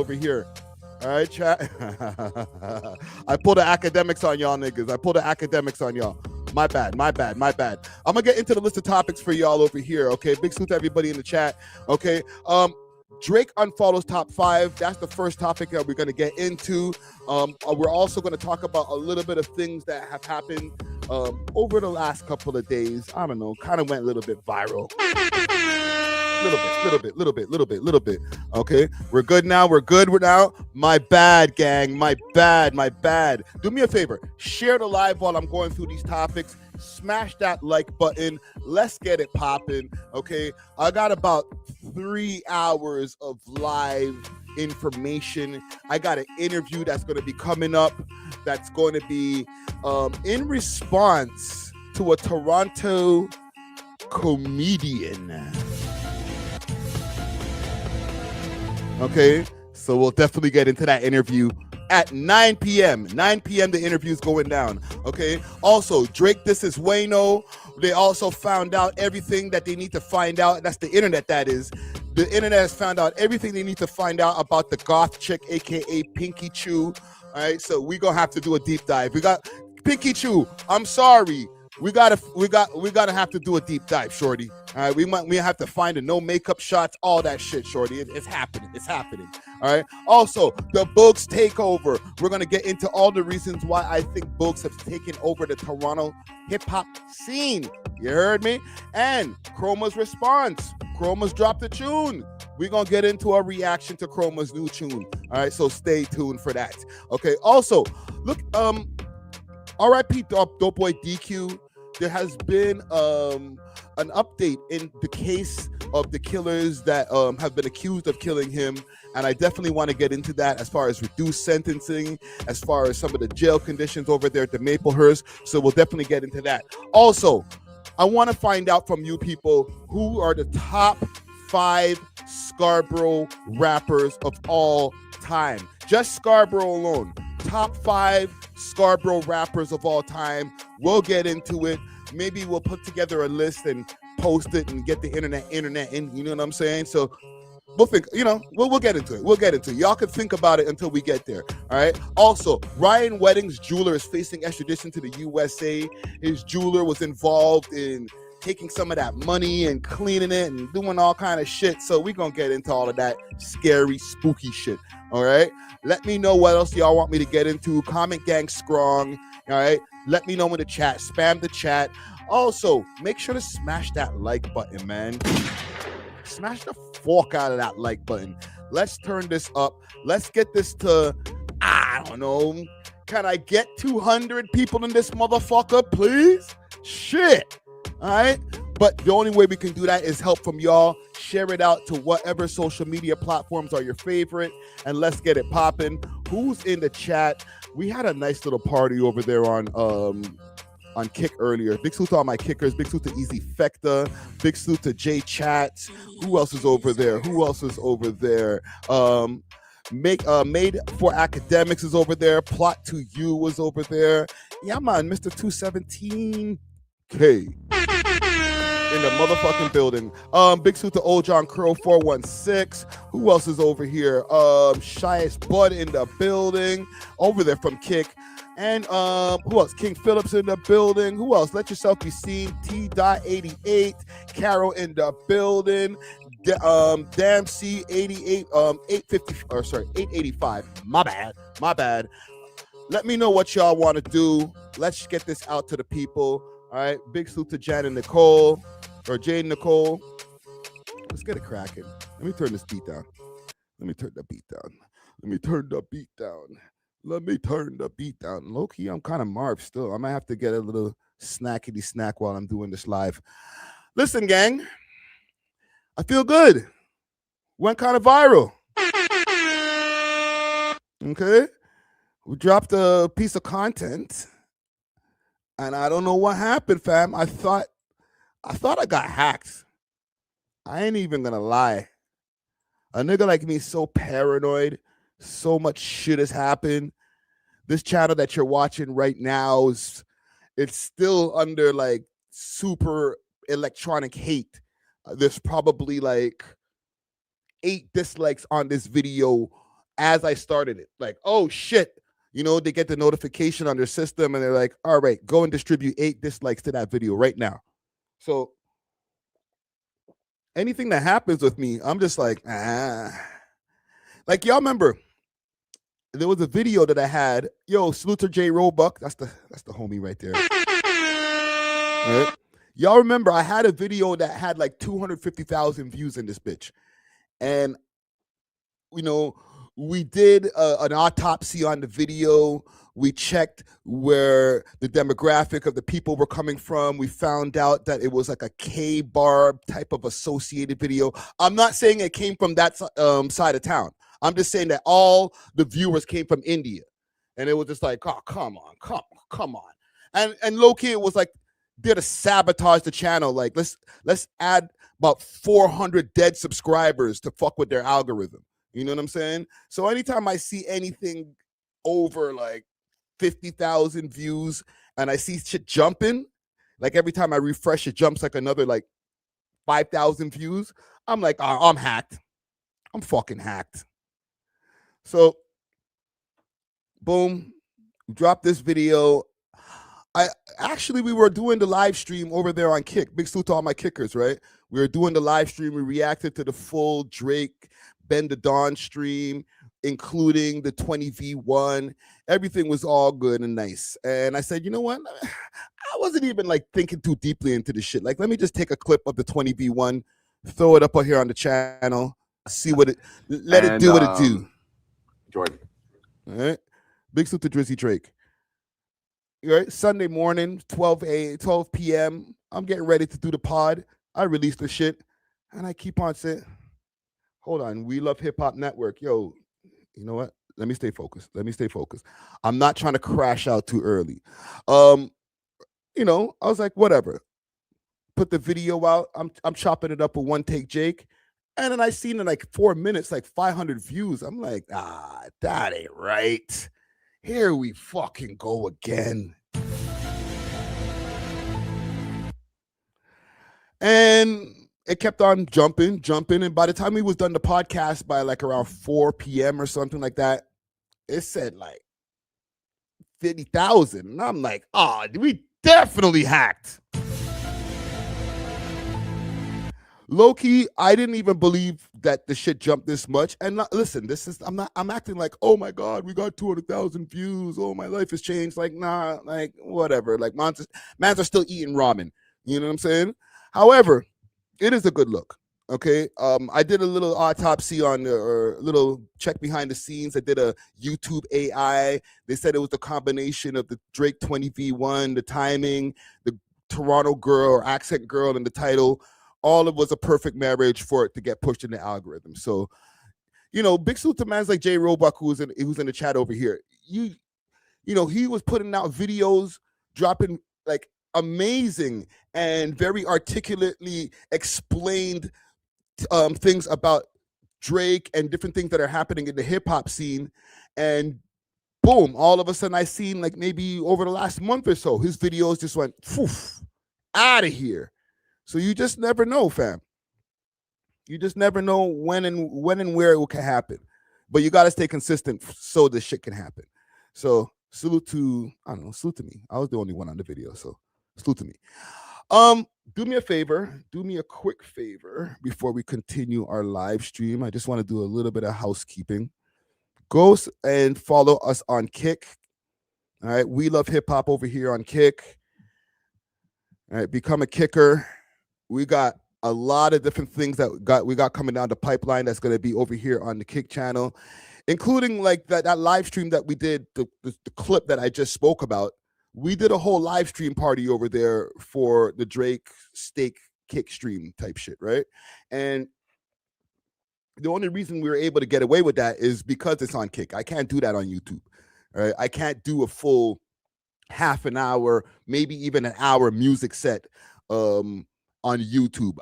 over here. All right, chat. I pulled the academics on y'all niggas. I pulled the academics on y'all. My bad. I'm gonna get into the list of topics for y'all over here. Okay, big salute to everybody in the chat. Okay, Drake unfollows top 5. That's the first topic that we're gonna get into. We're also gonna talk about a little bit of things that have happened over the last couple of days. I don't know, kind of went a little bit viral. Little bit. Okay, we're good now. My bad, gang. My bad. Do me a favor. Share the live while I'm going through these topics. Smash that like button. Let's get it popping. Okay, I got about 3 hours of live information. I got an interview that's going to be coming up. That's going to be in response to a Toronto comedian. Okay, so we'll definitely get into that interview at 9 p.m. 9 p.m. the interview's going down. Okay, also Drake, this is Wayno. They also found out everything that they need to find out. That's the internet, that is. The internet has found out everything they need to find out about the goth chick, aka Pinky Chew. All right, so we're gonna have to do a deep dive. We got Pinky Chew. I'm sorry. We gotta have to do a deep dive, shorty. All right, we have to find the no makeup shots, all that shit, shorty. It's happening. All right. Also, the Booggz Takeover. We're gonna get into all the reasons why I think Booggz have taken over the Toronto hip hop scene. You heard me? And Chromazzz response. Chromazzz dropped a tune. We're gonna get into a reaction to Chromazz's new tune. All right, so stay tuned for that. Okay. Also, look, R.I.P. Dopeboy DQ. There has been an update in the case of the killers that have been accused of killing him, and I definitely want to get into that as far as reduced sentencing, as far as some of the jail conditions over there at the Maplehurst. So we'll definitely get into that. Also, I want to find out from you people who are the top 5 Scarborough rappers of all time. Just Scarborough alone. Top 5 Scarborough rappers of all time. We'll get into it. Maybe we'll put together a list and post it and get the internet in. You know what I'm saying? So we'll think. We'll get into it. Y'all can think about it until we get there. All right. Also, Ryan Wedding's jeweler is facing extradition to the USA. His jeweler was involved in taking some of that money and cleaning it and doing all kind of shit. So we're gonna get into all of that scary, spooky shit. All right. Let me know what else y'all want me to get into. Comment gang strong. All right. Let me know in the chat. Spam the chat. Also, make sure to smash that like button, man. Smash the fork out of that like button. Let's turn this up. Let's get this to, I don't know. Can I get 200 people in this motherfucker, please? Shit. All right. But the only way we can do that is help from y'all. Share it out to whatever social media platforms are your favorite, and let's get it popping. Who's in the chat? We had a nice little party over there on Kick earlier. Big salute to all my kickers. Big salute to Easy Fecta. Big salute to J Chats. Who else is over there? Made for Academics is over there. Plot to You was over there. Yeah, man, Mr. 217K. In the motherfucking building. Big suit to Old John Crow 416. Who else is over here? Shyest Bud in the building. Over there from Kick. And who else? King Phillips in the building. Who else? Let yourself be seen. T.88. Carol in the building. Damn C 88 885. My bad. Let me know what y'all want to do. Let's get this out to the people. All right, big salute to Jan and Nicole, or Jane Nicole. Let's get it cracking. Let me turn this beat down. Let me turn the beat down. Low key, I'm kind of Marv still. I might have to get a little snackety snack while I'm doing this live. Listen, gang, I feel good. Went kind of viral. Okay, we dropped a piece of content. And I don't know what happened, fam. I thought I got hacked. I ain't even gonna lie. A nigga like me is so paranoid. So much shit has happened. This channel that you're watching right now it's still under like super electronic hate. There's probably like 8 dislikes on this video as I started it. Like, oh shit. You know, they get the notification on their system and they're like, all right, go and distribute 8 dislikes to that video right now. So anything that happens with me, I'm just like, Like, y'all remember, there was a video that I had. Yo, salute to J Roebuck. That's the homie right there. Right? Y'all remember I had a video that had like 250,000 views in this bitch. And, you know, we did an autopsy on the video. We checked where the demographic of the people were coming from. We found out that it was like a K-bar type of associated video. I'm not saying it came from that side of town. I'm just saying that all the viewers came from India. And it was just like, oh, come on. And low-key, it was like, they're to sabotage the channel. Like, let's add about 400 dead subscribers to fuck with their algorithm. You know what I'm saying? So anytime I see anything over like 50,000 views and I see shit jumping, like every time I refresh, it jumps like another like 5,000 views. I'm like, oh, I'm hacked. I'm fucking hacked. So, boom, drop this video. We were doing the live stream over there on Kick. Big salute to all my kickers, right? We were doing the live stream. We reacted to the full Drake Ben the Dawn stream, including the 20v1. Everything was all good and nice. And I said, you know what? I wasn't even like thinking too deeply into this shit. Like, let me just take a clip of the 20v1, throw it up here on the channel, see what it, let it do what it do. Jordan. All right. Big salute to Drizzy Drake. Right? Sunday morning, 12 p.m. I'm getting ready to do the pod. I release the shit. And I keep on saying, hold on, We Love Hip Hop Network. Yo, you know what? Let me stay focused. I'm not trying to crash out too early. You know, I was like, whatever. Put the video out. I'm chopping it up with One Take Jake. And then I seen in like 4 minutes, like 500 views. I'm like, that ain't right. Here we fucking go again. And it kept on jumping. And by the time we was done the podcast by like around 4 p.m. or something like that, it said like 50,000. And I'm like, we definitely hacked. Low-key, I didn't even believe that the shit jumped this much. And listen, I'm acting like, oh my God, we got 200,000 views. Oh, my life has changed. Like, nah, like whatever. Like, mans are still eating ramen. You know what I'm saying? However, it is a good look. Okay. I did a little autopsy on or a little check behind the scenes. I did a YouTube AI. They said it was the combination of the Drake 20v1, the timing, the Toronto girl or accent girl in the title. All of it was a perfect marriage for it to get pushed in the algorithm. So, you know, big salute to mans like J Roebuck, who's in the chat over here. You know, he was putting out videos, dropping like amazing and very articulately explained things about Drake and different things that are happening in the hip hop scene. And boom, all of a sudden I seen like maybe over the last month or so, his videos just went out of here. So you just never know, fam. You just never know when and where it can happen. But you got to stay consistent so this shit can happen. So salute to me. I was the only one on the video, so salute to me. Do me a favor. Do me a quick favor before we continue our live stream. I just want to do a little bit of housekeeping. Go and follow us on Kick. All right. We Love Hip Hop over here on Kick. All right. Become a kicker. We got a lot of different things that we got coming down the pipeline that's going to be over here on the Kick channel, including like that live stream that we did, the clip that I just spoke about. We did a whole live stream party over there for the Drake steak kick stream type shit, right? And the only reason we were able to get away with that is because it's on Kick. I can't do that on YouTube, right? I can't do a full half an hour, maybe even an hour music set on YouTube.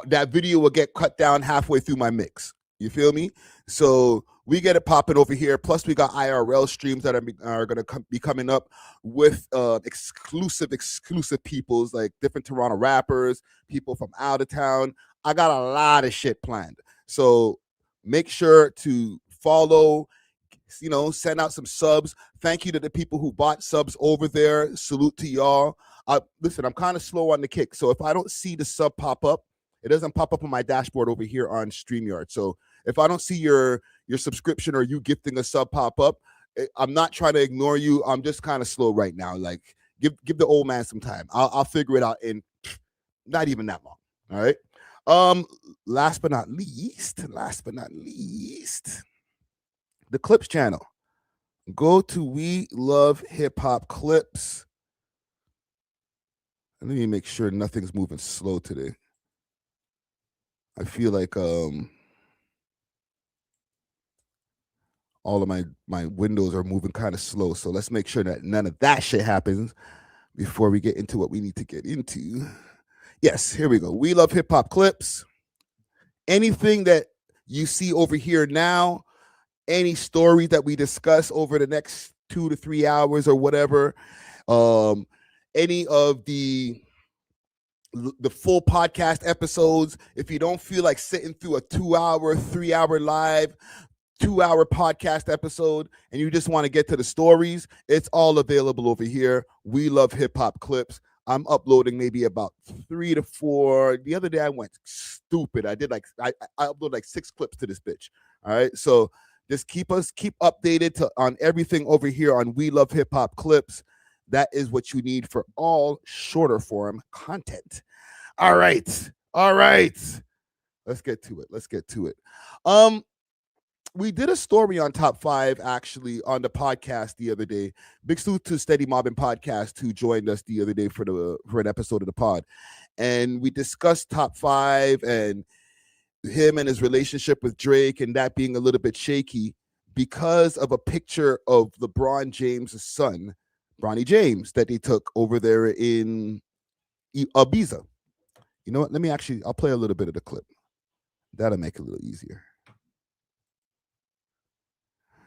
That video will get cut down halfway through my mix. You feel me? So we get it popping over here. Plus, we got IRL streams that are going to be coming up with exclusive peoples, like different Toronto rappers, people from out of town. I got a lot of shit planned. So make sure to follow, send out some subs. Thank you to the people who bought subs over there. Salute to y'all. Listen, I'm kind of slow on the kick, so if I don't see the sub pop up, it doesn't pop up on my dashboard over here on StreamYard. So if I don't see your subscription or you gifting a sub pop up, I'm not trying to ignore you. I'm just kind of slow right now. Like, give the old man some time. I'll figure it out in not even that long. All right. Last but not least, the Clips channel. Go to We Love Hip Hop Clips. Let me make sure nothing's moving slow today. I feel like all of my windows are moving kind of slow. So let's make sure that none of that shit happens before we get into what we need to get into. Yes, here we go. We Love Hip Hop Clips. Anything that you see over here now, any stories that we discuss over the next 2 to 3 hours or whatever, any of the full podcast episodes, if you don't feel like sitting through a 2-hour, 3-hour live, 2-hour podcast episode, and you just want to get to the stories, it's all available over here. We Love Hip Hop Clips. I'm uploading maybe about 3 to 4. The other day I went stupid. I uploaded like 6 clips to this bitch. All right. So just keep updated on everything over here on We Love Hip Hop Clips. That is what you need for all shorter form content. All right. Let's get to it. We did a story on Top 5 actually on the podcast the other day. Big salute to Steady Mobbin Podcast who joined us the other day for an episode of the pod, and we discussed Top 5 and him and his relationship with Drake and that being a little bit shaky because of a picture of LeBron James' son, Bronny James, that they took over there in Ibiza. You know what? I'll play a little bit of the clip. That'll make it a little easier.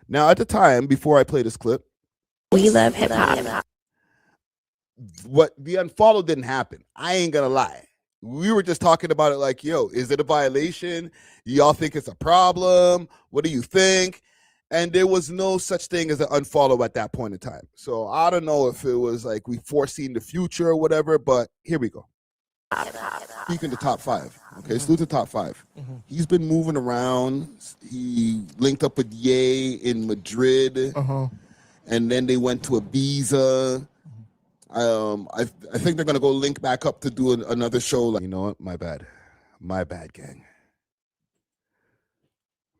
Now, at the time, before I play this clip, We love hip hop. What the unfollow didn't happen. I ain't gonna lie. We were just talking about it like, yo, is it a violation? Y'all think it's a problem? What do you think? And there was no such thing as an unfollow at that point in time. So I don't know if it was like we foreseen the future or whatever, but here we go. Speaking to Top 5. Okay, salute to Top 5. Mm-hmm. He's been moving around. He linked up with Ye in Madrid, and then they went to Ibiza. I think they're gonna go link back up to do another show. Like, you know what? My bad, gang.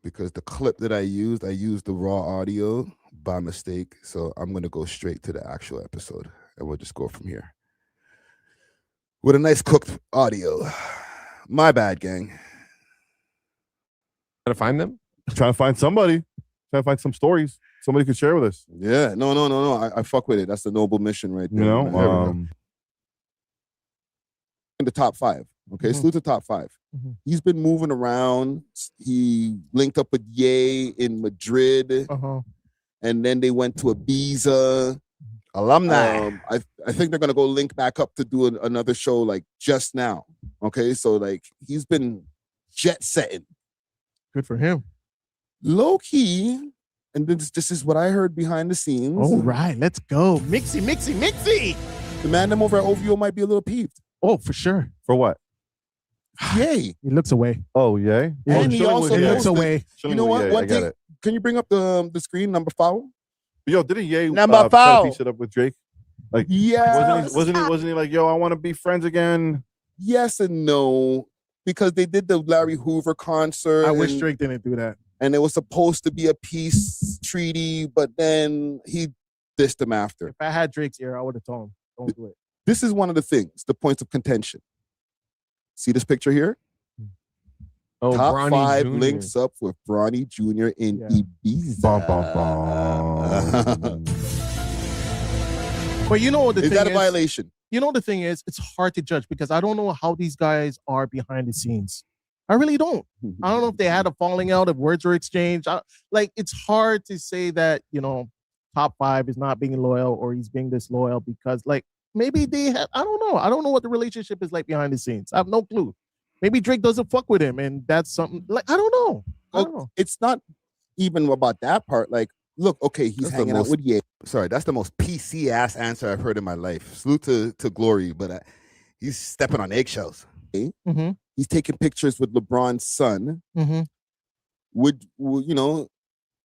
Because the clip that I used the raw audio by mistake. So I'm gonna go straight to the actual episode, and we'll just go from here with a nice cooked audio. My bad, gang. Trying to find them? Trying to find somebody. Trying to find some stories somebody could share with us. Yeah, no. I fuck with it. That's the noble mission right there. You know, in the Top 5. Okay, salute to Top 5. He's been moving around. He linked up with Ye in Madrid, and then they went to Ibiza. Alumni. I think they're gonna go link back up to do another show like just now. Okay, so like he's been jet setting. Good for him. Low key, and this is what I heard behind the scenes. All right, let's go. Mixy. The man them over at OVO might be a little peeved. Oh, for sure. For what? Yay. He looks away. Oh, yay. And he also looks away. You know what? One thing. Can you bring up the screen number 5? Yo, didn't Ye number 5 try to piece it up with Drake? Like, yeah, wasn't he like, yo, I want to be friends again? Yes and no, because they did the Larry Hoover concert. I wish Drake didn't do that. And it was supposed to be a peace treaty, but then he dissed him after. If I had Drake's ear, I would have told him, don't do it. This is one of the things, the points of contention. See this picture here? Oh, Top Bronny 5 Jr. links up with Bronny Jr. in Ibiza. But you know what the thing is? Is that a violation? You know the thing is, it's hard to judge because I don't know how these guys are behind the scenes. I really don't. I don't know if they had a falling out, if words were exchanged. It's hard to say that, Top 5 is not being loyal or he's being disloyal because, maybe they have, I don't know. I don't know what the relationship is like behind the scenes. I have no clue. Maybe Drake doesn't fuck with him and that's something, I don't know. It's not even about that part. Like, Look, okay, he's That's the hanging out most- with Ye. Sorry, that's the most PC ass answer I've heard in my life. Salute to Glory, but he's stepping on eggshells. Mm-hmm. He's taking pictures with LeBron's son. Mm-hmm. Would you know?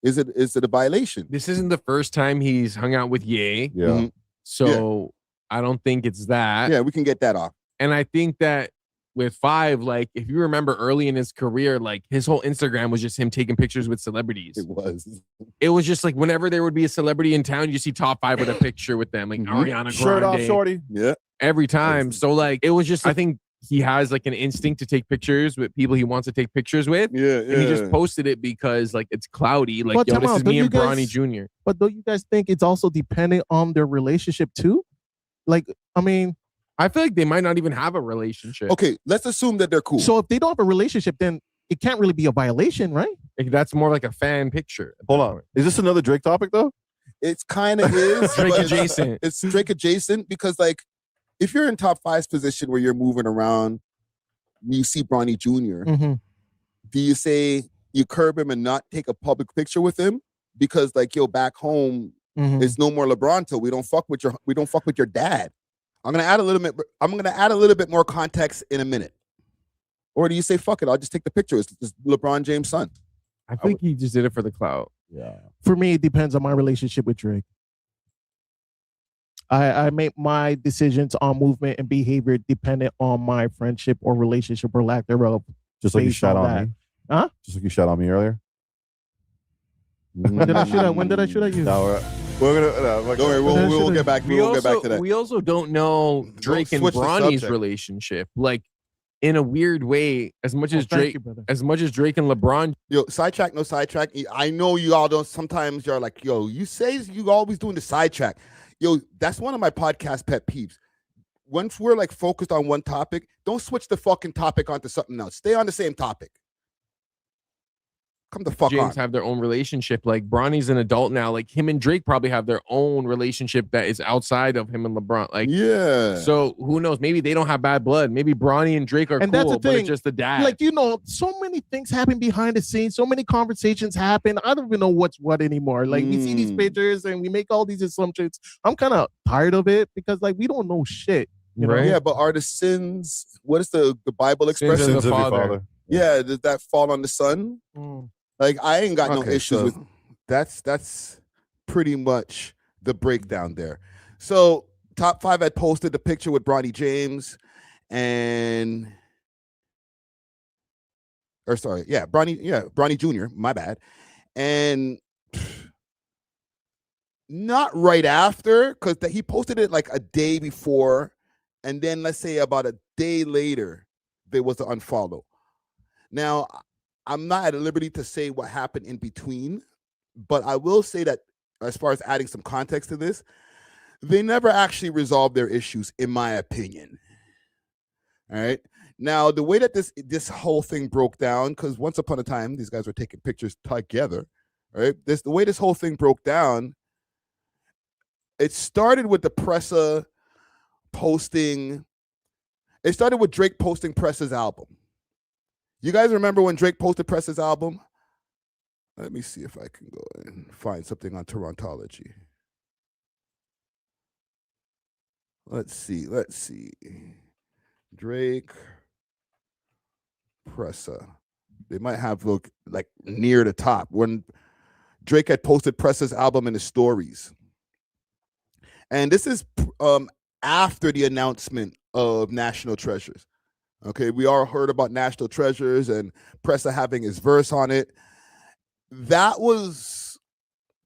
Is it a violation? This isn't the first time he's hung out with Ye. Yeah. Mhm. So I don't think it's that. Yeah, we can get that off. And I think that with Five, like if you remember early in his career, like his whole Instagram was just him taking pictures with celebrities. It was just like whenever there would be a celebrity in town, you see Top 5 with a picture with them, like Ariana Shirt off, Grande, shorty. Yeah. every time. So like it was just, I think he has like an instinct to take pictures with people he wants to take pictures with. Yeah. And he just posted it because like it's cloudy. Like, But yo, time this out, is don't me you and Bronny guys- Jr. But don't you guys think it's also dependent on their relationship too? Like, I mean, I feel like they might not even have a relationship. Okay, let's assume that they're cool. so if they don't have a relationship, then it can't really be a violation, right? Like, that's more like a fan picture. Hold on. Is this another Drake topic though? It's kind of is Drake but adjacent. It's Drake adjacent because like if you're in Top 5's position where you're moving around, you see Bronny Jr. Mm-hmm. Do you say you curb him and not take a public picture with him because like yo back home Mm-hmm. it's no more LeBron till we don't fuck with your dad. I'm gonna add a little bit more context in a minute. Or do you say fuck it? I'll just take the picture. It's LeBron James' son. I think he just did it for the clout. Yeah. For me, it depends on my relationship with Drake. I make my decisions on movement and behavior dependent on my friendship or relationship or lack thereof. Just like you Based shot on on that. me. Huh? Just like you shot on me earlier. When did I shoot at you? No, we're gonna. Don't worry, we'll get back. We'll get back to that. We also don't know Drake and switch the Bronny's subject. relationship. Like in a weird way, as much as Thank Drake, you, brother. as much as Drake and LeBron, Yo, sidetrack, no sidetrack. I know you all don't. Sometimes you're like, yo, you say you always doing the sidetrack. Yo, that's one of my podcast pet peeves. Once we're like focused on one topic, don't switch the fucking topic onto something else. Stay on the same topic. Come the fuck James on. have their own relationship. Like Bronny's an adult now. Like him and Drake probably have their own relationship that is outside of him and LeBron. Like, Yeah. so who knows? Maybe they don't have bad blood. Maybe Bronny and Drake are And cool, that's the but thing. it's just the dad. Like, you know, so many things happen behind the scenes. So many conversations happen. I don't even know what's what anymore. Like, we see these pictures and we make all these assumptions. I'm kind of tired of it because, like, we don't know shit. You know? Right? Yeah, but are the sins, what is the Bible Sins of expression? the Sins of your father. father. Yeah, does that fall on the son? Mm. Like I ain't got no Okay, issues so- with that's pretty much the breakdown there. So Top 5 had posted the picture with Bronny James and Bronny Jr., my bad. And not right after, because he posted it like a day before, and then let's say about a day later, there was the unfollow. Now, I'm not at liberty to say what happened in between, but I will say that as far as adding some context to this, they never actually resolved their issues, in my opinion. All right. Now, the way that this whole thing broke down, because once upon a time, these guys were taking pictures together, right? The way this whole thing broke down, it started with the Pressa posting. It started with Drake posting Pressa's album. You guys remember when Drake posted Pressa's album? Let me see if I can go and find something on Torontology. Let's see. Drake, Pressa. They might have look like near the top when Drake had posted Pressa's album in his stories. And this is after the announcement of National Treasures. Okay, we all heard about National Treasures and Pressa having his verse on it. That was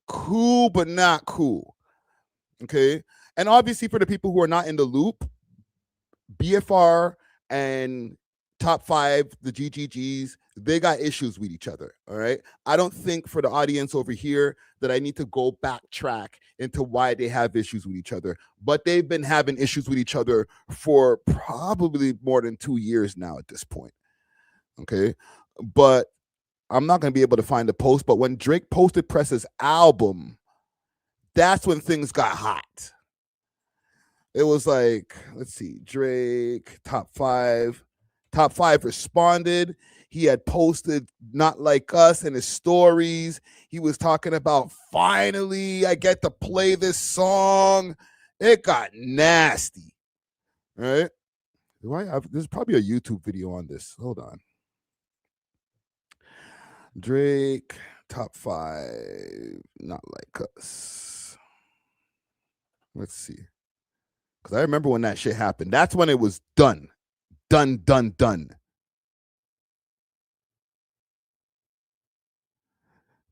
cool, but not cool. Okay, and obviously for the people who are not in the loop, BFR and Top 5, the GGGs, they got issues with each other. All right, I don't think for the audience over here that I need to go backtrack into why they have issues with each other, but they've been having issues with each other for probably more than 2 years now at this point. Okay, but I'm not going to be able to find the post, but when Drake posted Pressa's album, that's when things got hot. It was like, let's see, Drake, Top 5 responded. He had posted Not Like Us in his stories. He was talking about, finally, I get to play this song. It got nasty, right? There's probably a YouTube video on this. Hold on. Drake, top 5, Not Like Us. Let's see. Because I remember when that shit happened. That's when it was done. Done.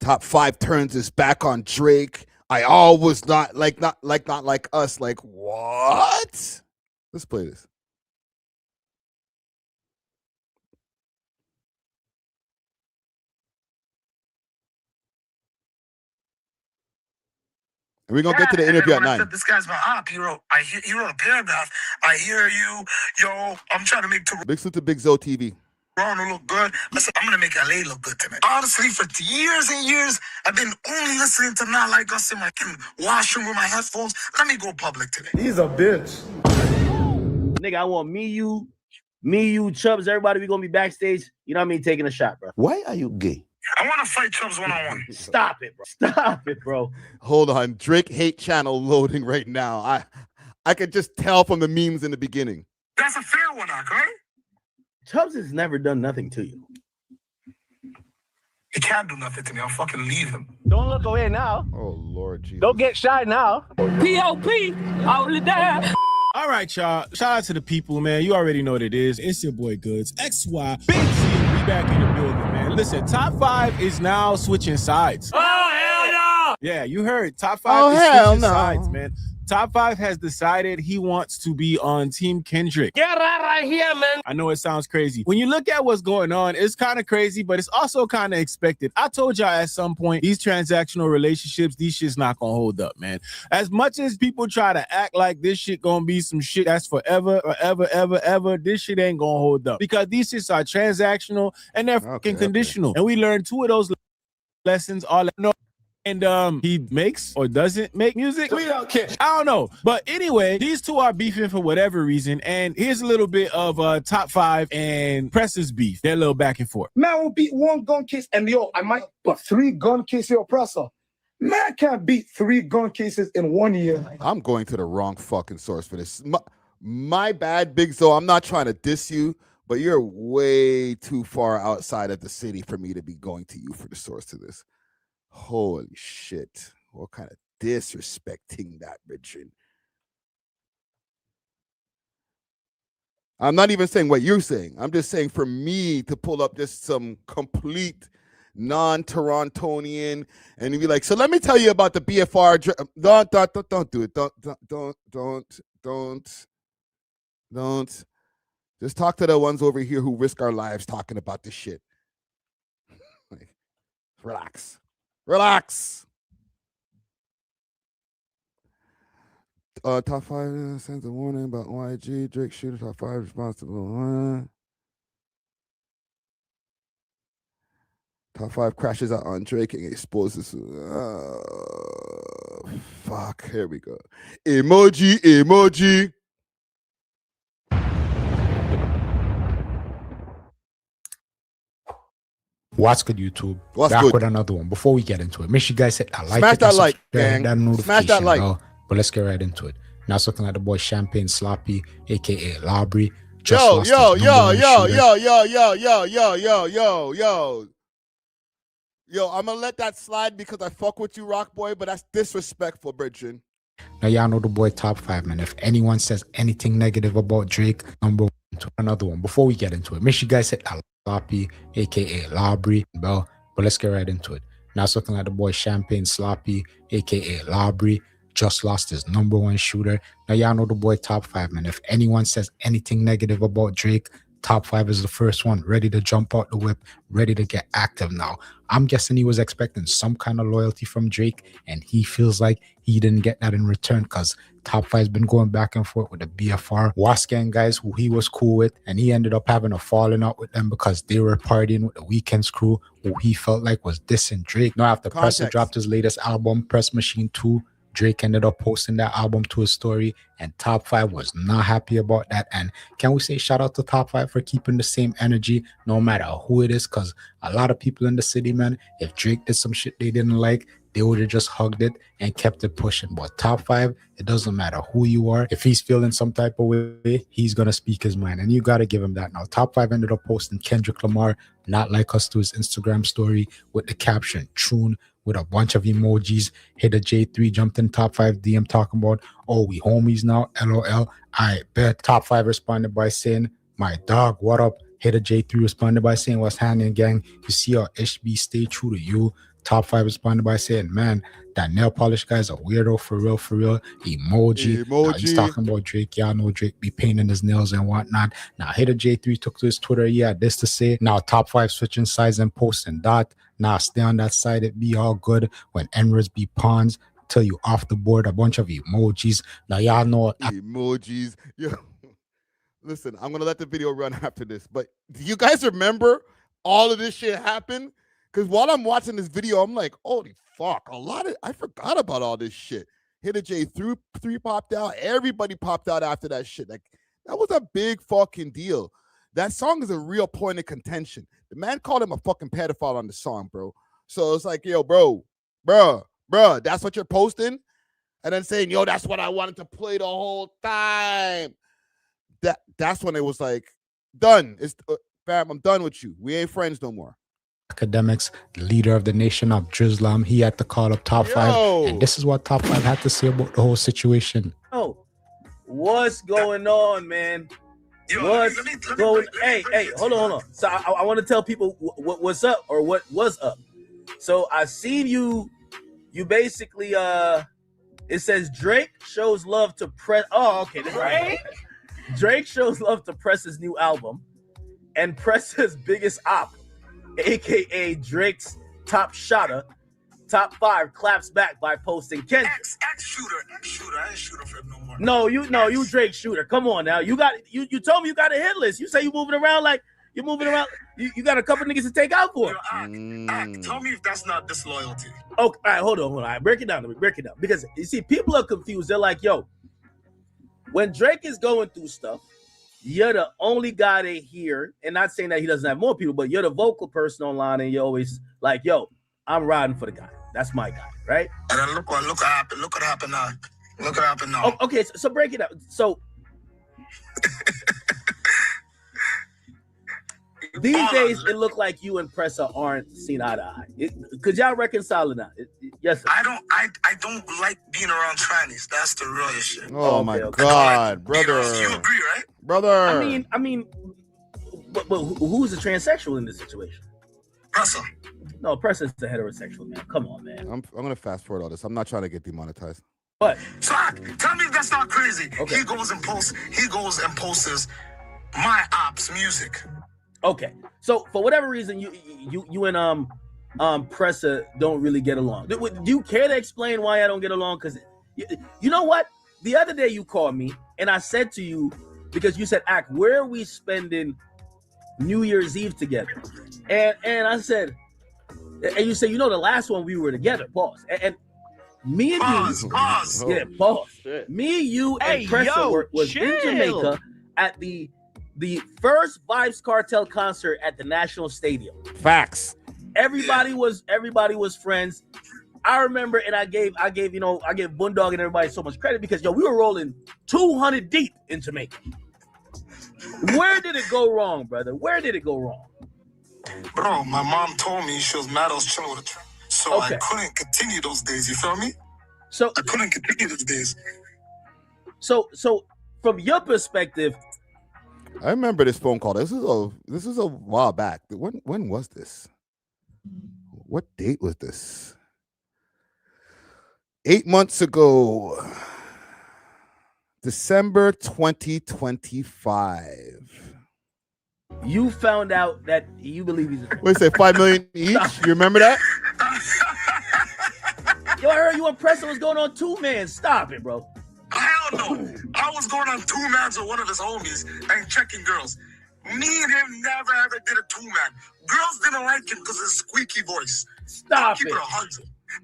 Top 5 turns his back on Drake. I always not like us. Like, what? Let's play this. And we're gonna get to the interview at 9. This guy's my op. He wrote a paragraph. I hear you, yo. I'm trying to make Big salute to Booggz TV. Toronto look good. Listen, I'm gonna make LA look good tonight. Honestly, for years and years, I've been only listening to Not Like Us in my washroom with my headphones. Let me go public today. He's a bitch. Nigga, I want me, you, Chubbs, everybody. We gonna be backstage. You know what I mean? Taking a shot, bro. Why are you gay? I want to fight Chubbs one-on-one. Stop it, bro. Stop it, bro. Hold on. Drake hate channel loading right now. I could just tell from the memes in the beginning. That's a fair one, okay? Chubbs has never done nothing to you. He can't do nothing to me. I'll fucking leave him. Don't look away now. Oh, Lord Jesus. Don't get shy now. P.O.P. Hold it down. All right, y'all. Shout out to the people, man. You already know what it is. It's your boy Goods. XY. Big Z. We back in the building, man. Listen, top 5 is now switching sides. Oh, hell no! Yeah, you heard. Top 5 is switching sides, man. Top 5 has decided he wants to be on Team Kendrrick. Get right here, man. I know it sounds crazy. When you look at what's going on, it's kind of crazy, but it's also kind of expected. I told y'all at some point, these transactional relationships, these shit's not gonna hold up, man. As much as people try to act like this shit gonna be some shit that's forever or ever, this shit ain't gonna hold up. Because these shits are transactional and they're fucking conditional. And we learned 2 of those lessons all no. And he makes or doesn't make music. We don't care. I don't know. But anyway, these 2 are beefing for whatever reason. And here's a little bit of top 5 and Press's beef. They're a little back and forth. Man will beat 1 gun case and I might put 3 gun cases oppressor. Man can't beat 3 gun cases in 1 year. I'm going to the wrong fucking source for this. My bad, Big Zo. I'm not trying to diss you, but you're way too far outside of the city for me to be going to you for the source to this. Holy shit. What kind of disrespecting that, Richard? I'm not even saying what you're saying. I'm just saying for me to pull up just some complete non-Torontonian and be like, so let me tell you about the BFR. Don't do it. Don't. Just talk to the ones over here who risk our lives talking about this shit. Like, relax. Top 5 sends a warning about YG. Drake shooter. Top 5 responsible. Top 5 crashes out on Drake and exposes. Fuck. Here we go. Emoji. What's good, YouTube? What's Back good? with another one. Before we get into it, make sure you guys hit that like. Smash that like, gang. That notification Smash that like. bell. But let's get right into it. Now it's looking like the boy Champagne Sloppy, aka Labry. Yo, I'm gonna let that slide because I fuck with you, Rock Boy, but that's disrespectful, Bridget. Now y'all know the boy top 5, man. If anyone says anything negative about Drake, number 1 to another one. Before we get into it, make sure you guys hit that Sloppy, aka Labry bell. But let's get right into it. Now it's looking like the boy Champagne Sloppy, aka Labry, just lost his number 1 shooter. Now y'all know the boy top 5, man. If anyone says anything negative about Drake, top 5 is the first one, ready to jump out the whip, ready to get active now. I'm guessing he was expecting some kind of loyalty from Drake, and he feels like he didn't get that in return because top 5's been going back and forth with the BFR Wasgang guys who he was cool with, and he ended up having a falling out with them because they were partying with the Weeknd's crew who he felt like was dissing Drake. Now after Pressa dropped his latest album, Press Machine 2, Drake ended up posting that album to his story, and Top 5 was not happy about that. And can we say shout out to Top 5 for keeping the same energy no matter who it is? Because a lot of people in the city, man, if Drake did some shit they didn't like, they would have just hugged it and kept it pushing. But Top 5, it doesn't matter who you are. If he's feeling some type of way, he's going to speak his mind. And you got to give him that. Now, Top 5 ended up posting Kendrrick Lamar, Not Like Us, to his Instagram story with the caption, Troon, with a bunch of emojis. Hit a J3 jumped in Top 5 DM talking about, oh, we homies now, LOL. I bet. Top 5 responded by saying, my dog, what up? Hit a J3 responded by saying, what's happening, gang? You see how HB stay true to you. Top 5 responded by saying, man, that nail polish guy's a weirdo, for real, for real. Emoji. Now, he's talking about Drake. Y'all know Drake be painting his nails and whatnot. Now, Hit a J3 took to his Twitter. He had this to say. Now, Top 5 switching sides and posting that. Now, stay on that side. It be all good when Emirates be pawns till you off the board. A bunch of emojis. Now, y'all know emojis. Yo, listen, I'm gonna let the video run after this. But do you guys remember all of this shit happened? Because while I'm watching this video, I'm like, holy fuck, I forgot about all this shit. Hit a J3 popped out. Everybody popped out after that shit. Like, that was a big fucking deal. That song is a real point of contention. The man called him a fucking pedophile on the song, bro. So it's like, yo, bro, that's what you're posting? And then saying, yo, that's what I wanted to play the whole time. That's when it was like, done. It's fam, I'm done with you. We ain't friends no more. Academics, the leader of the nation of Drizlam, he had to call up Top 5, and this is what Top 5 had to say about the whole situation. Oh, what's going on, man? What's going? Hey, hold on. So I want to tell people what's up or what was up. So I seen you basically it says Drake shows love to press. Oh, okay. Drake shows love to Press's new album, and Press's biggest op, aka Drake's top shotter, Top 5 claps back by posting Kendrick. X shooter. I ain't shooter for him no more. No, you Drake shooter. Come on now. You told me you got a hit list. You say you moving around like you're moving around. You got a couple niggas to take out for. Tell me if that's not disloyalty. Okay, all right, hold on. All right, break it down. Because you see, people are confused. They're like, yo, when Drake is going through stuff, you're the only guy they hear, and not saying that he doesn't have more people, but you're the vocal person online, and you're always like, yo, I'm riding for the guy. That's my guy, right? And then look what happened. Look what happened now. Oh, okay, so break it out. So these days, it look like you and Presser aren't seen eye to eye. Could y'all reconcile it now? Yes, sir. I don't like being around trannies. That's the real issue. Oh, my God, brother. You agree, right? Brother. I mean, but who's a transsexual in this situation? Presser. No, Presser's the heterosexual, man. Come on, man. I'm gonna fast forward all this. I'm not trying to get demonetized. What? So tell me if that's not crazy. Okay. He goes and posts my ops music. Okay. So for whatever reason, you and Presser don't really get along. Do you care to explain why I don't get along? Because you know what? The other day you called me and I said to you, because you said, Ack, where are we spending New Year's Eve together? And I said, and you said, the last one we were together, pause. And me and pause. Yeah, pause. Shit. Me, you, and Presser was in Jamaica at the first Vibes Cartel concert at the National Stadium. Facts. Everybody was friends. I remember, and I gave Boondog and everybody so much credit because we were rolling 200 deep in Jamaica. Where did it go wrong, brother? Where did it go wrong? Bro, my mom told me she was mad I was chilling with a trap. So okay. I couldn't continue those days, you feel me? So I couldn't continue those days. So from your perspective, I remember this phone call. This is a while back. When was this? What date was this? 8 months ago. December 2025. You found out that you believe he's a What did you say, 5 million each? You remember that? Yo, I heard you and Preston was going on 2-man. Stop it, bro. Hell no. I was going on 2-mans with one of his homies and checking girls. Me and him never ever did a 2-man. Girls didn't like him because of his squeaky voice. Stop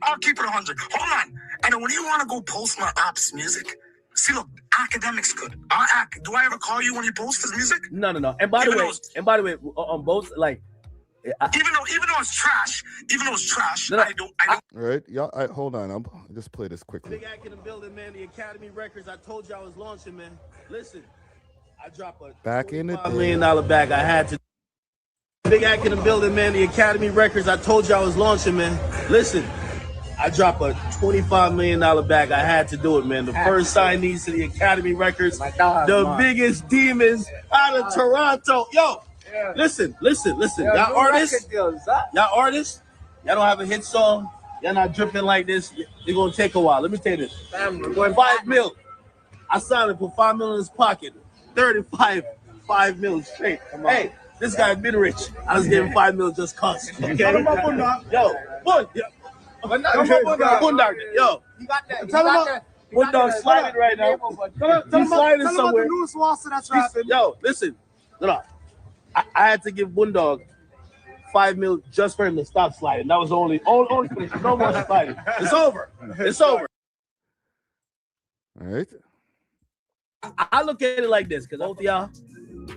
I'll keep it 100. Hold on. And now when you want to go post my ops music, see, look, academics could. Do I ever call you when you post his music? No. And by the way, on both, like, even though it's trash, I don't. All right, y'all. Hold on. I'll just play this quickly. Big act in the building, man. The Academy Records. I told you I was launching, man. Listen, I dropped a back in the $5 million bag. I had to. Big act in the building, man. The Academy Records. I told you I was launching, man. Listen, I dropped a $25 million bag. I had to do it, man. The first signees to the Academy Records, the biggest demons out of Toronto. Yo, listen. Y'all artists, y'all don't have a hit song. Y'all not dripping like this. It's gonna take a while. Let me tell you this. $5 million. I signed it for $5 million in his pocket. 35, $5 million straight. Hey, this guy been rich. I was giving $5 million just cause. Okay? Yo, Boondog. Yo, tell him Boondog sliding right now. He's sliding somewhere. Yo, listen. I had to give Boondog $5 million just for him to stop sliding. That was only finish. No more sliding. It's over. All right. I look at it like this, because both of y'all,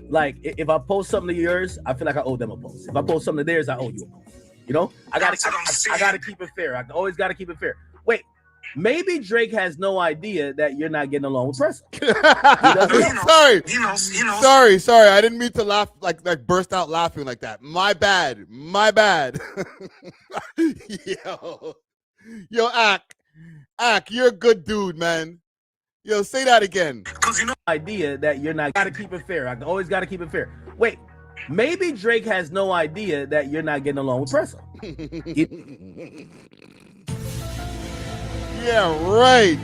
like, if I post something to yours, I feel like I owe them a post. If I post something to theirs, I owe you a post. You know, I gotta keep it fair. I always gotta keep it fair. Wait, maybe Drake has no idea that you're not getting along with Pressa. Sorry. I didn't mean to laugh, like burst out laughing like that. My bad. Yo, Ak, you're a good dude, man. Yo, say that again. Because idea that you're not gotta keep it fair. I always gotta keep it fair. Wait, maybe Drake has no idea that you're not getting along with Pressa. Yeah, right.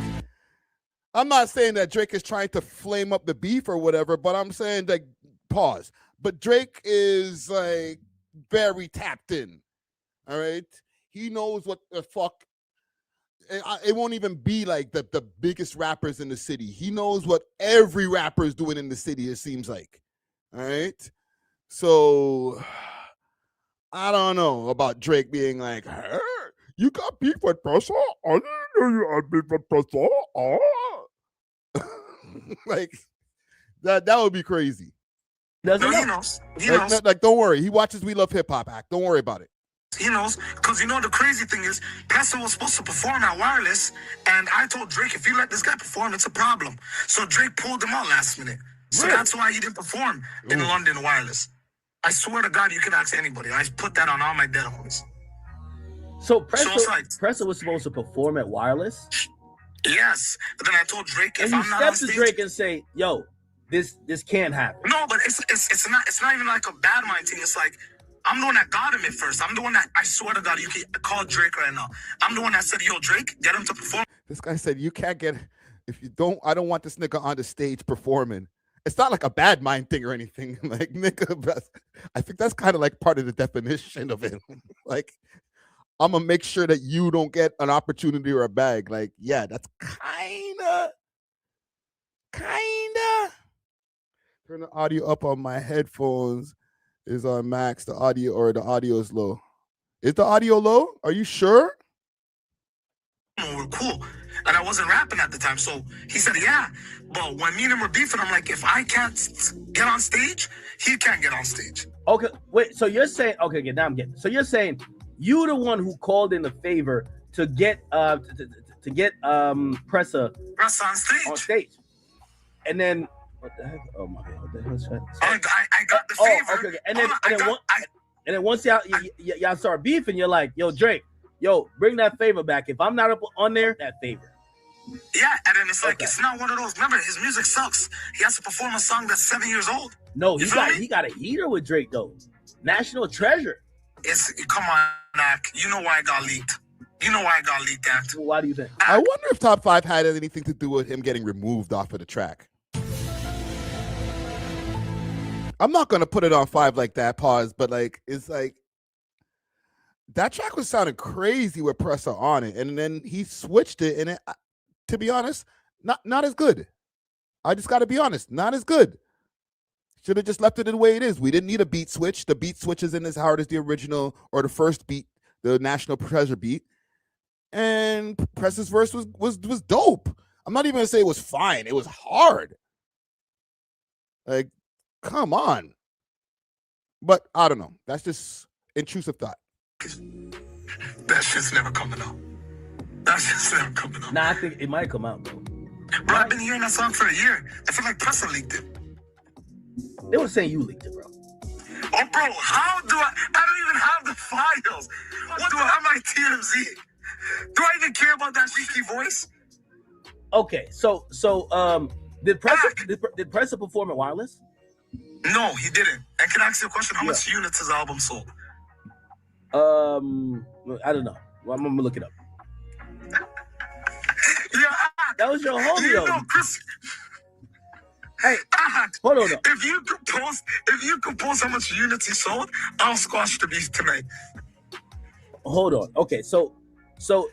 I'm not saying that Drake is trying to flame up the beef or whatever, but I'm saying that pause. But Drake is like very tapped in. All right. He knows what the fuck. It won't even be like the biggest rappers in the city. He knows what every rapper is doing in the city, it seems like. All right. So I don't know about Drake being like, hey, you got beef with Pressa? I didn't know you had beef with Pressa. Oh. Like that would be crazy. He knows. Like, don't worry. He watches We Love Hip Hop Act. Don't worry about it. He knows, because the crazy thing is, Pressa was supposed to perform at Wireless, and I told Drake, if you let this guy perform, it's a problem. So Drake pulled him out last minute. So that's why he didn't perform in London Wireless. I swear to God, you can ask anybody. I put that on all my dead homies. So Pressa was supposed to perform at Wireless? Yes. But then I told Drake, if and I'm not on stage, stage, Drake and say, yo, this can't happen. No, but it's not even like a bad mind thing. It's like, I'm the one that got him at first. I'm the one that, I swear to God, you can call Drake right now. I'm the one that said, yo, Drake, get him to perform. This guy said, you can't get, if you don't, I don't want this nigga on the stage performing. It's not like a bad mind thing or anything. Like, nigga, I think that's kind of like part of the definition of it. Like, I'm going to make sure that you don't get an opportunity or a bag. Like, yeah, that's kind of. Turn the audio up on my headphones. Is on max, the audio is low. Is the audio low? Are you sure? We're cool. And I wasn't rapping at the time. So he said, yeah. But when me and him were beefing, I'm like, if I can't get on stage, he can't get on stage. Okay, wait. So you're saying, okay, now I'm getting. So you're saying you the one who called in the favor to get Pressa on stage. And then what the heck? Oh my God! What the hell's that? I got the favor. Okay. And then once y'all start beefing, you're like, yo, Drake, yo, bring that favor back. If I'm not up on there, that favor. Yeah, and then it's like, it's not one of those. Remember, his music sucks. He has to perform a song that's 7 years old. No, he got a heater with Drake though. National treasure. Come on, Nak. You know why I got leaked. Act. Well, why do you think? I wonder if Top 5 had anything to do with him getting removed off of the track. I'm not gonna put it on 5 like that, pause, but like it's like that track was sounding crazy with Pressa on it, and then he switched it, and it, to be honest, not as good. I just gotta be honest, not as good. Should have just left it the way it is. We didn't need a beat switch. The beat switch isn't as hard as the original or the first beat, the National Treasure beat. and Press's verse was dope. I'm not even gonna say it was fine. It was hard. Like, come on. But I don't know. That's just intrusive thought. That shit's never coming out. That shit's never coming out. Nah, I think it might come out, bro. Bro, I've been hearing that song for a year. I feel like Pressa leaked it. They were saying you leaked it, bro. Oh, bro, how do I don't even have the files. What do I have my TMZ? Do I even care about that leaky voice? Okay, so did Pressa perform at Wireless? No, he didn't. And can I ask you a question? How much units his album sold? I don't know. Well, I'm gonna look it up. Yeah, that was your homie, you though. know, Chris. Hey, hold on. If you could post how much units he sold, I'll squash the beef tonight. Hold on. Okay, so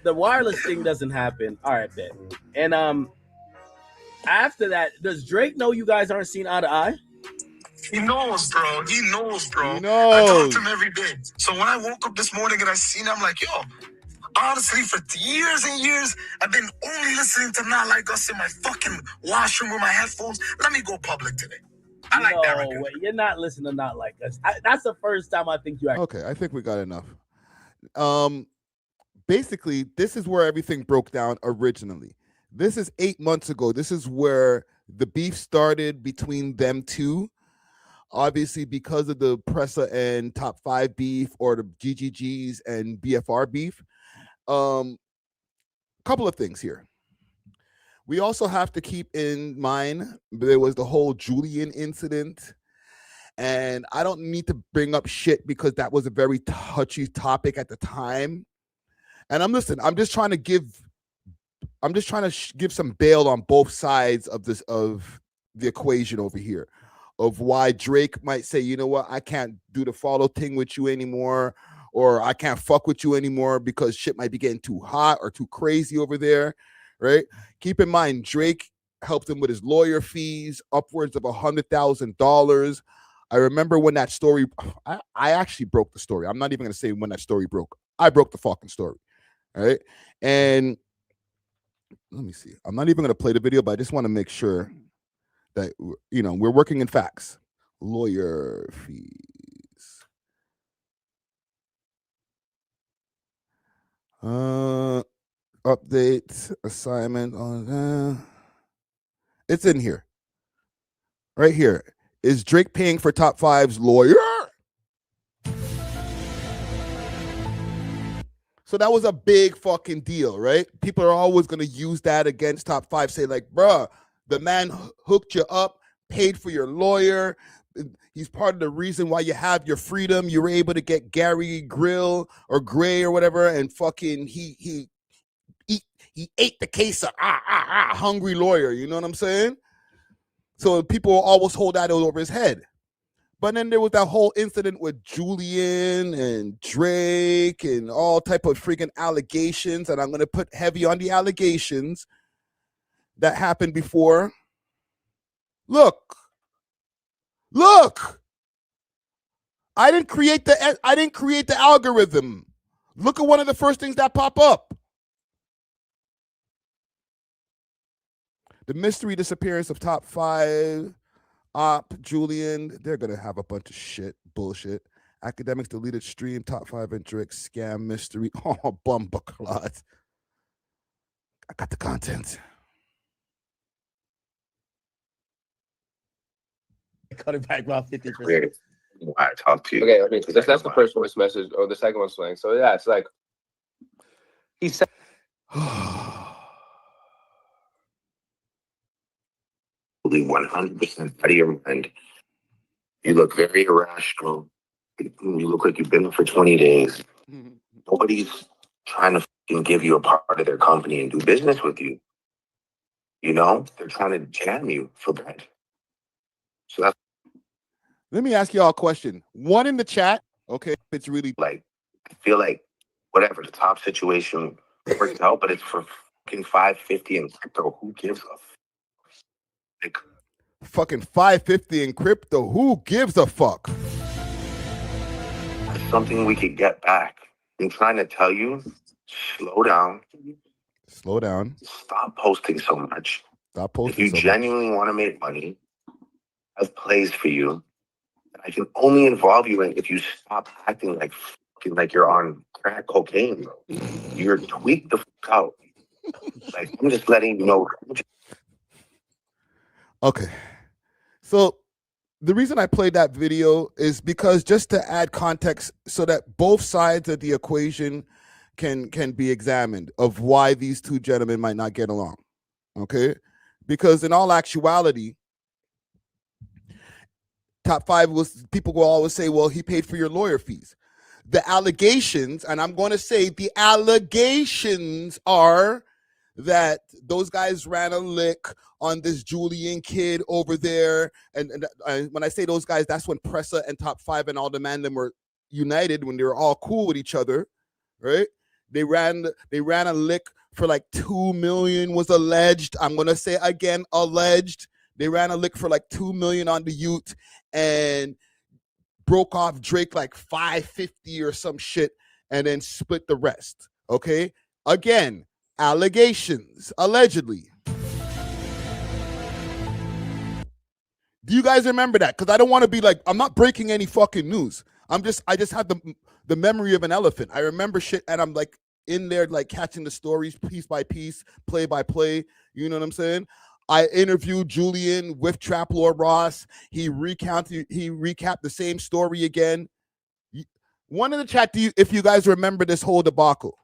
the Wireless thing doesn't happen. All right, bet. And after that, does Drake know you guys aren't seen eye to eye? He knows, bro. He knows, bro. He knows. I talk to him every day. So when I woke up this morning and I seen him, I'm like, yo, honestly, for years and years, I've been only listening to Not Like Us in my fucking washroom with my headphones. Let me go public today. I like that record. Wait, you're not listening to Not Like Us. That's the first time I think you actually. Okay, I think we got enough. Basically, this is where everything broke down originally. This is 8 months ago. This is where the beef started between them two. Obviously, because of the Pressa and Top 5 beef, or the GGGs and BFR beef. Couple of things here. We also have to keep in mind there was the whole Julian incident. And I don't need to bring up shit because that was a very touchy topic at the time. And I'm just trying to give some bail on both sides of the equation over here, of why Drake might say, you know what, I can't do the follow thing with you anymore, or I can't fuck with you anymore because shit might be getting too hot or too crazy over there, right? Keep in mind, Drake helped him with his lawyer fees, upwards of $100,000. I remember when that story, I actually broke the story. I'm not even going to say when that story broke. I broke the fucking story, right? And let me see. I'm not even going to play the video, but I just want to make sure that, you know, we're working in facts. Lawyer fees. Update, assignment on it's in here. Right here. Is Drake paying for Top 5's lawyer? So that was a big fucking deal, right? People are always going to use that against Top 5, say like, bruh, the man hooked you up, paid for your lawyer. He's part of the reason why you have your freedom. You were able to get Gary Grill or Gray or whatever, and fucking he ate the case of hungry lawyer. You know what I'm saying? So people always hold that over his head. But then there was that whole incident with Julian and Drake and all type of freaking allegations. And I'm going to put heavy on the allegations that happened before. Look. I didn't create the algorithm. Look at one of the first things that pop up. The mystery disappearance of Top 5, Op, Julian. They're going to have a bunch of bullshit. Academics deleted stream, Top 5 and Drake, scam, mystery. Oh, bumbucklot. I got the content. Cut it back about 50%. I talk to you. Okay, that's the first voice message, or the second one's playing. So yeah, it's like he said. Believe 100% out of your mind. You look very irrational. You look like you've been there for 20 days. Nobody's trying to fucking give you a part of their company and do business with you. You know, they're trying to jam you for bread. So that's. Let me ask y'all a question. One in the chat. Okay, it's really like, I feel like whatever the Top situation works out, but it's for fucking 550 in crypto. Who gives a fuck? Fucking 550 in crypto. Who gives a fuck? Something we could get back. I'm trying to tell you, slow down. Slow down. Stop posting so much. Stop If posting you so much. genuinely want to make money, I have plays for you. I can only involve you in if you stop acting like you're on crack cocaine, bro. You're tweaked the fuck out. Like, I'm just letting you know. Okay. So the reason I played that video is because just to add context so that both sides of the equation can be examined of why these two gentlemen might not get along. Okay? Because in all actuality, Top 5 was, people will always say, well, he paid for your lawyer fees. The allegations, and I'm going to say the allegations are that those guys ran a lick on this Julian kid over there. And when I say those guys, that's when Pressa and Top 5 and all the Mandem were united, when they were all cool with each other, right? They ran a lick for like 2 million was alleged. I'm going to say again, alleged. They ran a lick for like 2 million on the youth and broke off Drake like 550 or some shit and then split the rest. Okay? Again, allegations, allegedly. Do you guys remember that? Because I don't want to be like, I'm not breaking any fucking news. I just have the memory of an elephant. I remember shit and I'm like in there like catching the stories piece by piece, play by play. You know what I'm saying? I interviewed Julian with Trap Lord Ross. He recapped the same story again. One in the chat, if you guys remember this whole debacle.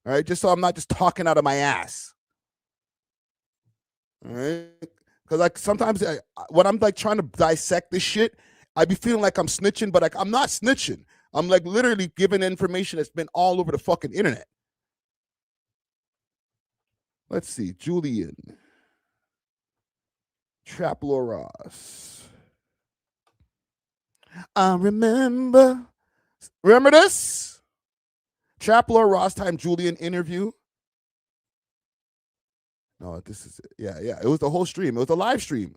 All right, just so I'm not just talking out of my ass. All right, because like sometimes when I'm like trying to dissect this shit, I be feeling like I'm snitching, but like I'm not snitching. I'm like literally giving information that's been all over the fucking internet. Let's see, Julian. Trap Lord Ross. I remember this? Trap Lord Ross time Julian interview. No, this is it. Yeah. It was the whole stream. It was a live stream.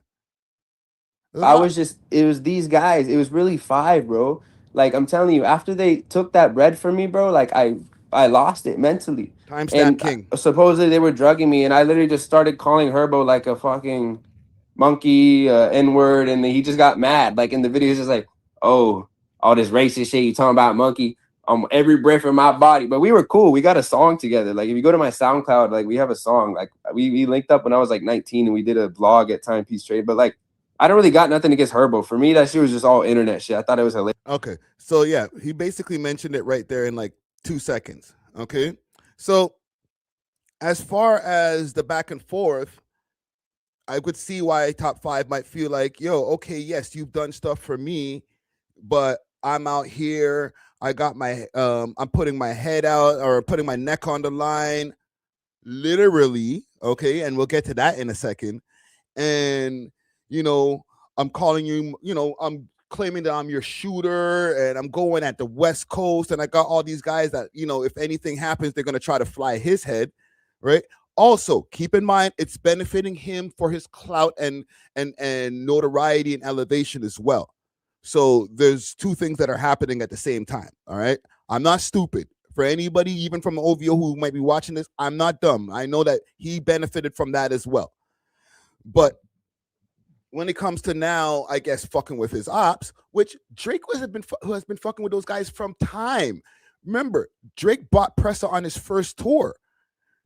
It was these guys. It was really 5, bro. Like, I'm telling you, after they took that bread from me, bro, like I lost it mentally. Timestamp king. Supposedly they were drugging me, and I literally just started calling Herbo like a fucking monkey, N-word, and he just got mad. Like in the video, he's just like, oh, all this racist shit you talking about, monkey. Every breath in my body. But we were cool. We got a song together. Like if you go to my SoundCloud, like we have a song. Like we linked up when I was like 19 and we did a vlog at Timepiece Trade. But like I don't really got nothing against Herbo. For me, that shit was just all internet shit. I thought it was hilarious. Okay. So yeah, he basically mentioned it right there in like 2 seconds. Okay. So as far as the back and forth, I could see why Top 5 might feel like, yo, okay, yes, you've done stuff for me, but I'm out here. I got my, I'm putting my head out or putting my neck on the line, literally. Okay. And we'll get to that in a second. And, you know, I'm calling you, you know, I'm claiming that I'm your shooter and I'm going at the West Coast. And I got all these guys that, you know, if anything happens, they're going to try to fly his head. Right. Also, keep in mind, it's benefiting him for his clout and notoriety and elevation as well. So there's 2 things that are happening at the same time. All right. I'm not stupid. For anybody, even from OVO who might be watching this, I'm not dumb. I know that he benefited from that as well. But when it comes to now, I guess, fucking with his ops, which Drake has been fucking with those guys from time. Remember, Drake bought Pressa on his first tour.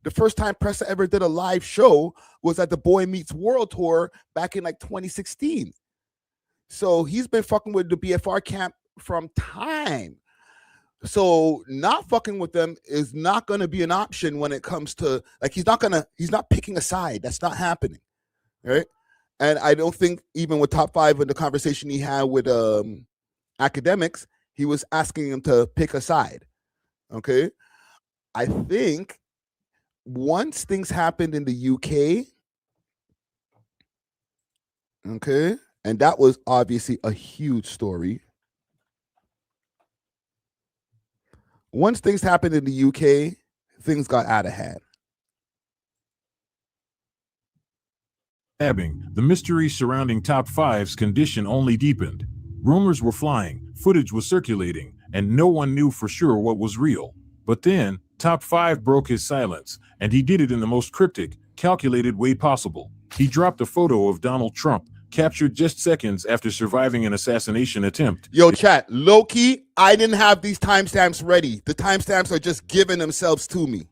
The first time Pressa ever did a live show was at the Boy Meets World tour back in like 2016. So he's been fucking with the BFR camp from time. So not fucking with them is not going to be an option when it comes to like, he's not picking a side. That's not happening. Right. And I don't think even with Top 5 in the conversation he had with academics, he was asking him to pick a side. Okay. I think once things happened in the UK, okay, and that was obviously a huge story. Once things happened in the UK, things got out of hand. The mystery surrounding Top 5's condition only deepened. Rumors were flying, footage was circulating, and no one knew for sure what was real. But then, Top 5 broke his silence, and he did it in the most cryptic, calculated way possible. He dropped a photo of Donald Trump, captured just seconds after surviving an assassination attempt. Yo, chat, low-key, I didn't have these timestamps ready. The timestamps are just giving themselves to me.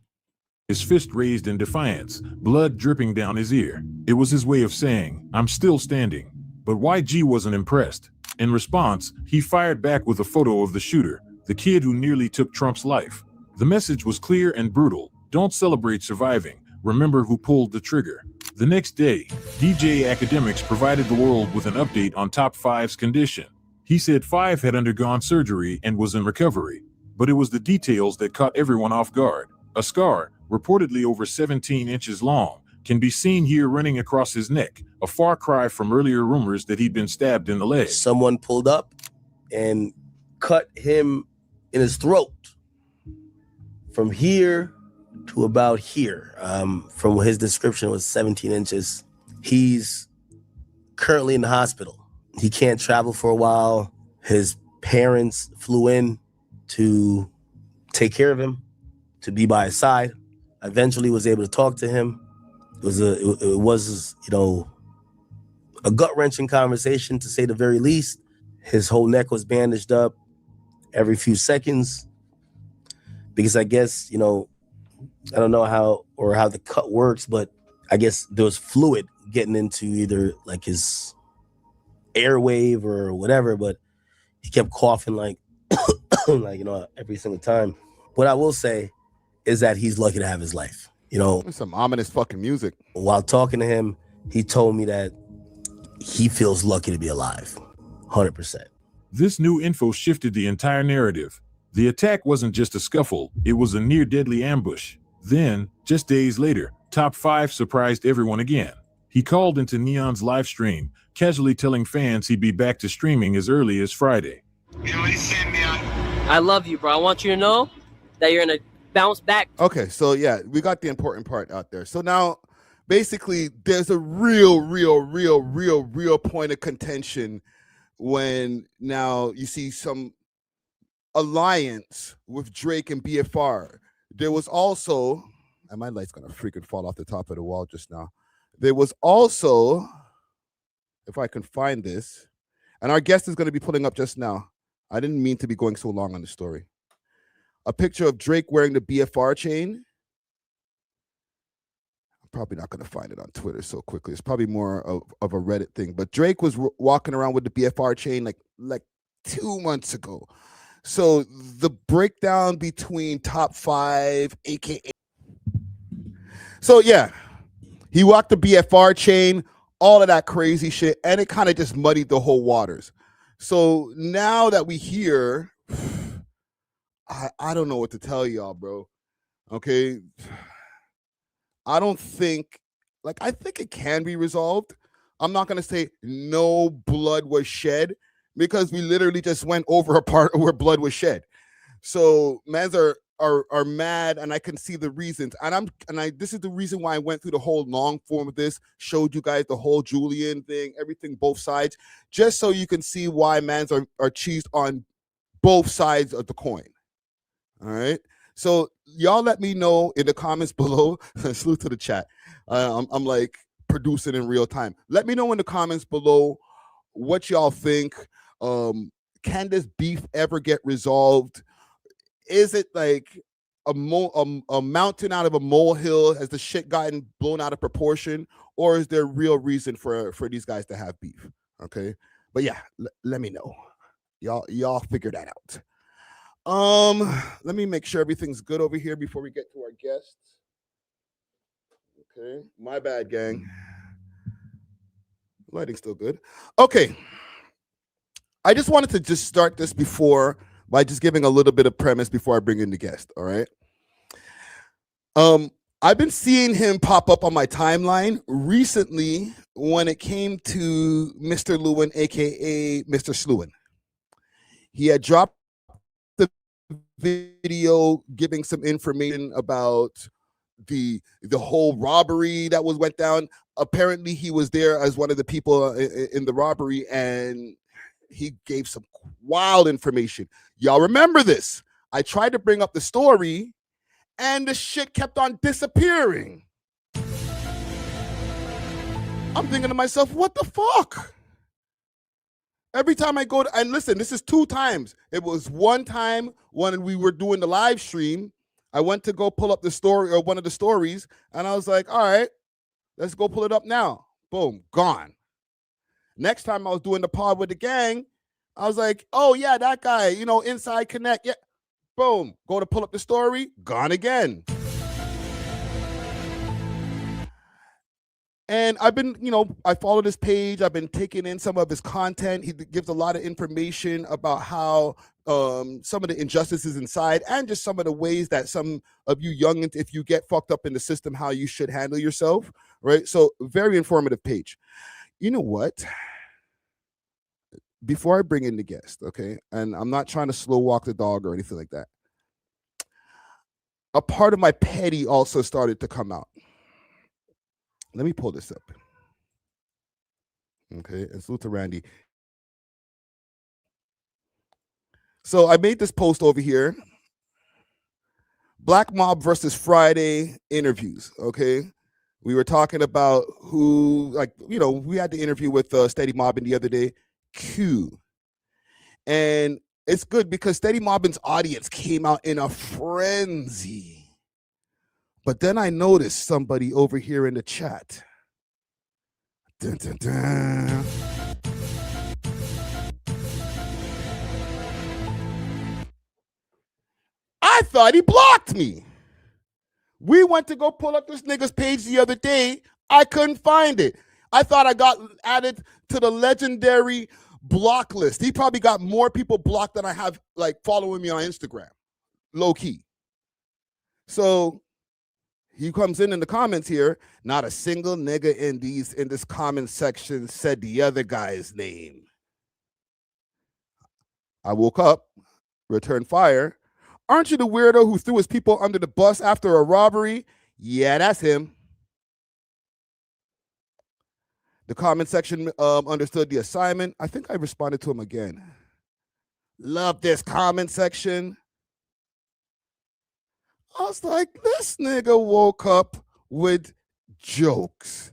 His fist raised in defiance, blood dripping down his ear. It was his way of saying, I'm still standing. But YG wasn't impressed. In response, he fired back with a photo of the shooter, the kid who nearly took Trump's life. The message was clear and brutal. Don't celebrate surviving. Remember who pulled the trigger. The next day, DJ Academics provided the world with an update on Top 5's condition. He said 5 had undergone surgery and was in recovery. But it was the details that caught everyone off guard. A scar, reportedly over 17 inches long, can be seen here running across his neck, a far cry from earlier rumors that he'd been stabbed in the leg. Someone pulled up and cut him in his throat from here to about here. From his description, it was 17 inches. He's currently in the hospital. He can't travel for a while. His parents flew in to take care of him, to be by his side. Eventually was able to talk to him. It was a gut-wrenching conversation, to say the very least. His whole neck was bandaged up every few seconds because I guess, I don't know how the cut works, but I guess there was fluid getting into either like his airwave or whatever, but he kept coughing like every single time. What I will say is that he's lucky to have his life. It's some ominous fucking music. While talking to him, he told me that he feels lucky to be alive. 100%. This new info shifted the entire narrative. The attack wasn't just a scuffle, it was a near-deadly ambush. Then, just days later, Top 5 surprised everyone again. He called into Neon's live stream, casually telling fans he'd be back to streaming as early as Friday. I love you, bro. I want you to know that you're gonna bounce back. Okay, so yeah, we got the important part out there. So now, basically, there's a real point of contention when now you see some alliance with Drake and BFR. There was also, and my light's gonna freaking fall off the top of the wall just now. There was also, if I can find this, and our guest is gonna be pulling up just now. I didn't mean to be going so long on the story. A picture of Drake wearing the BFR chain. I'm probably not going to find it on Twitter so quickly. It's probably more of a Reddit thing. But Drake was walking around with the BFR chain like 2 months ago. So the breakdown between Top 5, aka. So yeah, he walked the BFR chain, all of that crazy shit, and it kind of just muddied the whole waters. So now that we hear, I don't know what to tell y'all, bro. Okay. I don't think, I think it can be resolved. I'm not going to say no blood was shed because we literally just went over a part where blood was shed. So mans are mad, and I can see the reasons. And this is the reason why I went through the whole long form of this, showed you guys the whole Julian thing, everything, both sides, just so you can see why mans are cheesed on both sides of the coin. All right. So y'all let me know in the comments below. Salute to the chat. I'm like producing in real time. Let me know in the comments below what y'all think. Can this beef ever get resolved? Is it like a mountain out of a molehill? Has the shit gotten blown out of proportion? Or is there real reason for these guys to have beef? Okay. But yeah, let me know. Y'all figure that out. Let me make sure everything's good over here before we get to our guests. Okay, my bad, gang. Lighting's still good. Okay. I just wanted to just start this by just giving a little bit of premise before I bring in the guest, all right? I've been seeing him pop up on my timeline recently when it came to Mr.Lewinn, aka Mr.Lewinn. He had dropped the video giving some information about the whole robbery that went down. Apparently he was there as one of the people in the robbery, and he gave some wild information. Y'all remember this? I tried to bring up the story, and the shit kept on disappearing. I'm thinking to myself, what the fuck? Every time I go to, and listen, this is 2 times. It was one time when we were doing the live stream. I went to go pull up the story or one of the stories, and I was like, all right, let's go pull it up now. Boom, gone. Next time I was doing the pod with the gang, I was like, oh yeah, that guy, you know, Inside Connect. Yeah. Boom, go to pull up the story, gone again. And I've been, you know, I followed his page. I've been taking in some of his content. He gives a lot of information about how some of the injustices inside and just some of the ways that some of you youngins, if you get fucked up in the system, how you should handle yourself, right? So very informative page. You know what? Before I bring in the guest, okay, and I'm not trying to slow walk the dog or anything like that, a part of my petty also started to come out. Let me pull this up. Okay, and salute to Randy. So I made this post over here. Black Mob versus Friday interviews, okay? We were talking about who, like, you know, we had the interview with Steady Mobbin the other day, Q. And it's good because Steady Mobbin's audience came out in a frenzy. But then I noticed somebody over here in the chat. Dun, dun, dun. I thought he blocked me. We went to go pull up this nigga's page the other day. I couldn't find it. I thought I got added to the legendary block list. He probably got more people blocked than I have, like, following me on Instagram. Low key. So he comes in the comments here. Not a single nigga in this comment section said the other guy's name. I woke up, returned fire. Aren't you the weirdo who threw his people under the bus after a robbery? Yeah, that's him. The comment section understood the assignment. I think I responded to him again. Love this comment section. I was like, this nigga woke up with jokes.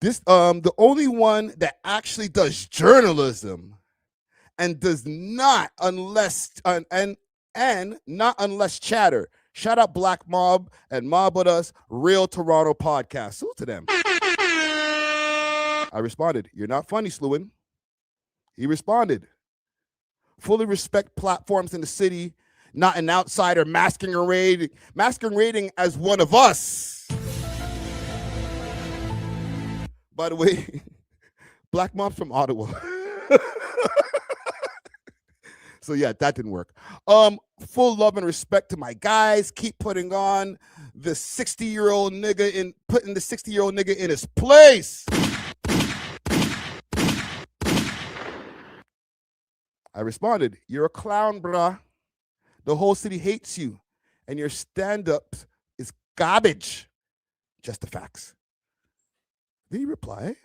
This the only one that actually does journalism and does not unless and not unless chatter. Shout out Black Mob and Mob with Us, Real Toronto Podcast. Salute to them. I responded, you're not funny, Lewin. He responded, fully respect platforms in the city, not an outsider masquerading as one of us. By the way, Black Mob's from Ottawa. So yeah, that didn't work. Full love and respect to my guys. Keep putting on the 60-year-old nigga in, putting the 60-year-old nigga in his place. I responded, you're a clown, bruh. The whole city hates you, and your stand-up is garbage. Just the facts. Did he reply?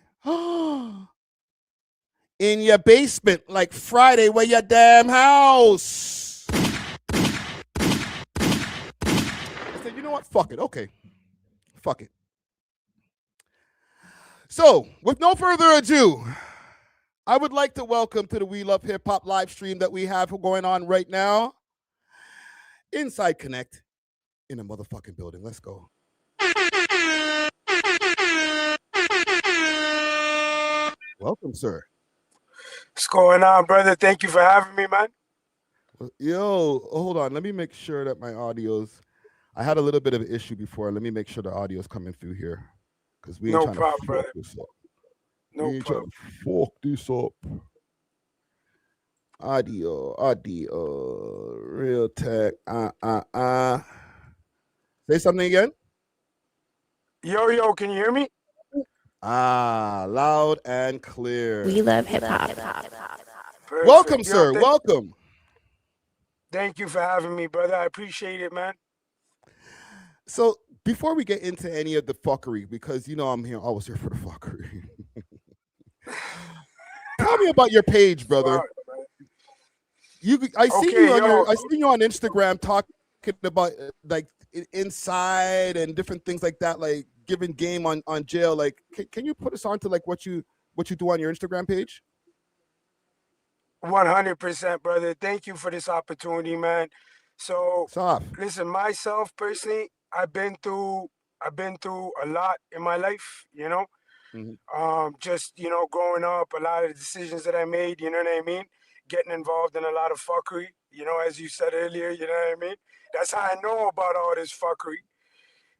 In your basement, like Friday, where your damn house. I said, you know what? Fuck it. Okay. Fuck it. So, with no further ado, I would like to welcome to the We Love Hip Hop live stream that we have going on right now. Inside Connect in a motherfucking building. Let's go. Welcome, sir. What's going on, brother? Thank you for having me, man. Yo, hold on. Let me make sure that my audio's. I had a little bit of an issue before. Let me make sure the audio's coming through here. Because we ain't trying to fuck this up. No we ain't trying to fuck this up. Audio, real tech, Say something again. Yo, can you hear me? Loud and clear. We love hip hop. Welcome, sir. Welcome. Thank you for having me, brother. I appreciate it, man. So before we get into any of the fuckery, because you know I'm here, always here for the fuckery. Tell me about your page, brother. I see you on Instagram talk. about like inside and different things like that, like giving game on jail. Like, can you put us on to like what you do on your Instagram page? 100%, brother. Thank you for this opportunity, man. So listen, myself personally, I've been through a lot in my life, you know. Just, you know, growing up, a lot of the decisions that I made, you know what I mean? Getting involved in a lot of fuckery, you know, as you said earlier, you know what I mean? That's how I know about all this fuckery.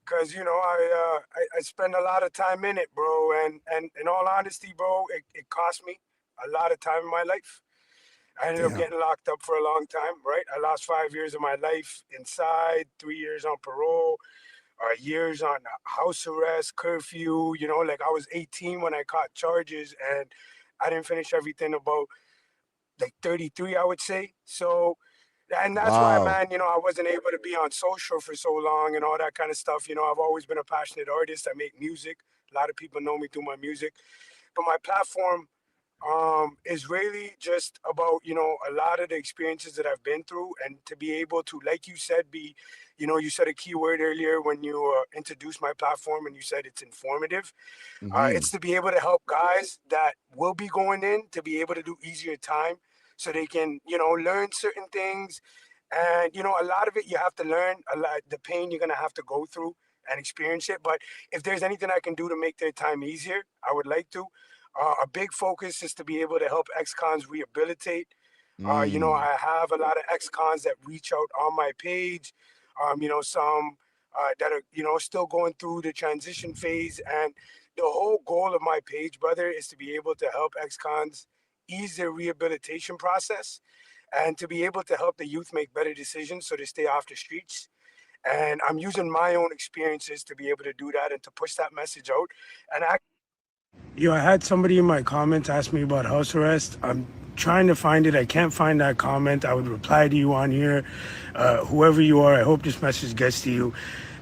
Cause, you know, I spend a lot of time in it, bro. And in all honesty, bro, it cost me a lot of time in my life. I ended up getting locked up for a long time, right? I lost 5 years of my life inside, 3 years on parole, years on house arrest, curfew, you know, like I was 18 when I caught charges and I didn't finish everything about like 33, I would say. So, and that's why, man, you know, I wasn't able to be on social for so long and all that kind of stuff. You know, I've always been a passionate artist. I make music. A lot of people know me through my music, but my platform is really just about, you know, a lot of the experiences that I've been through and to be able to, like you said, you know, you said a key word earlier when you introduced my platform and you said it's informative. It's to be able to help guys that will be going in to be able to do easier time so they can, you know, learn certain things. And, you know, a lot of it you have to learn, a lot, the pain you're going to have to go through and experience it. But if there's anything I can do to make their time easier, I would like to. A big focus is to be able to help ex-cons rehabilitate. You know, I have a lot of ex-cons that reach out on my page. You know, some that are, you know, still going through the transition phase. And the whole goal of my page, brother, is to be able to help ex-cons ease their rehabilitation process and to be able to help the youth make better decisions so they stay off the streets. And I'm using my own experiences to be able to do that and to push that message out. And I had somebody in my comments ask me about house arrest. I'm trying to find it. I can't find that comment. I would reply to you on here. Whoever you are, I hope this message gets to you.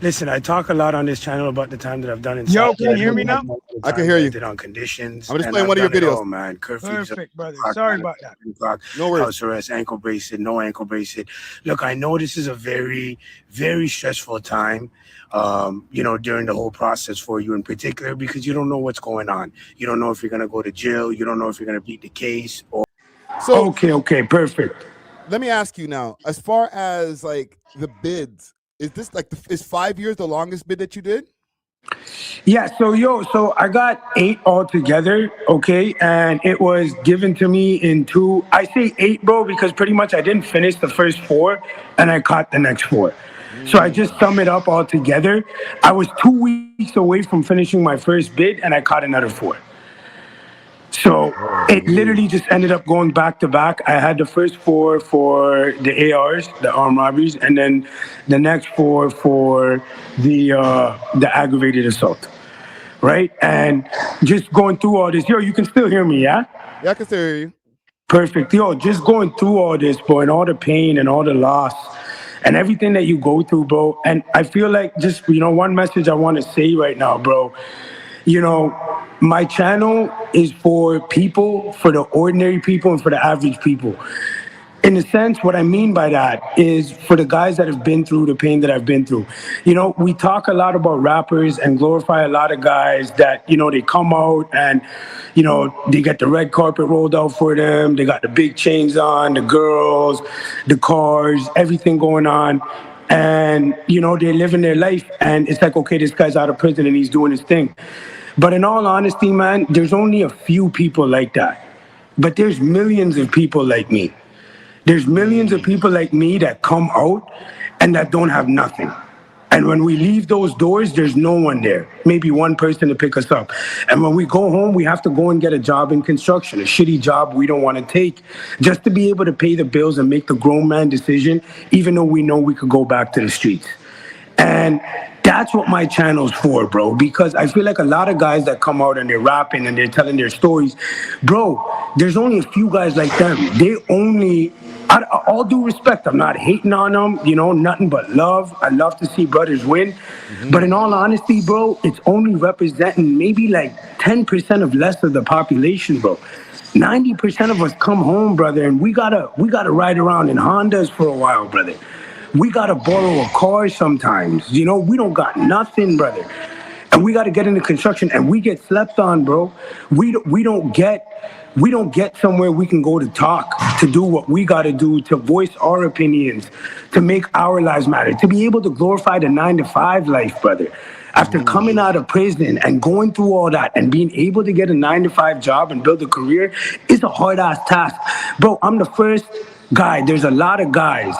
Listen, I talk a lot on this channel about the time that I've done in Yo, can you hear me now? I can hear you. I did on conditions. I'm just playing one of your videos. Oh man, curfews. Perfect, brother. Sorry about that. No worries. House arrest, ankle bracelet, no ankle bracelet. Look, I know this is a very, very stressful time. You know, during the whole process for you in particular, because you don't know what's going on. You don't know if you're gonna go to jail. You don't know if you're gonna beat the case. Or So okay, perfect. let me ask you now, as far as like the bids, is this like is 5 years the longest bid that you did? Yeah, so I got 8 altogether, okay, and it was given to me in 2. I say 8, bro, because pretty much I didn't finish the first 4, and I caught the next 4. So I just sum it up all together. I was 2 weeks away from finishing my first bid, and I caught another 4. So it literally just ended up going back to back. I had the first 4 for the ARs, the armed robberies, and then the next 4 for the aggravated assault, right? And just going through all this. Yo, you can still hear me, yeah? Yeah, I can still hear you. Perfect. Yo, just going through all this, bro, and all the pain and all the loss and everything that you go through, bro. And I feel like just, you know, one message I want to say right now, bro. You know, my channel is for people, for the ordinary people and for the average people. In a sense, what I mean by that is for the guys that have been through the pain that I've been through. You know, we talk a lot about rappers and glorify a lot of guys that, you know, they come out and, you know, they get the red carpet rolled out for them. They got the big chains on, the girls, the cars, everything going on. And, you know, they're living their life and it's like, okay, this guy's out of prison and he's doing his thing. But in all honesty, man, there's only a few people like that. But there's millions of people like me. There's millions of people like me that come out and that don't have nothing. And when we leave those doors, there's no one there. Maybe one person to pick us up. And when we go home, we have to go and get a job in construction, a shitty job we don't want to take, just to be able to pay the bills and make the grown man decision, even though we know we could go back to the streets. And that's what my channel's for, bro, because I feel like a lot of guys that come out and they're rapping and they're telling their stories, bro, there's only a few guys like them. They only, all due respect, I'm not hating on them, you know, nothing but love. I love to see brothers win. But in all honesty, bro, it's only representing maybe like 10% of less of the population, bro. 90% of us come home, brother, and we gotta ride around in Hondas for a while, brother. we gotta borrow a car sometimes. You know, we don't got nothing, brother. And we gotta get into construction, and we get slept on, bro. We don't get somewhere we can go to talk, to do what we gotta do, to voice our opinions, to make our lives matter, to be able to glorify the 9-to-5 life, brother. After coming out of prison and going through all that and being able to get a 9-to-5 job and build a career is a hard-ass task. Bro, I'm the first guy. There's a lot of guys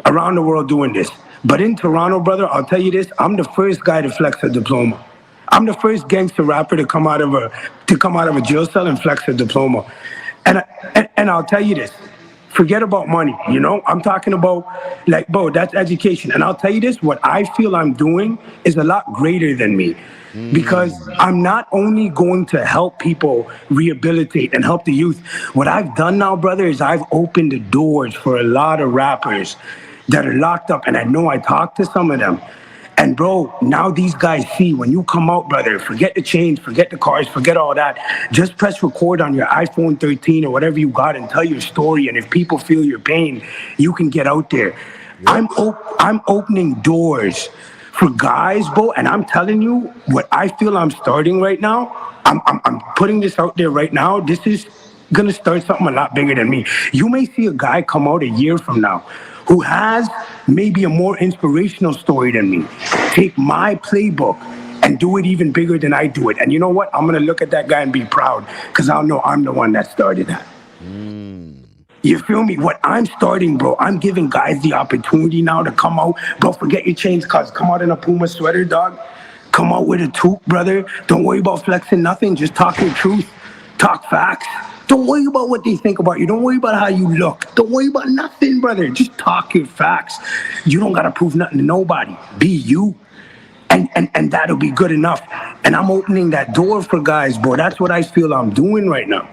around the world doing this. But in Toronto, brother, I'll tell you this, I'm the first guy to flex a diploma. I'm the first gangster rapper to come out of a jail cell and flex a diploma. And I'll tell you this, forget about money, you know? I'm talking about, like, bro, that's education. And I'll tell you this, what I feel I'm doing is a lot greater than me. Because I'm not only going to help people rehabilitate and help the youth. What I've done now, brother, is I've opened the doors for a lot of rappers that are locked up. And I know I talked to some of them. And bro, now these guys see when you come out, brother, forget the chains, forget the cars, forget all that. Just press record on your iPhone 13 or whatever you got and tell your story. And if people feel your pain, you can get out there. Yep. I'm opening doors for guys, bro. And I'm telling you what I feel I'm starting right now. I'm putting this out there right now. This is gonna start something a lot bigger than me. You may see a guy come out a year from now who has maybe a more inspirational story than me. Take my playbook and do it even bigger than I do it. And you know what? I'm gonna look at that guy and be proud because I'll know I'm the one that started that. You feel me? What I'm starting, bro, I'm giving guys the opportunity now to come out. Bro, forget your chains, cuz come out in a Puma sweater, dog. Come out with a toque, brother. Don't worry about flexing nothing. Just talk your truth. Talk facts. Don't worry about what they think about you. Don't worry about how you look. Don't worry about nothing, brother. Just talk your facts. You don't gotta prove nothing to nobody. Be you. And that'll be good enough. And I'm opening that door for guys, bro. That's what I feel I'm doing right now.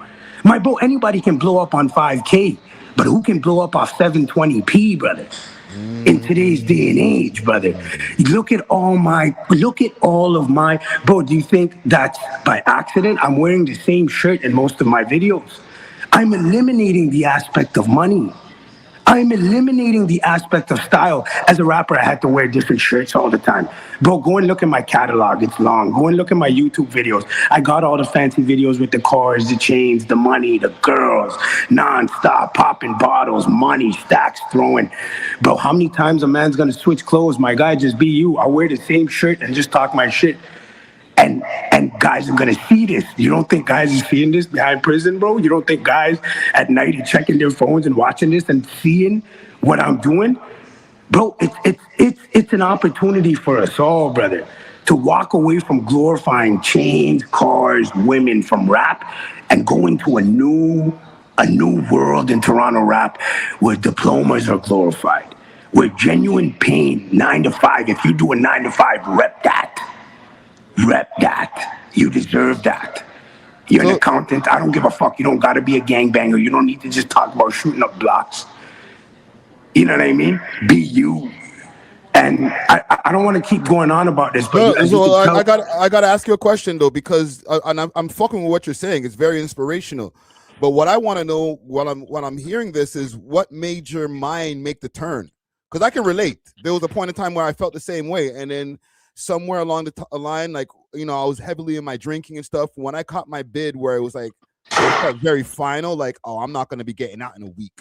My bro, anybody can blow up on 5K, but who can blow up off 720p, brother? In today's day and age, brother. Look at all of my, bro, do you think that's by accident? I'm wearing the same shirt in most of my videos. I'm eliminating the aspect of money. I'm eliminating the aspect of style. As a rapper, I had to wear different shirts all the time. Bro, go and look at my catalog. It's long. Go and look at my YouTube videos. I got all the fancy videos with the cars, the chains, the money, the girls, nonstop, popping bottles, money, stacks, throwing. Bro, how many times a man's gonna switch clothes? My guy, just be you. I'll wear the same shirt and just talk my shit. And guys are gonna see this. You don't think guys are seeing this behind prison, bro? You don't think guys at night are checking their phones and watching this and seeing what I'm doing? Bro, it's an opportunity for us all, brother, to walk away from glorifying chains, cars, women from rap and go into a new world in Toronto rap where diplomas are glorified, where genuine pain, 9 to 5, if you do a 9 to 5, rep that. Rep that. You deserve that. You're an accountant. I don't give a fuck. You don't got to be a gangbanger. You don't need to just talk about shooting up blocks. You know what I mean? Be you. And I don't want to keep going on about this, but I got to ask you a question though, because I'm fucking with what you're saying. It's very inspirational. But what I want to know while I'm hearing this is what made your mind make the turn? Because I can relate. There was a point in time where I felt the same way, and then somewhere along the line, like, you know, I was heavily in my drinking and stuff. When I caught my bid where it was like very final, like, oh, I'm not going to be getting out in a week.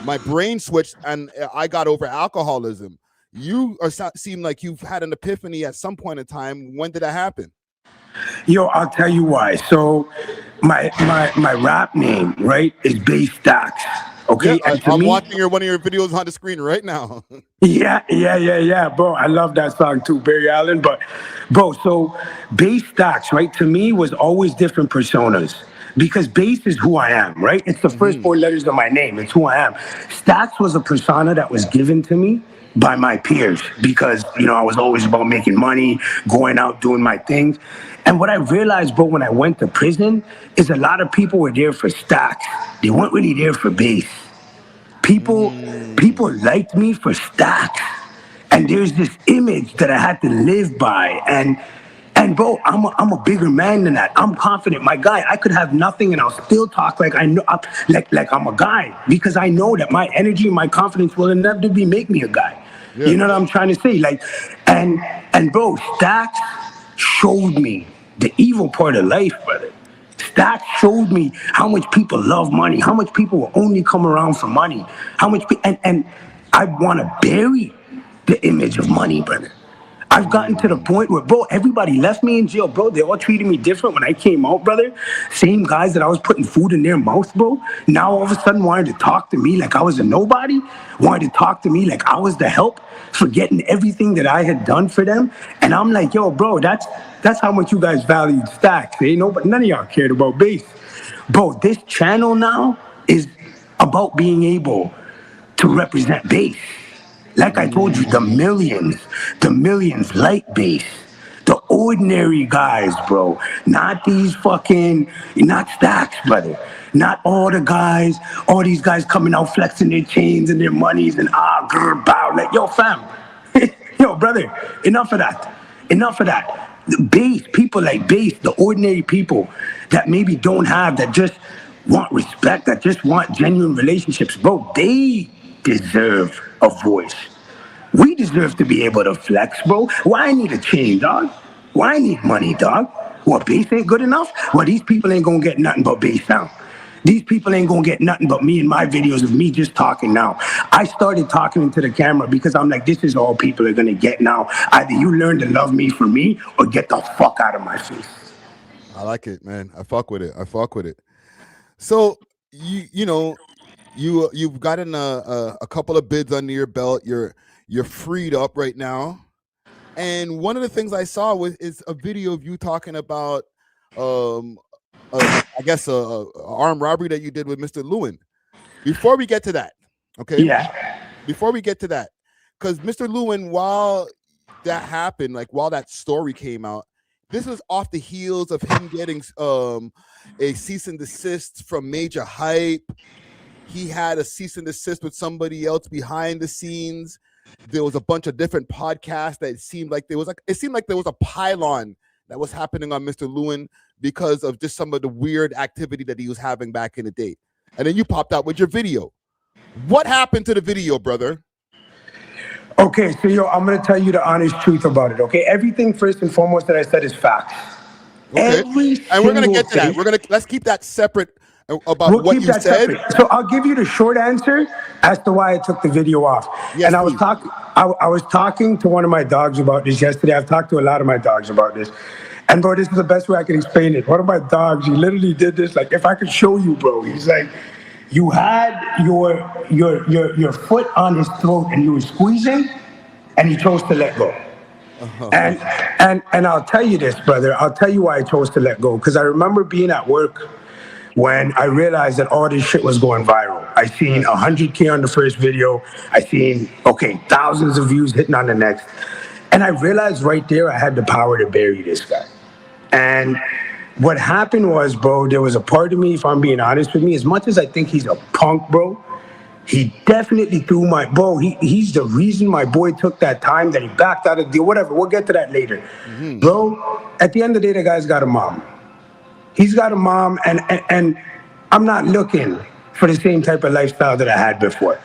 My brain switched and I got over alcoholism. You seem like you've had an epiphany at some point in time. When did that happen? Yo, I'll tell you why. So my rap name, right, is Base Staxckz. Okay, yeah, I'm watching one of your videos on the screen right now. Yeah, bro. I love that song too, Barry Allen. But, bro, so Base Staxckz, right, to me was always different personas because Base is who I am, right? It's the first 4 letters of my name. It's who I am. Staxckz was a persona that was given to me by my peers because, you know, I was always about making money, going out, doing my things. And what I realized, bro, when I went to prison is a lot of people were there for Staxckz. They weren't really there for Base. People liked me for Staxckz. And there's this image that I had to live by. And And bro, I'm a bigger man than that. I'm confident. My guy, I could have nothing and I'll still talk like I know, like I'm a guy, because I know that my energy and my confidence will inevitably make me a guy. Yeah. You know what I'm trying to say? Like, and bro, Staxckz showed me the evil part of life, brother. Staxckz showed me how much people love money, how much people will only come around for money, how much, and I want to bury the image of money, brother. I've gotten to the point where, bro, everybody left me in jail, bro. They all treated me different when I came out, brother. Same guys that I was putting food in their mouth, bro. Now all of a sudden wanted to talk to me like I was a nobody, wanted to talk to me like I was the help, forgetting everything that I had done for them. And I'm like, yo, bro, that's how much you guys valued Staxckz. Ain't nobody, none of y'all cared about Base. Bro, this channel now is about being able to represent Base. Like I told you, the millions like Base. The ordinary guys, bro. Not these fucking, not Staxckz, brother. Not all the guys, all these guys coming out flexing their chains and their monies and grr, bow. Like, yo, fam. Yo, brother, enough of that. Enough of that. Base, people like Base, the ordinary people that maybe don't have, that just want respect, that just want genuine relationships, bro, they deserve a voice. We deserve to be able to flex, bro. Why I need a chain, dog? Why I need money, dog? What, Base ain't good enough? Well, these people ain't gonna get nothing but Base sound. These people ain't gonna get nothing but me and my videos of me just talking now. I started talking into the camera because I'm like, this is all people are gonna get now. Either you learn to love me for me or get the fuck out of my face. I like it, man. I fuck with it. I fuck with it. So you've gotten a couple of bids under your belt. You're freed up right now. And one of the things I saw is a video of you talking about I guess a armed robbery that you did with Mr.Lewinn. Before we get to that, okay? Yeah. Before we get to that, because Mr.Lewinn, while that happened, like while that story came out, this was off the heels of him getting a cease and desist from Major Hype. He had a cease and desist with somebody else behind the scenes. There was a bunch of different podcasts that it seemed like there was a pylon that was happening on Mr.Lewinn because of just some of the weird activity that he was having back in the day. And then you popped out with your video. What happened to the video, brother? Okay, so yo, I'm gonna tell you the honest truth about it. Okay, everything first and foremost that I said is facts. Okay, and we're gonna get to that. Let's keep that separate about what you said. Separate. So I'll give you the short answer as to why I took the video off. Yes, and I was talking to one of my dogs about this yesterday. I've talked to a lot of my dogs about this. And bro, this is the best way I can explain it. One of my dogs, he literally did this. Like, if I could show you, bro, he's like, you had your foot on his throat and you were squeezing, and he chose to let go. And I'll tell you this, brother. I'll tell you why I chose to let go. Because I remember being at work when I realized that all this shit was going viral. I seen 100K on the first video. I seen, thousands of views hitting on the next. And I realized right there I had the power to bury this guy. And what happened was, bro, there was a part of me, if I'm being honest with me, as much as I think he's a punk, bro, he definitely threw my, bro, he's the reason my boy took that time, that he backed out of the deal, whatever. We'll get to that later. Mm-hmm. Bro, at the end of the day, the guy's got a mom. He's got a mom, and I'm not looking for the same type of lifestyle that I had before.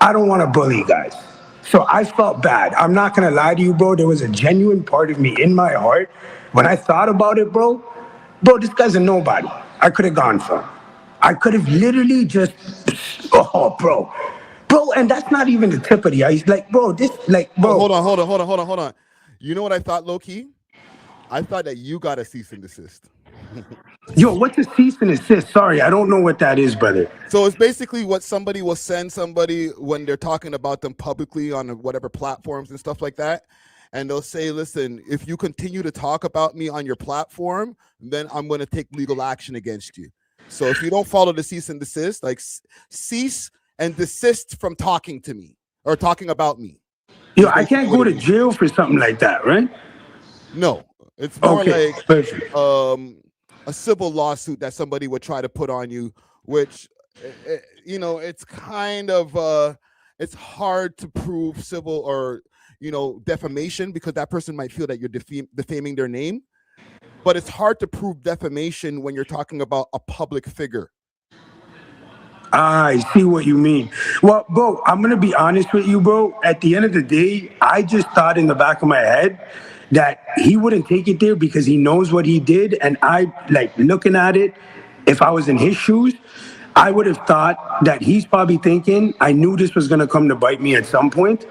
I don't want to bully guys. So I felt bad. I'm not going to lie to you, bro. There was a genuine part of me in my heart. When I thought about it, bro, this guy's a nobody. I could have gone for him. I could have literally just, bro, and that's not even the tip of the ice. Like, bro, this, like, bro. Hold on. You know what I thought, low-key? I thought that you got a cease and desist. Yo, what's a cease and desist? Sorry, I don't know what that is, brother. So it's basically what somebody will send somebody when they're talking about them publicly on whatever platforms and stuff like that. And they'll say, listen, if you continue to talk about me on your platform, then I'm going to take legal action against you. So if you don't follow the cease and desist, like cease and desist from talking to me or talking about me. Yo, I can't go to jail for something like that, right? No, it's more like a civil lawsuit that somebody would try to put on you, which, it's kind of, it's hard to prove civil or, defamation, because that person might feel that you're defaming their name. but it's hard to prove defamation when you're talking about a public figure. I see what you mean. Well, bro, I'm going to be honest with you, bro. At the end of the day, I just thought in the back of my head that he wouldn't take it there because he knows what he did. And I, like, looking at it, if I was in his shoes, I would have thought that he's probably thinking, I knew this was going to come to bite me at some point.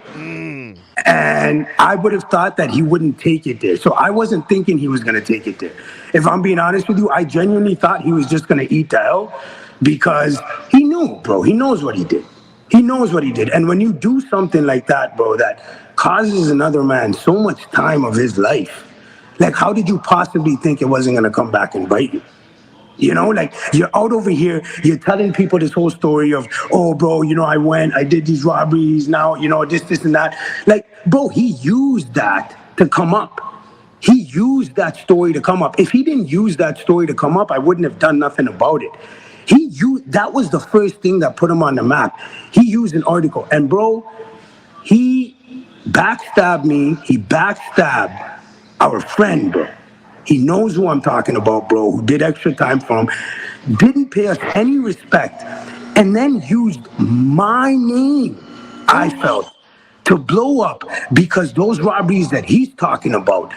And I would have thought that he wouldn't take it there. So I wasn't thinking he was going to take it there. If I'm being honest with you, I genuinely thought he was just going to eat the L because he knew, bro. He knows what he did. He knows what he did. And when you do something like that, bro, that causes another man so much time of his life, like, how did you possibly think it wasn't going to come back and bite you? You know, like, you're out over here, you're telling people this whole story of, oh, bro, you know, I did these robberies, now, you know, this, and that. Like, bro, he used that to come up. He used that story to come up. If he didn't use that story to come up, I wouldn't have done nothing about it. That was the first thing that put him on the map. He used an article. And, bro, he backstabbed me. He backstabbed our friend, bro. He knows who I'm talking about, bro, who did extra time for him, didn't pay us any respect, and then used my name, I felt, to blow up because those robberies that he's talking about,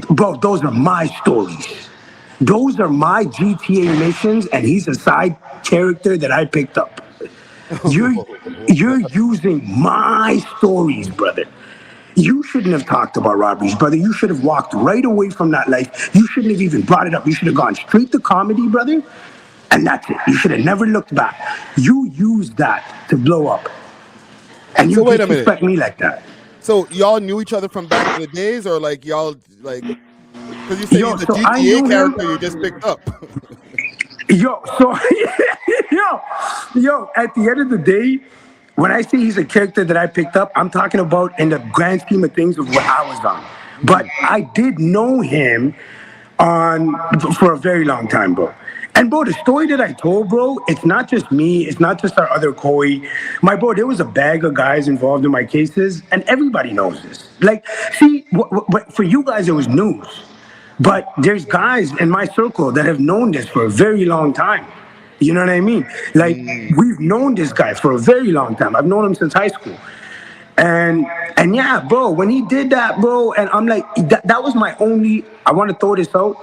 bro, those are my stories. Those are my GTA missions, and he's a side character that I picked up. You're using my stories, brother. You shouldn't have talked about robberies, brother. You should have walked right away from that life. You shouldn't have even brought it up. You should have gone straight to comedy, brother. And that's it. You should have never looked back. You used that to blow up. And you disrespect me like that. So y'all knew each other from back in the days, or like y'all, like, because you said he's the GTA character you just picked up. At the end of the day, when I say he's a character that I picked up, I'm talking about in the grand scheme of things of what I was on. But I did know him for a very long time, bro. And, bro, the story that I told, bro, it's not just me. It's not just our other Koi. My bro, there was a bag of guys involved in my cases, and everybody knows this. Like, see, for you guys, it was news. But there's guys in my circle that have known this for a very long time. You know what I mean? Like, we've known this guy for a very long time. I've known him since high school. And yeah, bro, when he did that, bro, and I'm like, that was my only, I want to throw this out.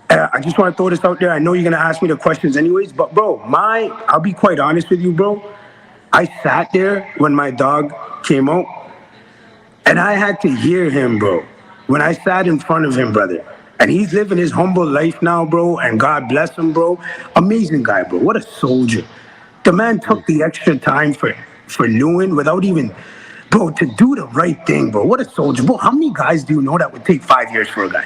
I just want to throw this out there. I know you're going to ask me the questions anyways, but bro, I'll be quite honest with you, bro. I sat there when my dog came out, and I had to hear him, bro. When I sat in front of him, brother. And he's living his humble life now, bro, and God bless him, bro. Amazing guy, bro. What a soldier. The man took the extra time for Lewin without even, bro, to do the right thing, bro. What a soldier. Bro, how many guys do you know that would take 5 years for a guy?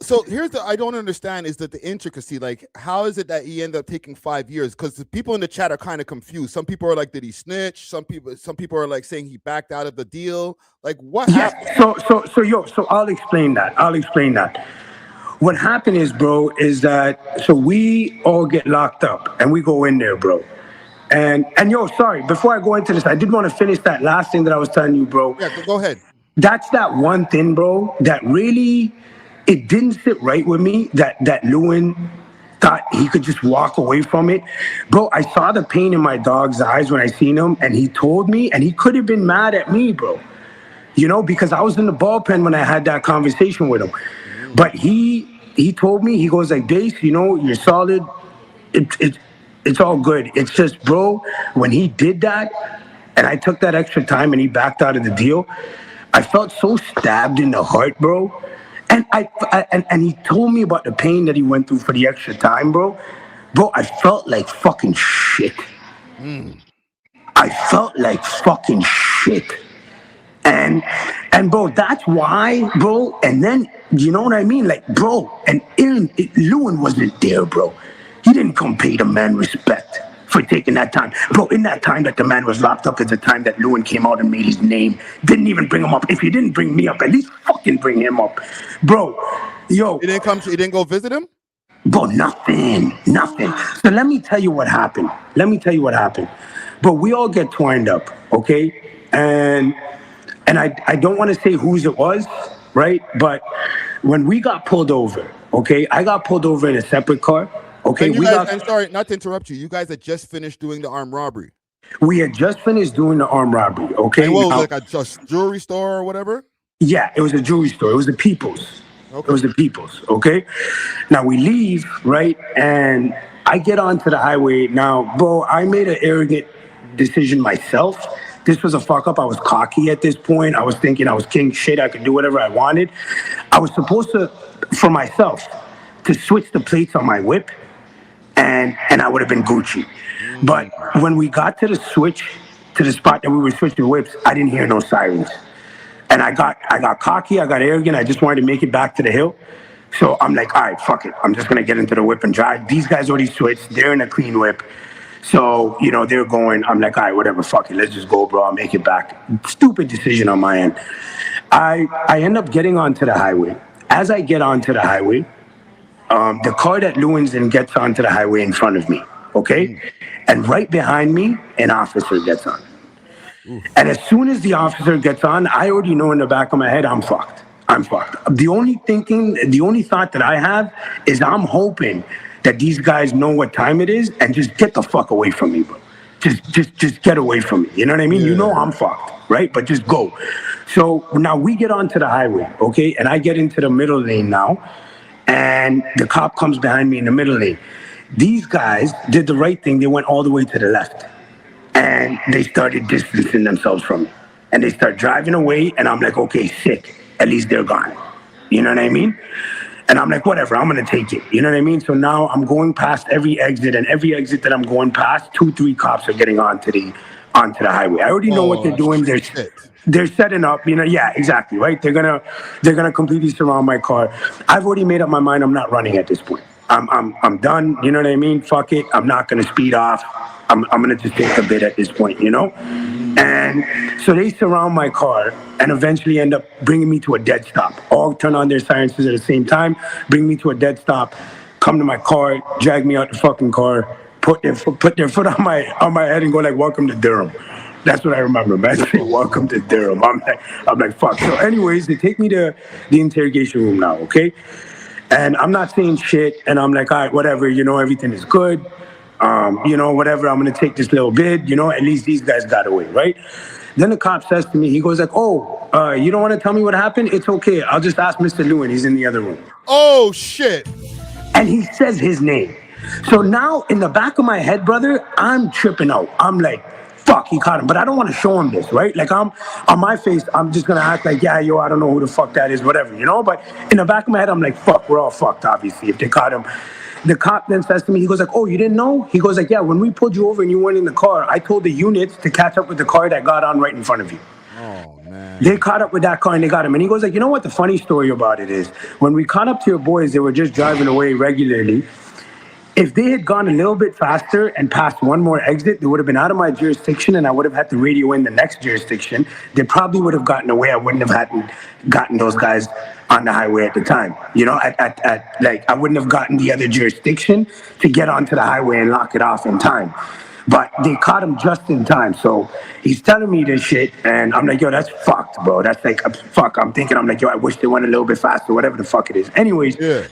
So here's the I don't understand is that the intricacy, like, how is it that he ended up taking 5 years? Because the people in the chat are kind of confused. Some people are like, did he snitch? Some people are like saying he backed out of the deal. Like, what happened? So I'll explain that. What happened is, bro, is that so we all get locked up and we go in there, bro. And sorry, before I go into this, I did want to finish that last thing that I was telling you, bro. Yeah, go ahead. That's that one thing, bro, that really, it didn't sit right with me that Lewin thought he could just walk away from it. Bro, I saw the pain in my dog's eyes when I seen him, and he told me, and he could have been mad at me, bro. You know, because I was in the ballpen when I had that conversation with him. But he told me, he goes like, Base, you know, you're solid. It's all good. It's just, bro, when he did that, and I took that extra time and he backed out of the deal, I felt so stabbed in the heart, bro. And and he told me about the pain that he went through for the extra time, bro. Bro, I felt like fucking shit. I felt like fucking shit. And bro, that's why, bro. And then, you know what I mean? Like, bro, and Lewin wasn't there, bro. He didn't come pay the man respect for taking that time. Bro, in that time that the man was locked up is the time that Lewin came out and made his name. Didn't even bring him up. If you didn't bring me up, at least fucking bring him up. Bro, yo. You didn't go visit him? Bro, nothing. So let me tell you what happened. Bro, we all get twined up, okay? And I don't want to say whose it was, right? But when we got pulled over, okay, I got pulled over in a separate car. Okay, and I'm sorry, not to interrupt you. You guys had just finished doing the armed robbery. We had just finished doing the armed robbery. Okay, and what was it, like a jewelry store or whatever? Yeah, it was a jewelry store. It was the People's. Okay. It was the People's. Okay, now we leave, right, and I get onto the highway. Now, bro, I made an arrogant decision myself. This was a fuck up. I was cocky at this point. I was thinking I was king shit. I could do whatever I wanted. I was supposed to, for myself, to switch the plates on my whip, and I would have been Gucci. But when we got to the switch, to the spot that we were switching whips, I didn't hear no sirens. And I got cocky. I got arrogant. I just wanted to make it back to the hill. So I'm like, all right, fuck it. I'm just going to get into the whip and drive. These guys already switched. They're in a clean whip. So, you know, they're going. I'm like, all right, whatever, fuck it. Let's just go, bro. I'll make it back. Stupid decision on my end. I end up getting onto the highway. As I get onto the highway, the car that Lewin's in gets onto the highway in front of me, okay? And right behind me, an officer gets on. And as soon as the officer gets on, I already know in the back of my head, I'm fucked. I'm fucked. The only thought that I have is I'm hoping that these guys know what time it is and just get the fuck away from me, bro. Just get away from me. You know what I mean? Yeah. You know I'm fucked, right? But just go. So now we get onto the highway, okay? And I get into the middle lane now, and the cop comes behind me in the middle lane. These guys did the right thing. They went all the way to the left, and they started distancing themselves from me. And they start driving away, and I'm like, okay, sick. At least they're gone. You know what I mean? And I'm like, whatever, I'm going to take it. You know what I mean? So now I'm going past every exit, and every exit that I'm going past, 2-3 cops are getting onto the highway. I already know what they're doing. They're setting up, you know, yeah, exactly, right? They're gonna completely surround my car. I've already made up my mind. I'm not running at this point. I'm done. You know what I mean? Fuck it. I'm not gonna speed off. I'm gonna just take a bit at this point, you know? And so they surround my car and eventually end up bringing me to a dead stop. All turn on their silences at the same time, bring me to a dead stop, come to my car, drag me out the fucking car, put their foot on my head and go like, welcome to Durham. That's what I remember, man. Welcome to Durham. I'm like, fuck. So anyways, they take me to the interrogation room now, okay? And I'm not saying shit, and I'm like, all right, whatever, you know, everything is good. You know, whatever, I'm gonna take this little bid, you know, at least these guys got away, right? Then the cop says to me, he goes like, oh, you don't wanna tell me what happened? It's okay, I'll just ask Mr. Lewinn, he's in the other room. Oh, shit. And he says his name. So now, in the back of my head, brother, I'm tripping out. I'm like, fuck, he caught him. But I don't want to show him this, right? Like, I'm on my face, I'm just going to act like, yeah, yo, I don't know who the fuck that is, whatever, you know? But in the back of my head, I'm like, fuck, we're all fucked, obviously, if they caught him. The cop then says to me, he goes like, oh, you didn't know? He goes like, yeah, when we pulled you over and you weren't in the car, I told the units to catch up with the car that got on right in front of you. Oh, man. They caught up with that car and they got him. And he goes like, you know what the funny story about it is? When we caught up to your boys, they were just driving away regularly. If they had gone a little bit faster and passed one more exit, they would have been out of my jurisdiction and I would have had to radio in the next jurisdiction. They probably would have gotten away. I wouldn't have gotten those guys on the highway at the time. You know, like I wouldn't have gotten the other jurisdiction to get onto the highway and lock it off in time. But they caught him just in time. So he's telling me this shit and I'm like, yo, that's fucked, bro. That's like, fuck. I'm like, yo, I wish they went a little bit faster, whatever the fuck it is. Anyways, yeah.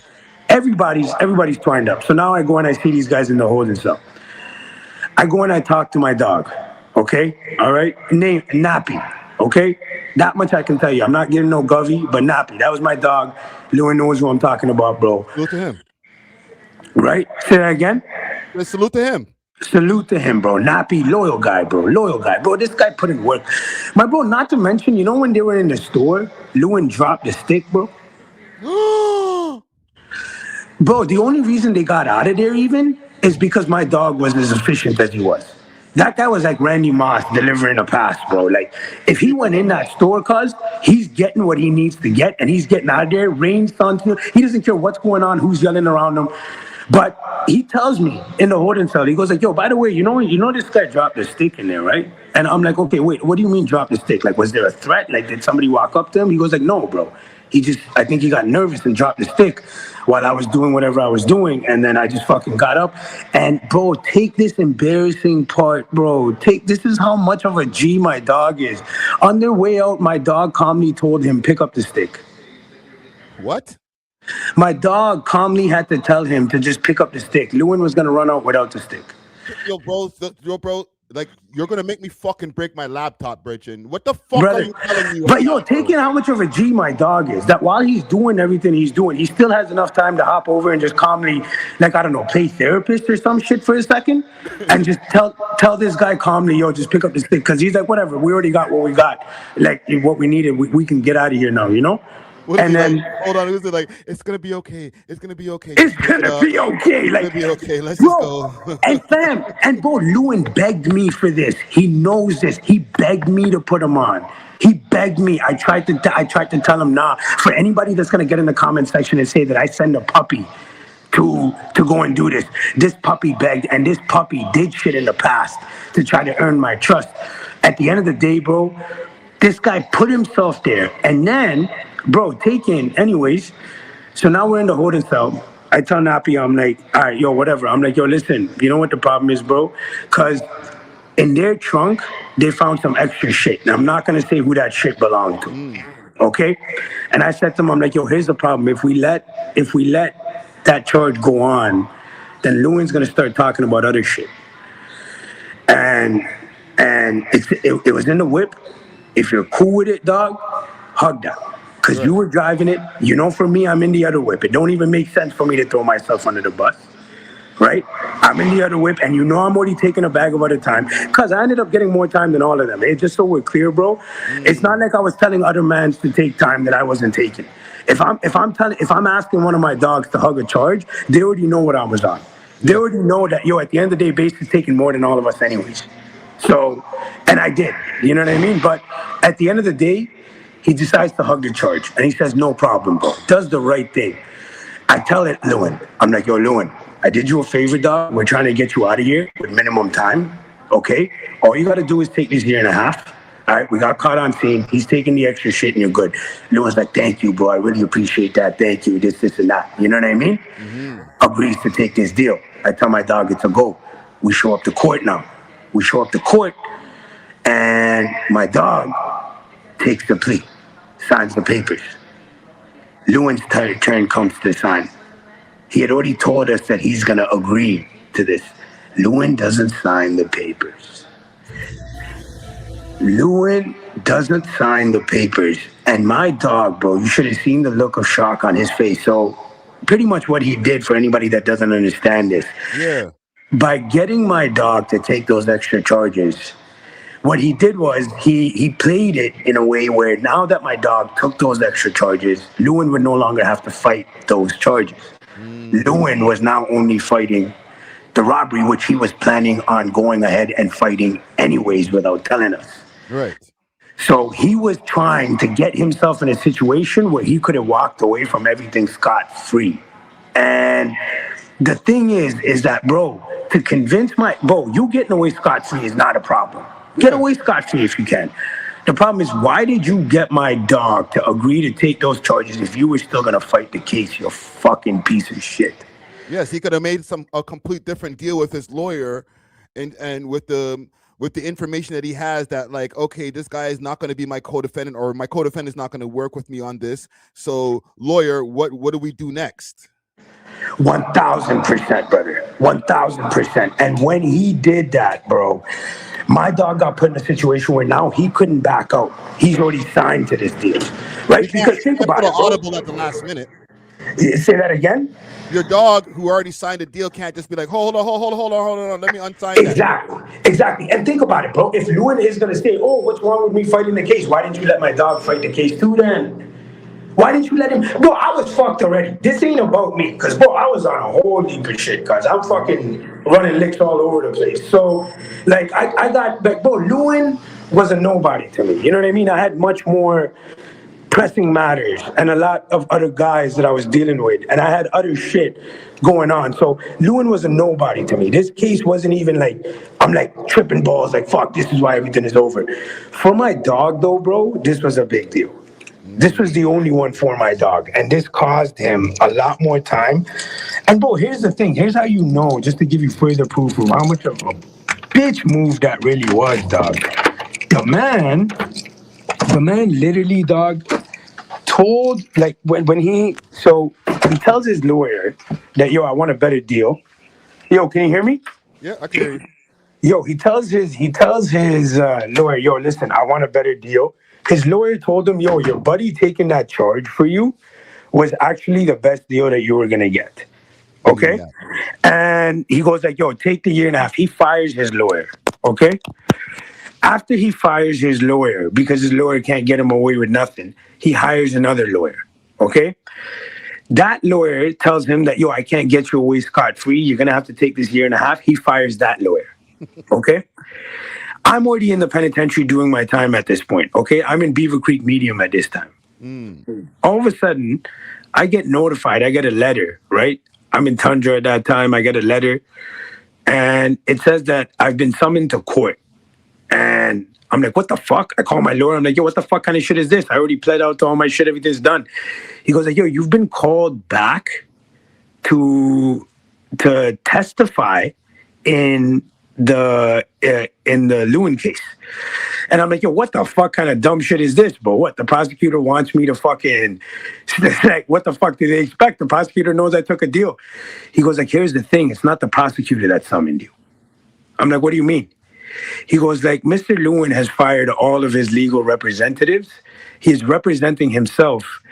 Everybody's twined up. So now I go and I see these guys in the holding cell. I go and I talk to my dog, okay? All right? Name, Nappy, okay? That much I can tell you. I'm not getting no Govy, but Nappy. That was my dog. Lewin knows who I'm talking about, bro. Salute to him. Right? Say that again? Let's salute to him. Salute to him, bro. Nappy, loyal guy, bro. Loyal guy. Bro, this guy put in work. My bro, not to mention, you know when they were in the store, Lewin dropped the stick, bro? Bro, the only reason they got out of there even is because my dog was as efficient as he was. That guy was like Randy Moss delivering a pass, bro. Like, if he went in that store, cuz, he's getting what he needs to get, and he's getting out of there, rain, sun, he doesn't care what's going on, who's yelling around him. But he tells me in the holding cell, he goes like, yo, by the way, you know this guy dropped the stick in there, right? And I'm like, okay, wait, what do you mean drop the stick? Like, was there a threat? Like, did somebody walk up to him? He goes like, no, bro. I think he got nervous and dropped the stick while I was doing whatever I was doing. And then I just fucking got up. And bro, take this embarrassing part, bro. This is how much of a G my dog is. On their way out, my dog calmly told him, pick up the stick. What? My dog calmly had to tell him to just pick up the stick. Lewin was gonna run out without the stick. Yo, bro, like you're gonna make me fucking break my laptop, Bridget. What the fuck Brother, are you telling me? but yo, taking how much of a G my dog is, that while he's doing everything he's doing, he still has enough time to hop over and just calmly, like, I don't know, play therapist or some shit for a second and just tell this guy calmly, yo, just pick up the stick. Because he's like, whatever, we already got what we got. Like, what we needed, we can get out of here now, you know? And then, like, hold on, it was like, it's gonna be okay. It's gonna be okay. It's gonna be okay. It's Like, gonna be okay. Let's bro, just go. and fam, and bro, Lewin begged me for this. He knows this. He begged me to put him on. He begged me. I tried to tell him, nah. For anybody that's gonna get in the comment section and say that I send a puppy to go and do this, this puppy begged, and this puppy did shit in the past to try to earn my trust. At the end of the day, bro, this guy put himself there, and then, bro, anyways. So now we're in the holding cell. I tell Nappy, I'm like, all right, yo, whatever. I'm like, yo, listen, you know what the problem is, bro? Because in their trunk, they found some extra shit. And I'm not going to say who that shit belonged to. Okay? And I said to him, I'm like, yo, here's the problem. If we let that charge go on, then Lewin's going to start talking about other shit. And it was in the whip. If you're cool with it, dog, hug that. Because you were driving it. You know, for me, I'm in the other whip. It don't even make sense for me to throw myself under the bus, right? I'm in the other whip, and you know I'm already taking a bag of other time. Because I ended up getting more time than all of them. It's just so we're clear, bro. It's not like I was telling other mans to take time that I wasn't taking. If I'm asking one of my dogs to hug a charge, they already know what I was on. They already know that, yo, at the end of the day, Base is taking more than all of us anyways. So, and I did, you know what I mean? But at the end of the day, he decides to hug the charge. And he says, no problem, bro. Does the right thing. I tell it, Lewin. I'm like, yo, Lewin, I did you a favor, dog. We're trying to get you out of here with minimum time, okay? All you got to do is take this 1.5 years. All right, we got caught on scene. He's taking the extra shit and you're good. Lewin's like, thank you, bro. I really appreciate that. Thank you, this, and that. You know what I mean? Agrees to take this deal. I tell my dog it's a go. We show up to court now. We show up to court, and my dog takes the plea, signs the papers. Lewin's turn comes to sign. He had already told us that he's going to agree to this. Lewin doesn't sign the papers. Lewin doesn't sign the papers. And my dog, bro, you should have seen the look of shock on his face. So pretty much what he did, for anybody that doesn't understand this. Yeah. By getting my dog to take those extra charges, what he did was he played it in a way where now that my dog took those extra charges, Lewin would no longer have to fight those charges. Lewin was now only fighting the robbery, which he was planning on going ahead and fighting anyways without telling us. Right. So he was trying to get himself in a situation where he could have walked away from everything scot-free. And the thing is that, bro, to convince you getting away scot-free is not a problem. Get away scot-free if you can. The problem is, why did you get my dog to agree to take those charges if you were still going to fight the case, you fucking piece of shit? Yes, he could have made a complete different deal with his lawyer and with the information that he has that, like, okay, this guy is not going to be my co-defendant, or my co-defendant is not going to work with me on this. So, lawyer, what do we do next? 1,000%, brother. 1,000%. And when he did that, bro, my dog got put in a situation where now he couldn't back out. He's already signed to this deal, right? Because think about it, audible at the last minute. Say that again? Your dog, who already signed a deal, can't just be like, hold on, let me unsign that. Exactly. And think about it, bro. If Lewin is going to say, oh, what's wrong with me fighting the case? Why didn't you let my dog fight the case too then? Why didn't you let him? Bro, I was fucked already. This ain't about me. Because, bro, I was on a whole deeper shit. Because I'm fucking running licks all over the place. So, like, I got, like, bro, Lewin was a nobody to me. You know what I mean? I had much more pressing matters and a lot of other guys that I was dealing with. And I had other shit going on. So, Lewin was a nobody to me. This case wasn't even like, I'm like tripping balls. Like, fuck, this is why everything is over. For my dog, though, bro, this was a big deal. This was the only one for my dog, and this caused him a lot more time. And, bro, here's the thing. Here's how you know, just to give you further proof of how much of a bitch move that really was, dog. The man literally, dog, told, like, when he tells his lawyer that, yo, I want a better deal. Yo, can you hear me? Yeah, I can hear you. Yo, he tells his lawyer, yo, listen, I want a better deal. His lawyer told him, yo, your buddy taking that charge for you was actually the best deal that you were gonna get. Okay? Yeah. And he goes like, yo, take the 1.5 years. He fires his lawyer. Okay? After he fires his lawyer, because his lawyer can't get him away with nothing, he hires another lawyer. Okay? That lawyer tells him that, yo, I can't get you away scot-free. You're gonna have to take this 1.5 years. He fires that lawyer. Okay? I'm already in the penitentiary doing my time at this point. Okay? I'm in Beaver Creek Medium at this time. All of a sudden, I get notified. I get a letter, right? I'm in Tundra at that time. I get a letter, and it says that I've been summoned to court. And I'm like, what the fuck? I call my lawyer. I'm like, yo, what the fuck kind of shit is this? I already pled out to all my shit. Everything's done. He goes like, yo, you've been called back to testify in the Lewin case. And I'm like, yo, what the fuck kind of dumb shit is this? But what, the prosecutor wants me to fucking, like, what the fuck do they expect? The prosecutor knows I took a deal. He goes like, here's the thing. It's not the prosecutor that summoned you. I'm like, what do you mean? He goes like, Mr. Lewin has fired all of his legal representatives. He is representing himself,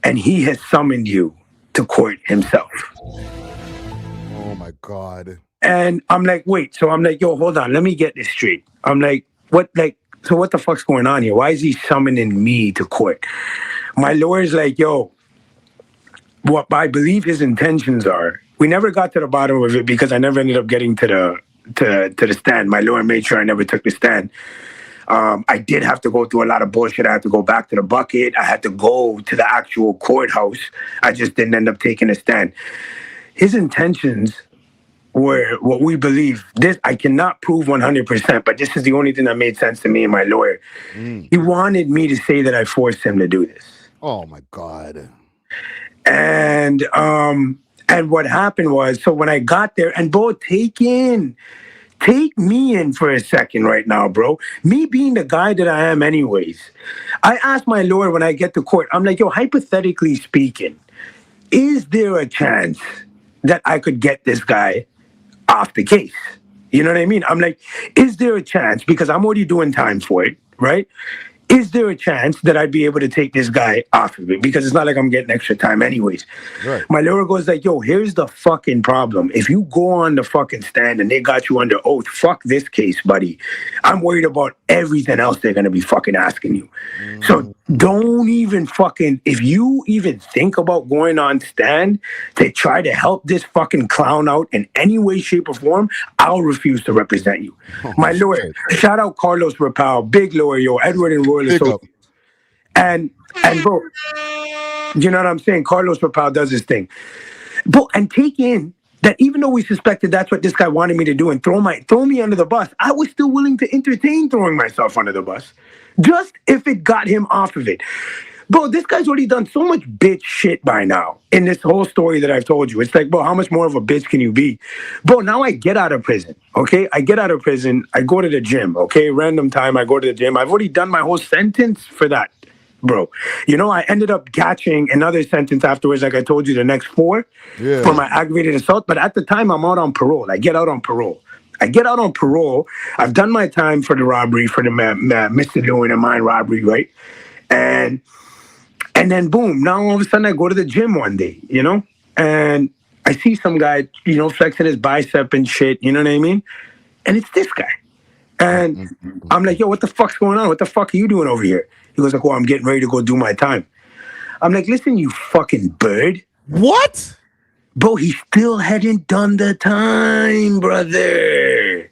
and he has summoned you to court himself. Oh my God. And I'm like, wait. So I'm like, yo, hold on. Let me get this straight. I'm like, what the fuck's going on here? Why is he summoning me to court? My lawyer's like, yo, what I believe his intentions are. We never got to the bottom of it because I never ended up getting to the stand. My lawyer made sure I never took the stand. I did have to go through a lot of bullshit. I had to go back to the bucket. I had to go to the actual courthouse. I just didn't end up taking a stand. His intentions were what we believe. This I cannot prove 100%, but this is the only thing that made sense to me and my lawyer. He wanted me to say that I forced him to do this. Oh my God. And what happened was, so when I got there, and bro, take me in for a second right now, bro. Me being the guy that I am anyways. I asked my lawyer when I get to court, I'm like, yo, hypothetically speaking, is there a chance that I could get this guy off the case? You know what I mean? I'm like, is there a chance, because I'm already doing time for it, right? Is there a chance that I'd be able to take this guy off of it? Because it's not like I'm getting extra time anyways. Right. My lawyer goes like, yo, here's the fucking problem. If you go on the fucking stand and they got you under oath, fuck this case, buddy. I'm worried about everything else they're going to be fucking asking you. So don't even fucking, if you even think about going on stand to try to help this fucking clown out in any way, shape, or form, I'll refuse to represent you. My lawyer, shout out Carlos Rapal, big lawyer, yo, Edward and Roy. And bro, you know what I'm saying? Carlos Rapal does his thing. Bro, and take in that even though we suspected that's what this guy wanted me to do and throw me under the bus, I was still willing to entertain throwing myself under the bus. Just if it got him off of it. Bro, this guy's already done so much bitch shit by now in this whole story that I've told you. It's like, bro, how much more of a bitch can you be? Bro, now I get out of prison, okay? I get out of prison. I go to the gym, okay? Random time, I go to the gym. I've already done my whole sentence for that, bro. You know, I ended up catching another sentence afterwards, like I told you, the next 4 for my aggravated assault. But at the time, I'm out on parole. I get out on parole. I've done my time for the robbery, for the Mr. Lewinn and mine robbery, right? And then boom, now all of a sudden I go to the gym one day, you know? And I see some guy, you know, flexing his bicep and shit, you know what I mean? And it's this guy. And I'm like, yo, what the fuck's going on? What the fuck are you doing over here? He goes like, well, I'm getting ready to go do my time. I'm like, listen, you fucking bird. What? Bro, he still hadn't done the time, brother.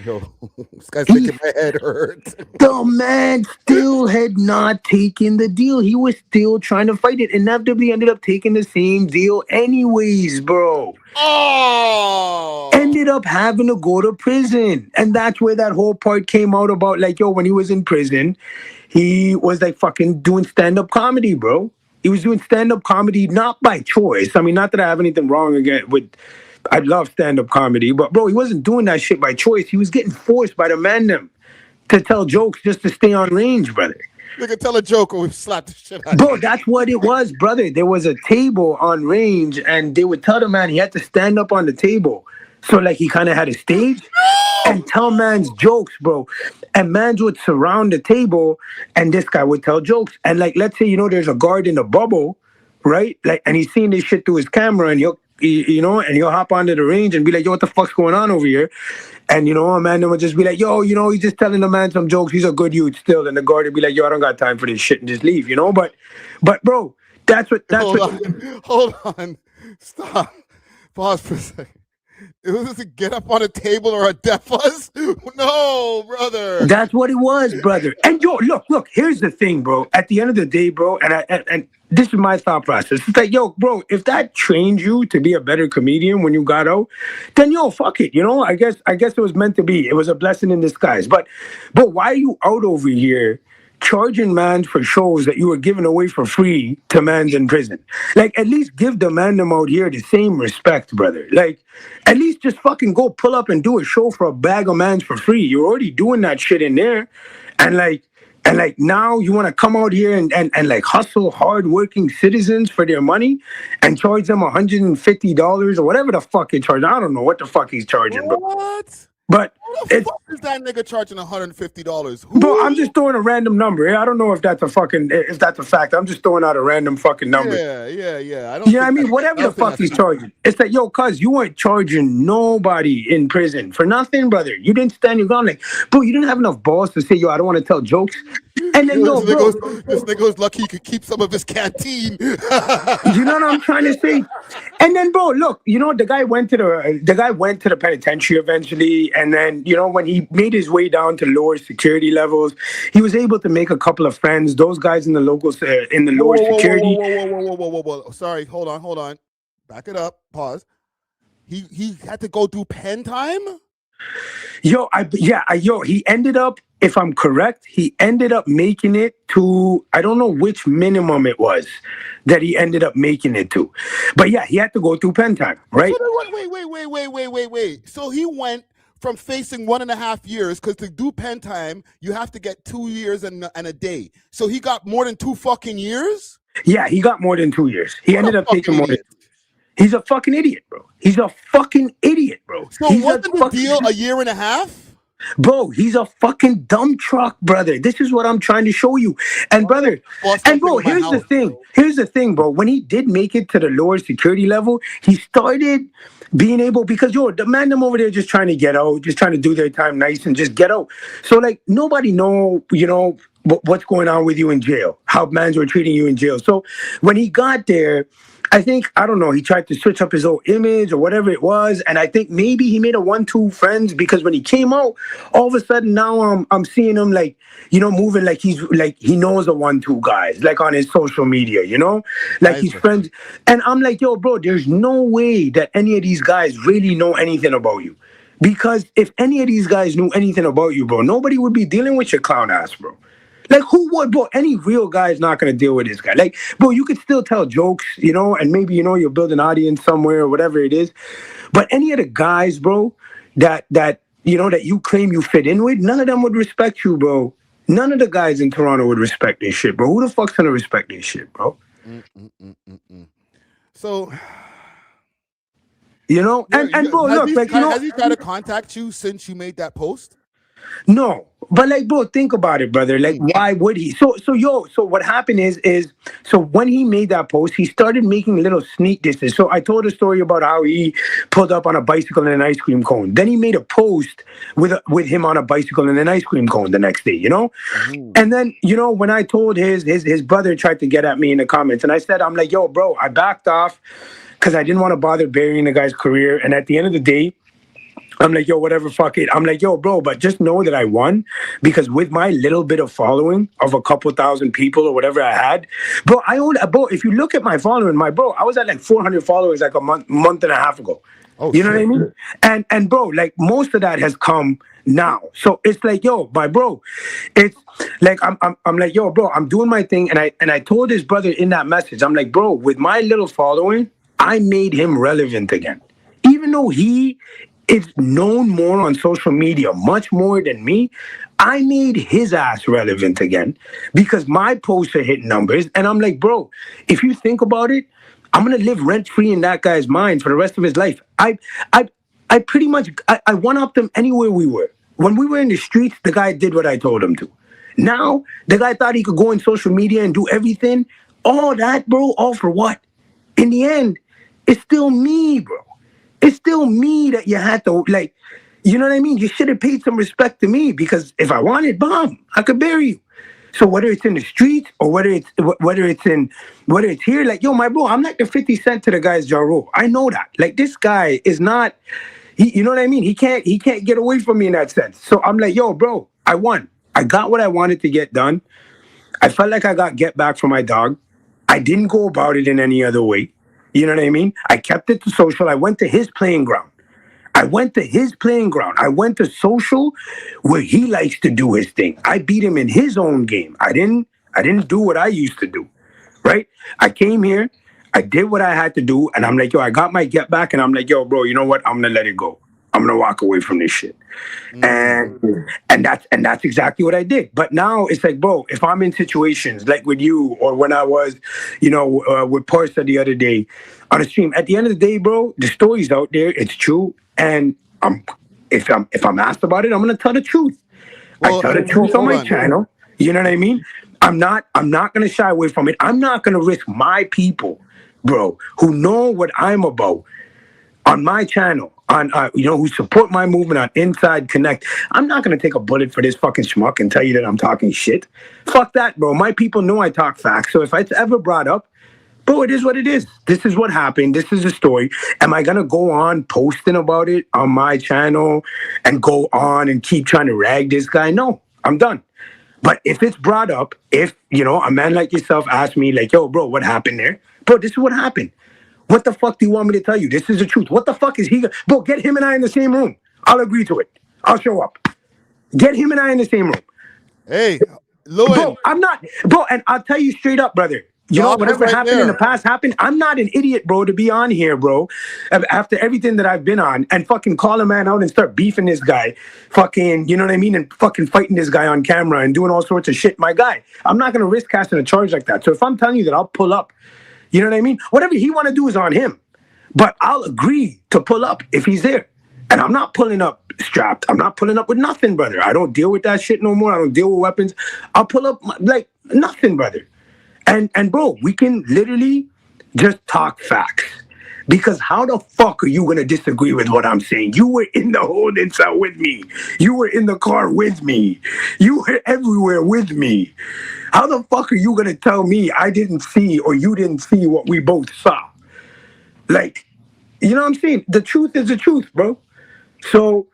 Yo, this guy's making my head hurt. The man still had not taken the deal. He was still trying to fight it. Inevitably ended up taking the same deal anyways, bro. Oh! Ended up having to go to prison. And that's where that whole part came out about, like, yo, when he was in prison, he was like fucking doing stand-up comedy, bro. He was doing stand-up comedy not by choice. I mean, not that I have anything wrong again with... I love stand-up comedy, but bro, he wasn't doing that shit by choice. He was getting forced by the man them to tell jokes just to stay on range, brother. Nigga, tell a joke or we slap the shit out. Bro, that's what it was, brother. There was a table on range, and they would tell the man he had to stand up on the table. So, like, he kind of had a stage and tell man's jokes, bro. And mans would surround the table, and this guy would tell jokes. And, like, let's say, there's a guard in the bubble, right? Like, and he's seeing this shit through his camera, and he'll hop onto the range and be like, yo, what the fuck's going on over here? And, a man would just be like, yo, he's just telling the man some jokes. He's a good youth still. And the guard would be like, yo, I don't got time for this shit and just leave, But bro, Hold on. Stop. Pause for a second. It was a get up on a table or a deaf us? No, brother. That's what it was, brother. And yo, look, here's the thing, bro. At the end of the day, bro, and this is my thought process. It's like, yo, bro, if that trained you to be a better comedian when you got out, then yo, fuck it. I guess it was meant to be. It was a blessing in disguise. But why are you out over here charging mans for shows that you were giving away for free to mans in prison? Like, at least give the man them out here the same respect, brother. Like, at least just fucking go pull up and do a show for a bag of mans for free. You're already doing that shit in there. And now you want to come out here and like hustle hardworking citizens for their money and charge them $150 or whatever the fuck he charged. I don't know what the fuck he's charging, bro. What? But who the fuck is that nigga charging $150? Bro, I'm just throwing a random number. I don't know if that's a fact. I'm just throwing out a random fucking number. Yeah. I mean? Whatever the fuck he's charging. It's like, yo, cuz you weren't charging nobody in prison for nothing, brother. You didn't stand your ground. Like, bro, you didn't have enough balls to say, yo, I don't want to tell jokes. And then, this nigga was lucky he could keep some of his canteen. You know what I'm trying to say? And then, bro, look, the guy went to the penitentiary eventually, and then, when he made his way down to lower security levels, he was able to make a couple of friends. Those guys in the locals in the lower security. Whoa. Sorry, hold on. Back it up. Pause. He had to go through pen time? Yo, he ended up, if I'm correct, he ended up making it to, I don't know which minimum it was that he ended up making it to. But yeah, he had to go through pen time, right? Wait. So he went from facing 1.5 years, because to do pen time, you have to get 2 years and a day. So he got more than 2 fucking years? Yeah, he got more than 2 years. He ended up taking more than... He's a fucking idiot, bro. He's a fucking idiot, bro. So wasn't the deal a year and a half? Bro, he's a fucking dumb truck, brother. This is what I'm trying to show you. And brother, here's the thing. Here's the thing, bro. When he did make it to the lower security level, he started being able, because the man them over there just trying to get out, just trying to do their time nice and just get out. So like nobody know, what's going on with you in jail, how mans were treating you in jail. So when he got there, I think, I don't know, he tried to switch up his whole image or whatever it was. And I think maybe he made a 1-2 friends, because when he came out, all of a sudden now I'm seeing him like, moving like he's like, he knows the 1-2 guys, like on his social media, like he's friends. And I'm like, yo, bro, there's no way that any of these guys really know anything about you. Because if any of these guys knew anything about you, bro, nobody would be dealing with your clown ass, bro. Like, who would, bro? Any real guy is not going to deal with this guy. Like, bro, you could still tell jokes, and maybe, you'll build an audience somewhere or whatever it is. But any of the guys, bro, that you claim you fit in with, none of them would respect you, bro. None of the guys in Toronto would respect this shit, bro. Who the fuck's going to respect this shit, bro? So... and bro, look, has he tried to contact you since you made that post? No, but like, bro, think about it, brother. Like, why would he? So what happened is so when he made that post, he started making little sneak disses. So I told a story about how he pulled up on a bicycle and an ice cream cone. Then he made a post with him on a bicycle and an ice cream cone the next day, And then, when I told his brother tried to get at me in the comments, and I said, I'm like, yo, bro, I backed off because I didn't want to bother burying the guy's career. And at the end of the day, I'm like, yo, whatever, fuck it. I'm like, yo, bro, but just know that I won, because with my little bit of following of a couple thousand people or whatever I had, bro, if you look at my following, I was at like 400 followers like a month and a half ago. You know what I mean? And bro, like most of that has come now. So it's like, yo, my bro, it's like, I'm like, yo, bro, I'm doing my thing. And I told his brother in that message, I'm like, bro, with my little following, I made him relevant again. Even though he is known more on social media, much more than me, I made his ass relevant again because my posts are hitting numbers. And I'm like, bro, if you think about it, I'm going to live rent-free in that guy's mind for the rest of his life. I pretty much, I one-upped him anywhere we were. When we were in the streets, the guy did what I told him to. Now, the guy thought he could go on social media and do everything. All that, bro, all for what? In the end, it's still me, bro. It's still me that you had to, like, you know what I mean? You should have paid some respect to me because if I wanted, bomb, I could bury you. So whether it's in the streets or whether it's here, like, yo, my bro, I'm like the 50 Cent to the guy's Ja Rule. I know that. Like, this guy is not, you know what I mean? He can't get away from me in that sense. So I'm like, yo, bro, I won. I got what I wanted to get done. I felt like I got get back for my dog. I didn't go about it in any other way. You know what I mean? I kept it to social. I went to his playing ground. I went to social where he likes to do his thing. I beat him in his own game. I didn't do what I used to do, right? I came here, I did what I had to do, and I'm like, yo, I got my get back, and I'm like, yo, bro, you know what? I'm gonna let it go. I'm gonna walk away from this shit. And that's exactly what I did. But now it's like, bro, if I'm in situations like with you or when I was, you know, with Parsa the other day on a stream, at the end of the day, bro, the story's out there. It's true. And if I'm asked about it, I'm gonna tell the truth. I tell the truth on my channel. You know what I mean? I'm not gonna shy away from it. I'm not gonna risk my people, bro, who know what I'm about on my channel, on you know, who support my movement on Inside Connect. I'm not gonna take a bullet for this fucking schmuck and tell you that I'm talking shit. Fuck that, bro. My people know I talk facts. So if it's ever brought up, bro, it is what it is. This is what happened. This is the story. Am I going to go on posting about it on my channel and go on and keep trying to rag this guy? No, I'm done. But if it's brought up, if, you know, a man like yourself asks me, like, yo, bro, what happened there? Bro, this is what happened. What the fuck do you want me to tell you? This is the truth. What the fuck is he? Bro, get him and I in the same room. I'll agree to it. I'll show up. Get him and I in the same room. Hey, Lewin. Bro, I'm not, bro, and I'll tell you straight up, brother. You know, whatever happened in the past happened. I'm not an idiot, bro, to be on here, bro, after everything that I've been on and fucking call a man out and start beefing this guy, fucking, you know what I mean, and fucking fighting this guy on camera and doing all sorts of shit. My guy, I'm not going to risk casting a charge like that. So if I'm telling you that I'll pull up, you know what I mean? Whatever he want to do is on him. But I'll agree to pull up if he's there. And I'm not pulling up strapped. I'm not pulling up with nothing, brother. I don't deal with that shit no more. I don't deal with weapons. I'll pull up like nothing, brother. And bro, we can literally just talk facts. Because how the fuck are you going to disagree with what I'm saying? You were in the holding cell with me. You were in the car with me. You were everywhere with me. How the fuck are you going to tell me I didn't see or you didn't see what we both saw? Like, you know what I'm saying? The truth is the truth, bro. So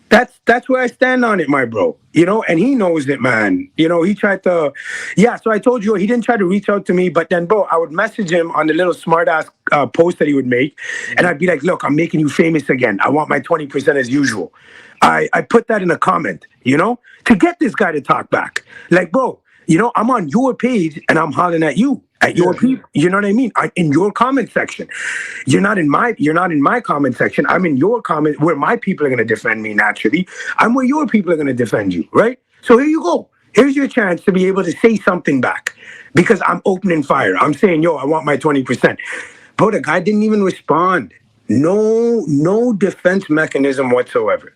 that's where I stand on it, my bro. You know, and he knows it, man. You know, he tried to, yeah, so I told you, he didn't try to reach out to me, but then, bro, I would message him on the little smart-ass post that he would make, and I'd be like, look, I'm making you famous again. I want my 20% as usual. I put that in a comment, you know, to get this guy to talk back. Like, bro, you know, I'm on your page, and I'm hollering at you. At your people, you know what I mean? In your comment section. You're not in my comment section. I'm in your comment where my people are going to defend me naturally. I'm where your people are going to defend you, right? So here you go. Here's your chance to be able to say something back because I'm opening fire. I'm saying, yo, I want my 20%. Bro, the guy didn't even respond. No defense mechanism whatsoever.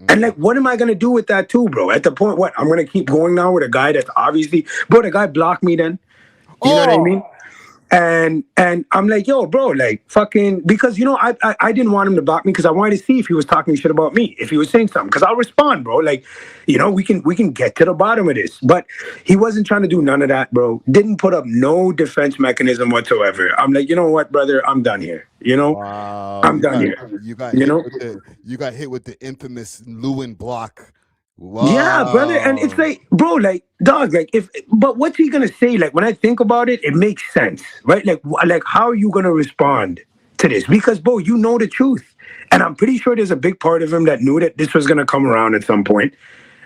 And like, what am I going to do with that too, bro? At the point, what? I'm going to keep going now with a guy that's obviously, bro, the guy blocked me then. You know what I mean? And I'm like, yo, bro, like fucking, because, you know, I didn't want him to block me because I wanted to see if he was talking shit about me, if he was saying something, because I'll respond, bro. Like, you know, we can get to the bottom of this. But he wasn't trying to do none of that, bro. Didn't put up no defense mechanism whatsoever. I'm like, you know what, brother? I'm done here. You know? Wow. I'm done here. You got hit with the infamous Lewin block. Wow. Yeah, brother, and it's like, bro, like, dog, like, but what's he gonna say? Like, when I think about it, it makes sense, right? Like, how are you gonna respond to this? Because, bro, you know the truth, and I'm pretty sure there's a big part of him that knew that this was gonna come around at some point,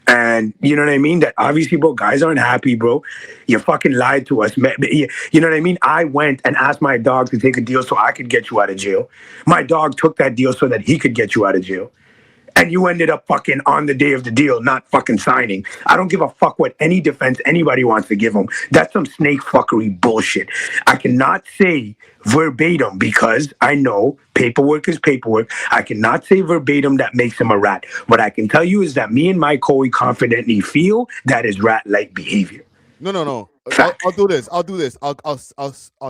and you know what I mean? That obviously, bro, guys aren't happy, bro. You fucking lied to us, man. You know what I mean? I went and asked my dog to take a deal so I could get you out of jail. My dog took that deal so that he could get you out of jail. And you ended up fucking on the day of the deal, not fucking signing. I don't give a fuck what any defense anybody wants to give him. That's some snake fuckery bullshit. I cannot say verbatim because I know paperwork is paperwork. I cannot say verbatim that makes him a rat. What I can tell you is that me and my Corey confidently feel that is rat-like behavior. No. I'll do this. I'll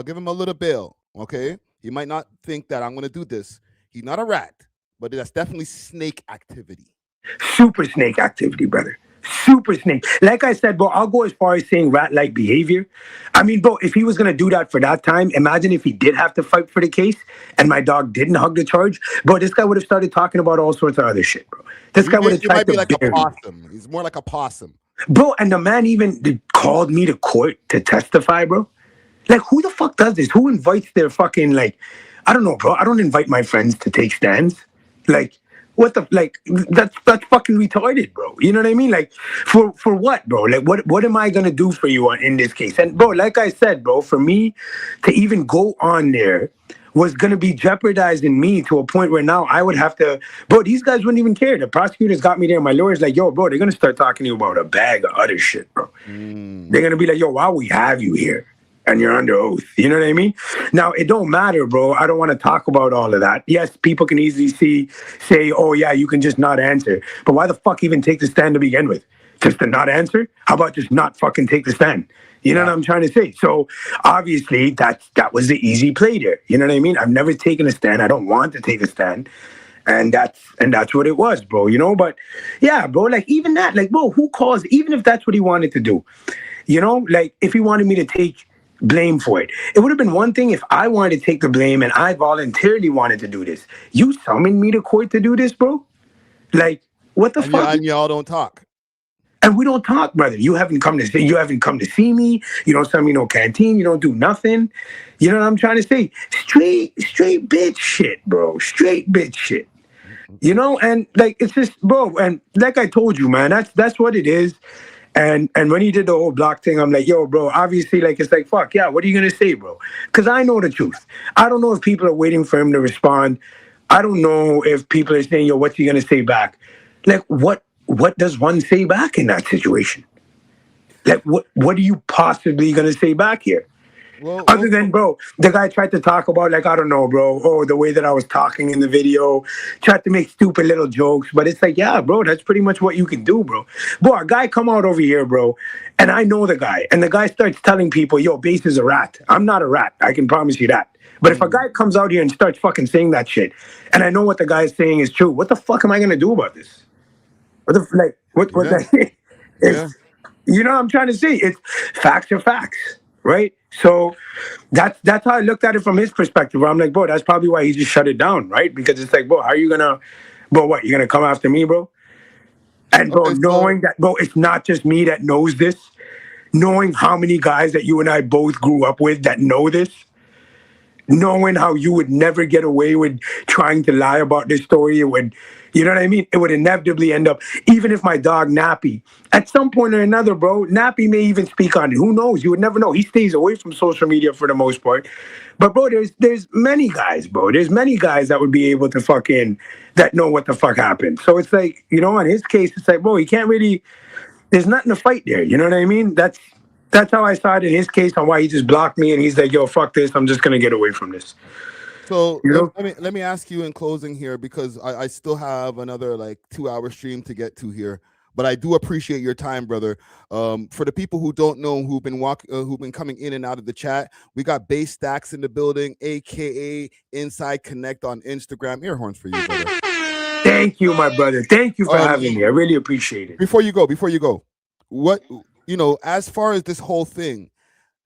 give him a little bail. Okay, he might not think that I'm gonna do this. He's not a rat, but that's definitely snake activity. Super snake activity, brother. Super snake. Like I said, bro, I'll go as far as saying rat-like behavior. I mean, bro, if he was gonna do that for that time, imagine if he did have to fight for the case and my dog didn't hug the charge. Bro, this guy would have started talking about all sorts of other shit, bro. This guy would have tried to be like a bury me. possum. He's more like a possum. Bro, and the man even called me to court to testify, bro. Like, who the fuck does this? Who invites their fucking, like, I don't know, bro. I don't invite my friends to take stands. Like, what the, like, that's fucking retarded, bro. You know what I mean? Like, for what, bro? Like, what am I gonna do for you in this case? And, bro, like I said, bro, for me to even go on there was gonna be jeopardizing me to a point where now I would have to, bro, these guys wouldn't even care. The prosecutors got me there. My lawyer's like, yo, bro, they're gonna start talking to you about a bag of other shit, bro. They're gonna be like, yo, why we have you here? And you're under oath. You know what I mean? Now, it don't matter, bro. I don't want to talk about all of that. Yes, people can easily say, oh, yeah, you can just not answer. But why the fuck even take the stand to begin with? Just to not answer? How about just not fucking take the stand? You know what I'm trying to say? So, obviously, that was the easy play there. You know what I mean? I've never taken a stand. I don't want to take a stand. And that's what it was, bro. You know? But, yeah, bro, like, even that, like, bro, who calls, even if that's what he wanted to do, you know? Like, if he wanted me to take blame for it. It would have been one thing if I wanted to take the blame and I voluntarily wanted to do this. You summoned me to court to do this, bro? Like, what the fuck? And y'all don't talk. And we don't talk, brother. You haven't come to see me. You don't send me no canteen. You don't do nothing. You know what I'm trying to say? Straight bitch shit, bro. Straight bitch shit. You know, and like it's just, bro, and like I told you, man, that's what it is. And when he did the whole block thing, I'm like, yo, bro, obviously, like, it's like, fuck, yeah, what are you going to say, bro? Because I know the truth. I don't know if people are waiting for him to respond. I don't know if people are saying, yo, what's he going to say back? Like, what does one say back in that situation? Like, what are you possibly going to say back here? Other than, bro, the guy tried to talk about, like, I don't know, bro, the way that I was talking in the video, tried to make stupid little jokes, but it's like, yeah, bro, that's pretty much what you can do, bro. Bro, a guy come out over here, bro, and I know the guy, and the guy starts telling people, yo, Base is a rat. I'm not a rat, I can promise you that. But if a guy comes out here and starts fucking saying that shit, and I know what the guy is saying is true, what the fuck am I going to do about this? What the, you know what I'm trying to say? It's facts are facts, right? So that's how I looked at it from his perspective. Where I'm like, bro, that's probably why he just shut it down, right? Because it's like, bro, how are you gonna, bro, what, you're gonna come after me, bro? And bro, knowing that, bro, it's not just me that knows this, knowing how many guys that you and I both grew up with that know this, knowing how you would never get away with trying to lie about this story, it would, you know what I mean? It would inevitably end up, even if my dog Nappy, at some point or another, bro, Nappy may even speak on it. Who knows? You would never know. He stays away from social media for the most part. But bro, there's many guys, bro. There's many guys that would be able to fucking, that know what the fuck happened. So it's like, you know, in his case, it's like, bro, he can't really, there's nothing to fight there. You know what I mean? That's how I saw it in his case on why he just blocked me and he's like, yo, fuck this. I'm just going to get away from this. So let me ask you in closing here, because I still have another like 2-hour stream to get to here, but I do appreciate your time, brother. For the people who don't know, who've been coming in and out of the chat, we got Base Staxckz in the building, aka Inside Connect on Instagram. Air horns for you, brother. Thank you, my brother. Thank you for having me. I really appreciate it. Before you go, what, you know, as far as this whole thing,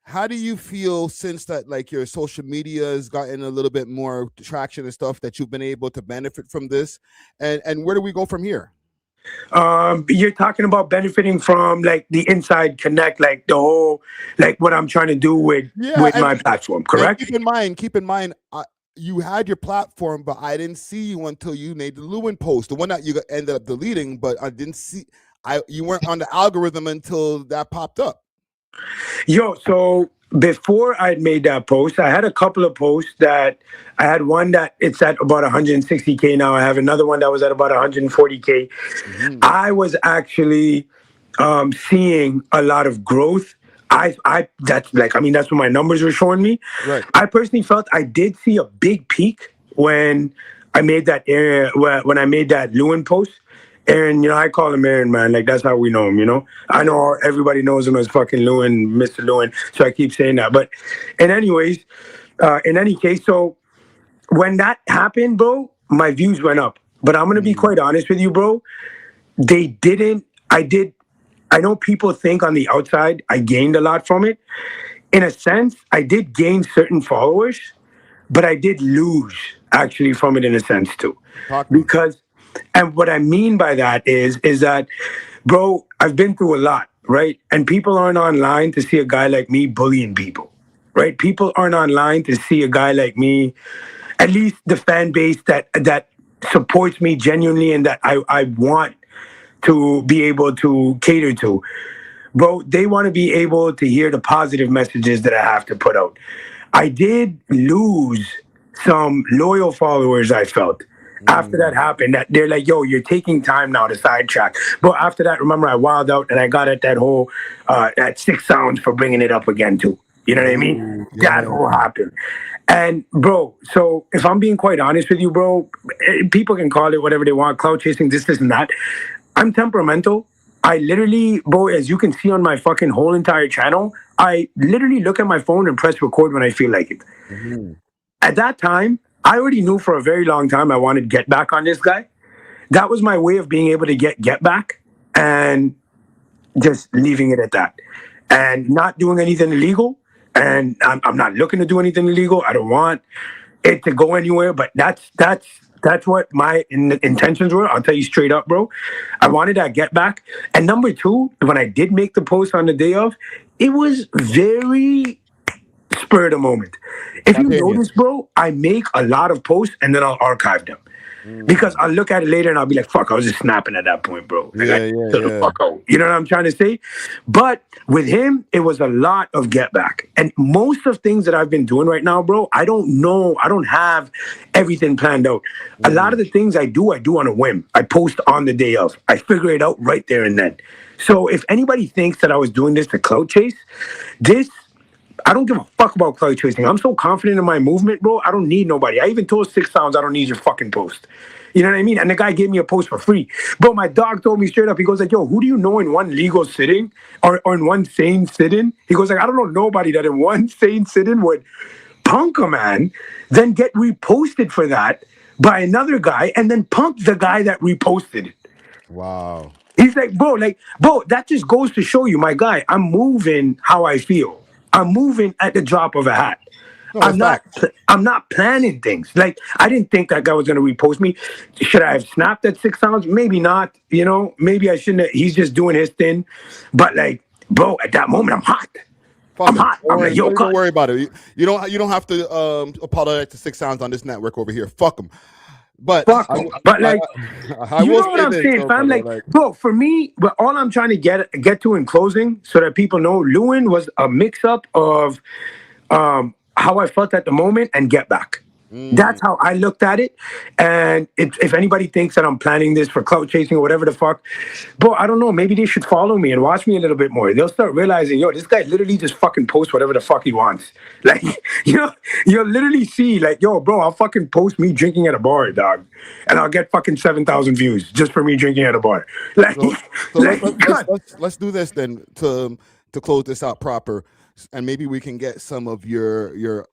how do you feel since that, like, your social media has gotten a little bit more traction and stuff, that you've been able to benefit from this, and where do we go from here? You're talking about benefiting from like the Inside Connect, like the whole, like what I'm trying to do with my platform, correct? Keep in mind, you had your platform, but I didn't see you until you made the Lewin post, the one that you ended up deleting, but I didn't see, you weren't on the algorithm until that popped up. Yo, so before I'd made that post, I had a couple of posts that I had one that it's at about 160K now. I have another one that was at about 140K. I was actually seeing a lot of growth. That's what my numbers were showing me. Right. I personally felt I did see a big peak when I made that when I made that Lewin post. Aaron, I call him Aaron, man. Like, that's how we know him, I know everybody knows him as fucking Lewin, Mr.Lewinn, so I keep saying that. But in any case, so when that happened, bro, my views went up. But I'm going to be quite honest with you, bro. I know people think on the outside I gained a lot from it. In a sense, I did gain certain followers, but I did lose, actually, from it in a sense, too. Because... And what I mean by that is that, bro, I've been through a lot, right? And people aren't online to see a guy like me bullying people, right? People aren't online to see a guy like me, at least the fan base that supports me genuinely and that I want to be able to cater to. Bro, they want to be able to hear the positive messages that I have to put out. I did lose some loyal followers, I felt. After that happened, that they're like, yo, you're taking time now to sidetrack. But after that, remember, I wilded out and I got at that whole, that 6 sounds for bringing it up again, too. You know what I mean? That whole happened. And, bro, so if I'm being quite honest with you, bro, people can call it whatever they want, clout chasing, this and that. I'm temperamental. I literally, bro, as you can see on my fucking whole entire channel, I literally look at my phone and press record when I feel like it. At that time, I already knew for a very long time I wanted to get back on this guy. That was my way of being able to get back and just leaving it at that. And not doing anything illegal. And I'm not looking to do anything illegal. I don't want it to go anywhere. But that's what my intentions were. I'll tell you straight up, bro. I wanted that get back. And number two, when I did make the post on the day of, it was very... spur of the moment. If you notice, bro, I make a lot of posts and then I'll archive them. Because I'll look at it later and I'll be like, fuck, I was just snapping at that point, bro. The fuck out. You know what I'm trying to say? But with him, it was a lot of get back. And most of things that I've been doing right now, bro, I don't know. I don't have everything planned out. A lot of the things I do on a whim. I post on the day of. I figure it out right there and then. So if anybody thinks that I was doing this to clout chase, I don't give a fuck about clout chasing. I'm so confident in my movement, bro. I don't need nobody. I even told 6 sounds I don't need your fucking post. You know what I mean? And the guy gave me a post for free. Bro, my dog told me straight up, he goes like, yo, who do you know in one legal sitting or in one sane sitting? He goes like, I don't know nobody that in one sane sitting would punk a man, then get reposted for that by another guy and then punk the guy that reposted it. Wow. He's like, bro, that just goes to show you, my guy, I'm moving how I feel. I'm moving at the drop of a hat. No, I'm not planning things. Like, I didn't think that guy was going to repost me. Should I have snapped at 6 sounds? Maybe not. Maybe I shouldn't have. He's just doing his thing. But like, bro, at that moment, I'm hot. I'm hot. I'm like, yo, don't worry about it. You don't have to apologize to 6 sounds on this network over here. Fuck them. But like, you know what I'm saying, fam? Like, bro, for me, but all I'm trying to get to in closing, so that people know, Lewin was a mix-up of how I felt at the moment and get back. That's how I looked at it. And if anybody thinks that I'm planning this for clout chasing or whatever the fuck, bro, I don't know. Maybe they should follow me and watch me a little bit more. They'll start realizing, yo, this guy literally just fucking posts whatever the fuck he wants. Like, you'll literally see, like, yo, bro, I'll fucking post me drinking at a bar, dog. And I'll get fucking 7,000 views just for me drinking at a bar. Like, let's do this then to close this out proper. And maybe we can get some of your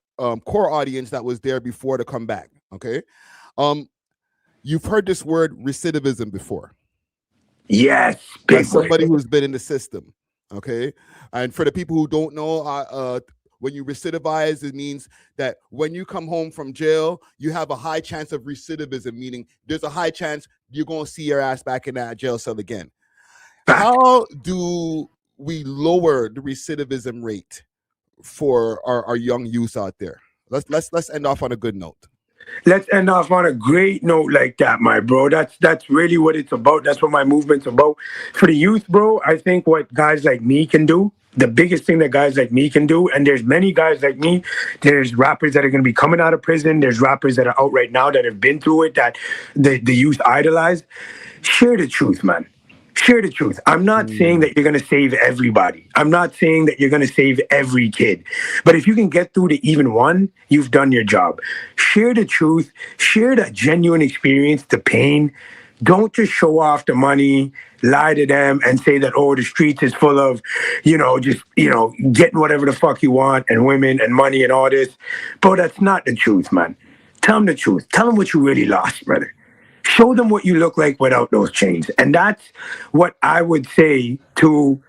core audience that was there before to come back. Okay. You've heard this word recidivism before. Yes. As somebody who's been in the system. Okay. And for the people who don't know, when you recidivize, it means that when you come home from jail, you have a high chance of recidivism, meaning there's a high chance you're going to see your ass back in that jail cell again. How do we lower the recidivism rate for our young youth out there? Let's end off on a good note. Let's end off on a great note like that, my bro. That's really what it's about. That's what my movement's about. For the youth, bro, I think what guys like me can do the biggest thing that guys like me can do, and there's many guys like me, there's rappers that are going to be coming out of prison, there's rappers that are out right now that have been through it, that the youth idolize. Share the truth, man. Share the truth. I'm not saying that you're going to save everybody. I'm not saying that you're going to save every kid. But if you can get through to even one, you've done your job. Share the truth. Share the genuine experience, the pain. Don't just show off the money, lie to them, and say that, oh, the streets is full of, getting whatever the fuck you want and women and money and all this. Bro, that's not the truth, man. Tell them the truth. Tell them what you really lost, brother. Show them what you look like without those chains. And that's what I would say to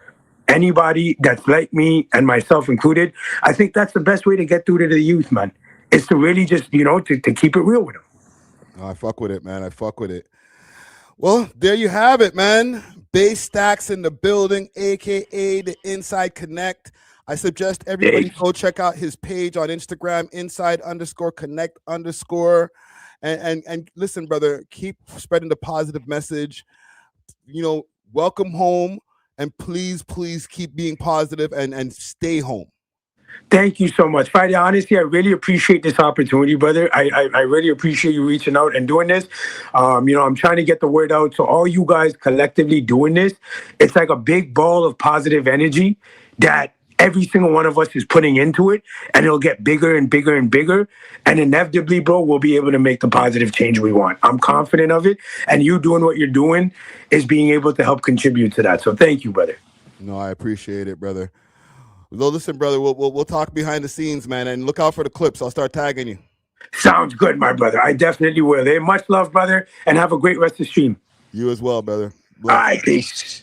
anybody that's like me and myself included. I think that's the best way to get through to the youth, man. Is to really just, to keep it real with them. Oh, I fuck with it, man. I fuck with it. Well, there you have it, man. Base Staxckz in the building, a.k.a. the Inside Connect. I suggest everybody go check out his page on Instagram, inside_connect_. And listen, brother, keep spreading the positive message. Welcome home, and please keep being positive and stay home. Thank you so much, Friday. Honestly, I really appreciate this opportunity, brother. I really appreciate you reaching out and doing this. I'm trying to get the word out. So all you guys collectively doing this, it's like a big ball of positive energy that every single one of us is putting into it, and it'll get bigger and bigger and bigger. And inevitably, bro, we'll be able to make the positive change we want. I'm confident of it. And you doing what you're doing is being able to help contribute to that. So thank you, brother. No, I appreciate it, brother. Well, listen, brother, we'll talk behind the scenes, man, and look out for the clips. I'll start tagging you. Sounds good, my brother. I definitely will. Hey, much love, brother, and have a great rest of the stream. You as well, brother. All right, peace.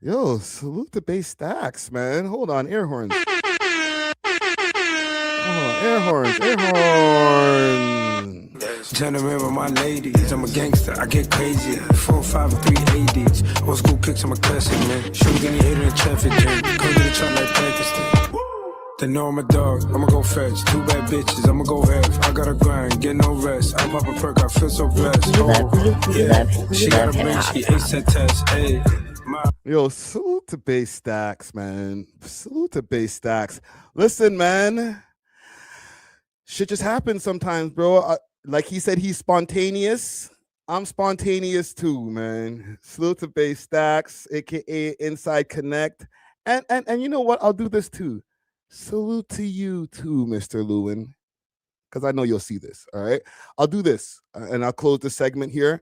Yo, salute to Base Staxckz, man. Hold on, air horns. Air horns. Gentlemen with my ladies, I'm a gangster, I get crazy. 4, 5, and 3 ADs. Old school kicks, I'm a classic, man. Shoot any hater in traffic jam. Come to the truck like Pakistan. They know I'm a dog, I'ma go fetch. 2 bad bitches, I'ma go half. I gotta grind, get no rest. I pop a perk, I feel so blessed. She got a ring, she aced that test. Hey. Yo, salute to Base Staxckz, man. Salute to Base Staxckz. Listen, man. Shit just happens sometimes, bro. Like he said, he's spontaneous. I'm spontaneous too, man. Salute to Base Staxckz, aka Inside Connect. And you know what? I'll do this too. Salute to you too, Mr.Lewinn. Because I know you'll see this. All right. I'll do this and I'll close the segment here.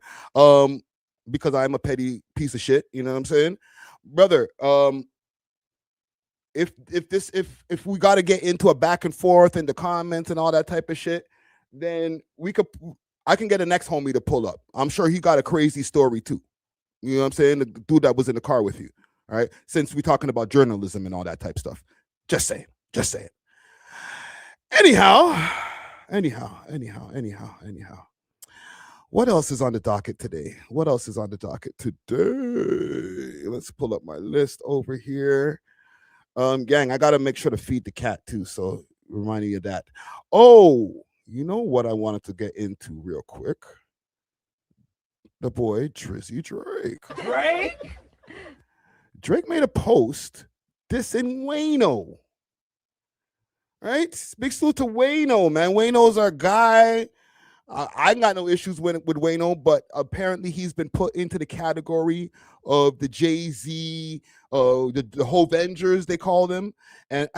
Because I'm a petty piece of shit, you know what I'm saying, brother? If we got to get into a back and forth in the comments and all that type of shit, then I can get a next homie to pull up. I'm sure he got a crazy story too. You know what I'm saying? The dude that was in the car with you. All right. Since we're talking about journalism and all that type stuff, just saying. Anyhow. What else is on the docket today? Let's pull up my list over here. Gang, I got to make sure to feed the cat too. So reminding you of that. Oh, you know what I wanted to get into real quick? The boy Drizzy Drake. Drake made a post dissing Wayno. Right? Big salute to Wayno, man. Wayno's our guy. I got no issues with Wayno, but apparently he's been put into the category of the Jay-Z, the Hovengers, they call them. And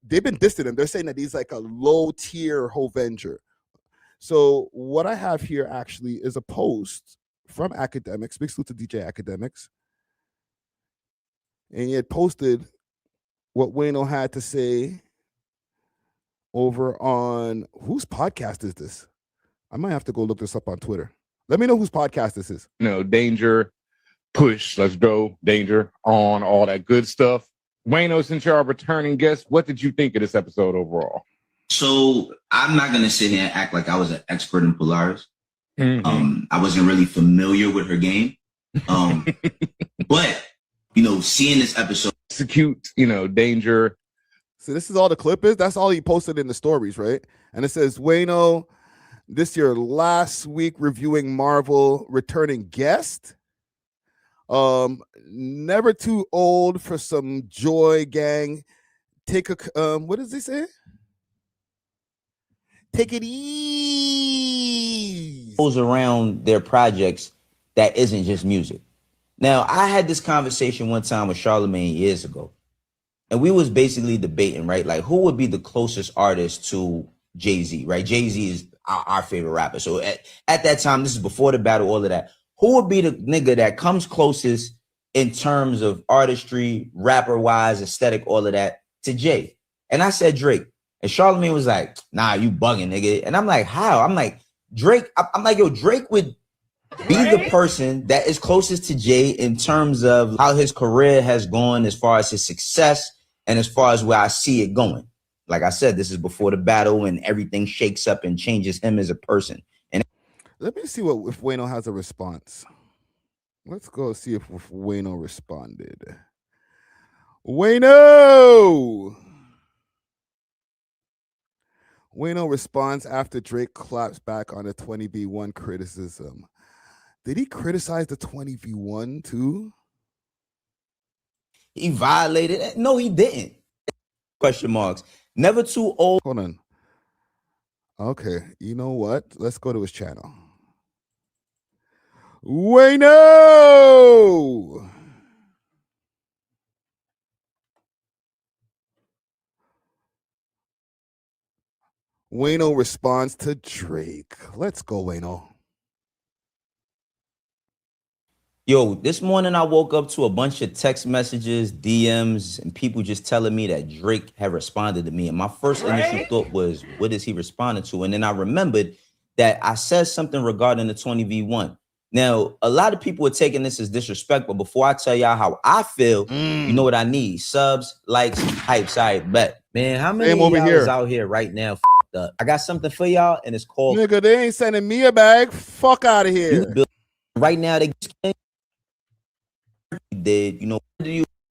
they've been dissing him. They're saying that he's like a low-tier Hovenger. So what I have here actually is a post from Academics, big salute to DJ Academics. And he had posted what Wayno had to say over on, whose podcast is this? I might have to go look this up on Twitter. Let me know whose podcast this is. Danger, push, let's go, danger, on, all that good stuff. Wayno, since you're our returning guest, what did you think of this episode overall? So I'm not going to sit here and act like I was an expert in Polaris. I wasn't really familiar with her game. But, seeing this episode. Execute, danger. So this is all the clip is? That's all he posted in the stories, right? And it says, Wayno, this year last week reviewing Marvel returning guest. Never too old for some joy, gang. Take a what does he say? Take it easy. Around their projects that isn't just music. Now, I had this conversation one time with Charlamagne years ago, and we was basically debating, right? Like, who would be the closest artist to Jay-Z, right? Jay-Z is our favorite rapper. So at that time, this is before the battle, all of that. Who would be the nigga that comes closest in terms of artistry, rapper-wise, aesthetic, all of that, to Jay? And I said Drake. And Charlamagne was like, nah, you bugging, nigga. And I'm like, how? I'm like, Drake, I'm like, yo, Drake would be the person that is closest to Jay in terms of how his career has gone, as far as his success and as far as where I see it going. Like I said, this is before the battle and everything shakes up and changes him as a person. And let me see if Wayno has a response. Let's go see if Wayno responded. Wayno responds after Drake claps back on the 20v1 criticism. Did he criticize the 20v1 too? He violated it. No, he didn't. Question marks. Never too old. Hold on. Okay, you know what? Let's go to his channel. Wayno! Wayno responds to Drake. Let's go, Wayno. Yo, this morning I woke up to a bunch of text messages, DMs, and people just telling me that Drake had responded to me. And my first initial thought was, what is he responding to? And then I remembered that I said something regarding the 20v1. Now, a lot of people are taking this as disrespect, but before I tell y'all how I feel, you know what I need? Subs, likes, hypes. All right, bet. Man, how many of y'all is out here right now f***ed up? I got something for y'all, and it's called... Nigga, they ain't sending me a bag. Fuck out of here. Right now, they did, you know,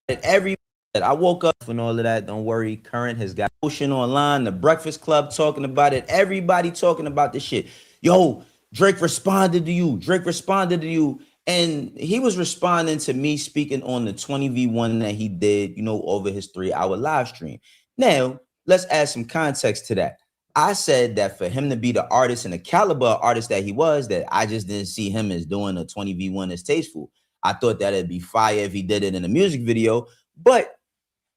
every... I woke up and all of that. Don't worry. Current has got motion online. The Breakfast Club talking about it. Everybody talking about this shit. Yo, Drake responded to you. Drake responded to you. And he was responding to me speaking on the 20v1 that he did, you know, over his 3-hour live stream. Now, let's add some context to that. I said that for him to be the artist and the caliber artist that he was, that I just didn't see him as doing a 20v1 as tasteful. I thought that it'd be fire if he did it in a music video, but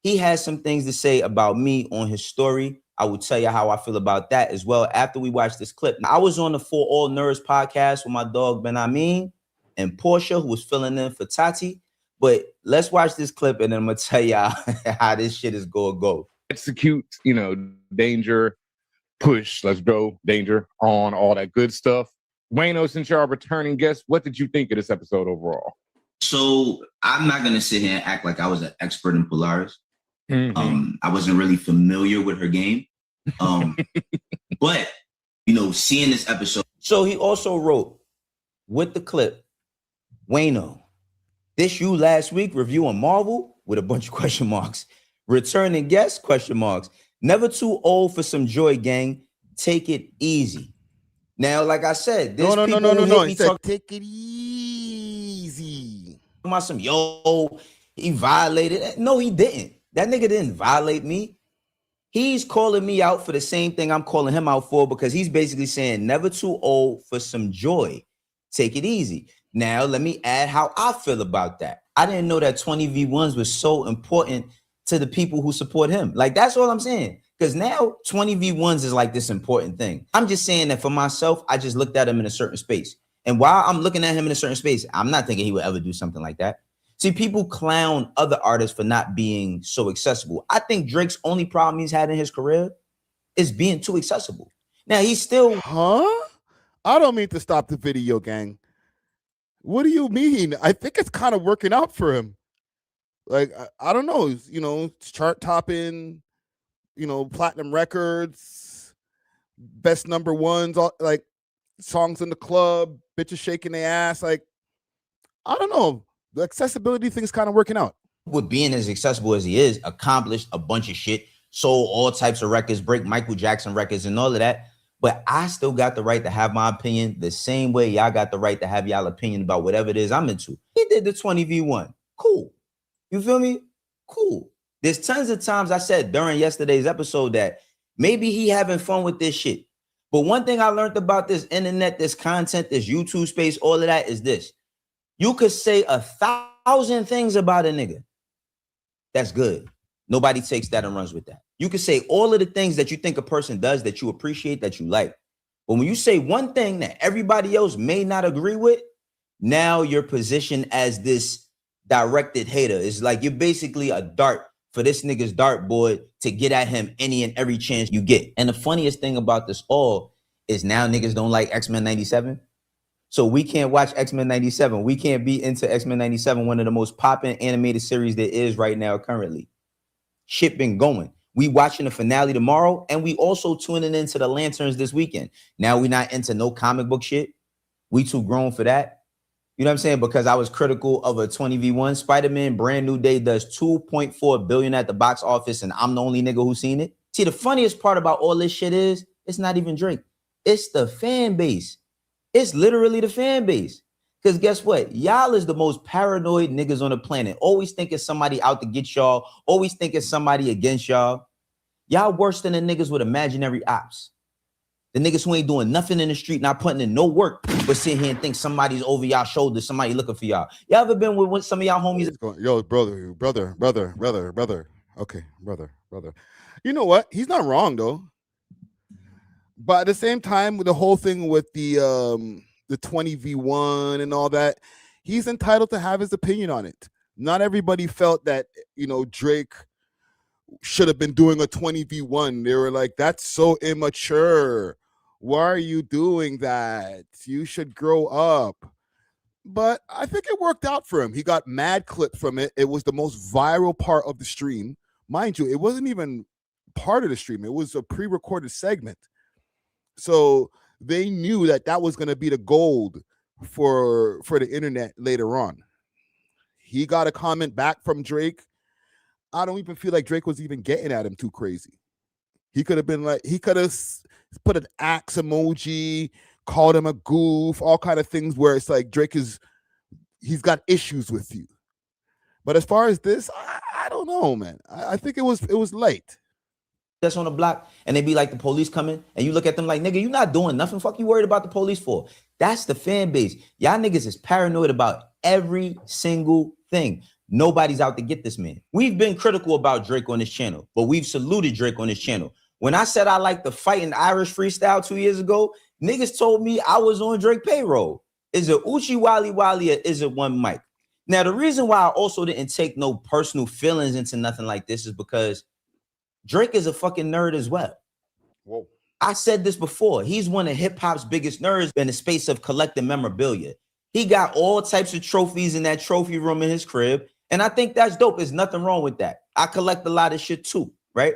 he has some things to say about me on his story. I will tell you how I feel about that as well after we watch this clip. Now, I was on the For All Nerds podcast with my dog Ben Amin and Portia, who was filling in for Tati. But let's watch this clip and then I'm gonna tell y'all how this shit is gonna go. Execute, you know, danger, push, let's go, danger, on, all that good stuff. Wayno, since you're our returning guest, what did you think of this episode overall? So I'm not gonna sit here and act like I was an expert in Polaris. I wasn't really familiar with her game. But you know, seeing this episode. So he also wrote with the clip, Wayno, this you last week reviewing Marvel with a bunch of question marks. Returning guest, question marks. Never too old for some joy, gang. Take it easy. Now, like I said, there's no. He said, take it easy. About some, yo, he violated. No, he didn't. That nigga didn't violate me. He's calling me out for the same thing I'm calling him out for, because he's basically saying never too old for some joy. Take it easy. Now, let me add how I feel about that. I didn't know that 20v1s was so important to the people who support him. Like, that's all I'm saying. Because now 20v1s is like this important thing. I'm just saying that for myself, I just looked at him in a certain space. And while I'm looking at him in a certain space, I'm not thinking he would ever do something like that. See, people clown other artists for not being so accessible. I think Drake's only problem he's had in his career is being too accessible. Now, he's still... Huh? I don't mean to stop the video, gang. What do you mean? I think it's kind of working out for him. Like, I don't know, you know, chart topping, you know, platinum records, best #1s, all, like songs in the club, bitches shaking their ass. Like, I don't know. The accessibility thing is kind of working out. With being as accessible as he is, accomplished a bunch of shit, sold all types of records, break Michael Jackson records and all of that. But I still got the right to have my opinion the same way y'all got the right to have y'all opinion about whatever it is I'm into. He did the 20v1. Cool. You feel me? Cool. There's tons of times I said during yesterday's episode that maybe he having fun with this shit. But one thing I learned about this internet, this content, this YouTube space, all of that is this. You could say 1,000 things about a nigga. That's good. Nobody takes that and runs with that. You can say all of the things that you think a person does that you appreciate, that you like. But when you say one thing that everybody else may not agree with, now you're positioned as this directed hater. It's like you're basically a dart for this nigga's dartboard to get at him any and every chance you get. And the funniest thing about this all is now niggas don't like X-Men 97. So we can't watch X-Men 97. We can't be into X-Men 97, one of the most popping animated series there is right now currently. Shit been going. We watching the finale tomorrow, and we also tuning into the Lanterns this weekend. Now we not into no comic book shit. We too grown for that. You know what I'm saying? Because I was critical of a 20v1. Spider-Man Brand New Day does $2.4 billion at the box office, and I'm the only nigga who's seen it. See, the funniest part about all this shit is it's not even Drake. It's the fan base. It's literally the fan base. Because guess what? Y'all is the most paranoid niggas on the planet. Always thinking somebody out to get y'all. Always thinking somebody against y'all. Y'all worse than the niggas with imaginary ops. The niggas who ain't doing nothing in the street, not putting in no work, but sitting here and think somebody's over y'all shoulder, somebody looking for y'all. Y'all ever been with some of y'all homies? Yo, brother. Okay, brother. You know what? He's not wrong though. But at the same time, with the whole thing with the 20v1 and all that, he's entitled to have his opinion on it. Not everybody felt that, Drake should have been doing a 20v1. They were like, that's so immature. Why are you doing that? You should grow up. But I think it worked out for him. He got mad clips from it. It was the most viral part of the stream. Mind you, it wasn't even part of the stream. It was a pre-recorded segment. So they knew that was going to be the gold for the internet later on. He got a comment back from Drake. I don't even feel like Drake was even getting at him too crazy. He could have been like, he could have put an axe emoji, called him a goof, all kind of things where it's like he's got issues with you. But as far as this, I don't know, man. I think it was late. That's on the block, and they be like, the police coming, and you look at them like, nigga, you not doing nothing. Fuck you worried about the police for? That's the fan base. Y'all niggas is paranoid about every single thing. Nobody's out to get this man. We've been critical about Drake on this channel, but we've saluted Drake on this channel. When I said I like the fight in Irish freestyle 2 years ago, niggas told me I was on Drake payroll. Is it Uchi Wally Wally or is it one mic? Now, the reason why I also didn't take no personal feelings into nothing like this is because Drake is a fucking nerd as well. Whoa. I said this before. He's one of hip-hop's biggest nerds in the space of collecting memorabilia. He got all types of trophies in that trophy room in his crib. And I think that's dope. There's nothing wrong with that. I collect a lot of shit too, right?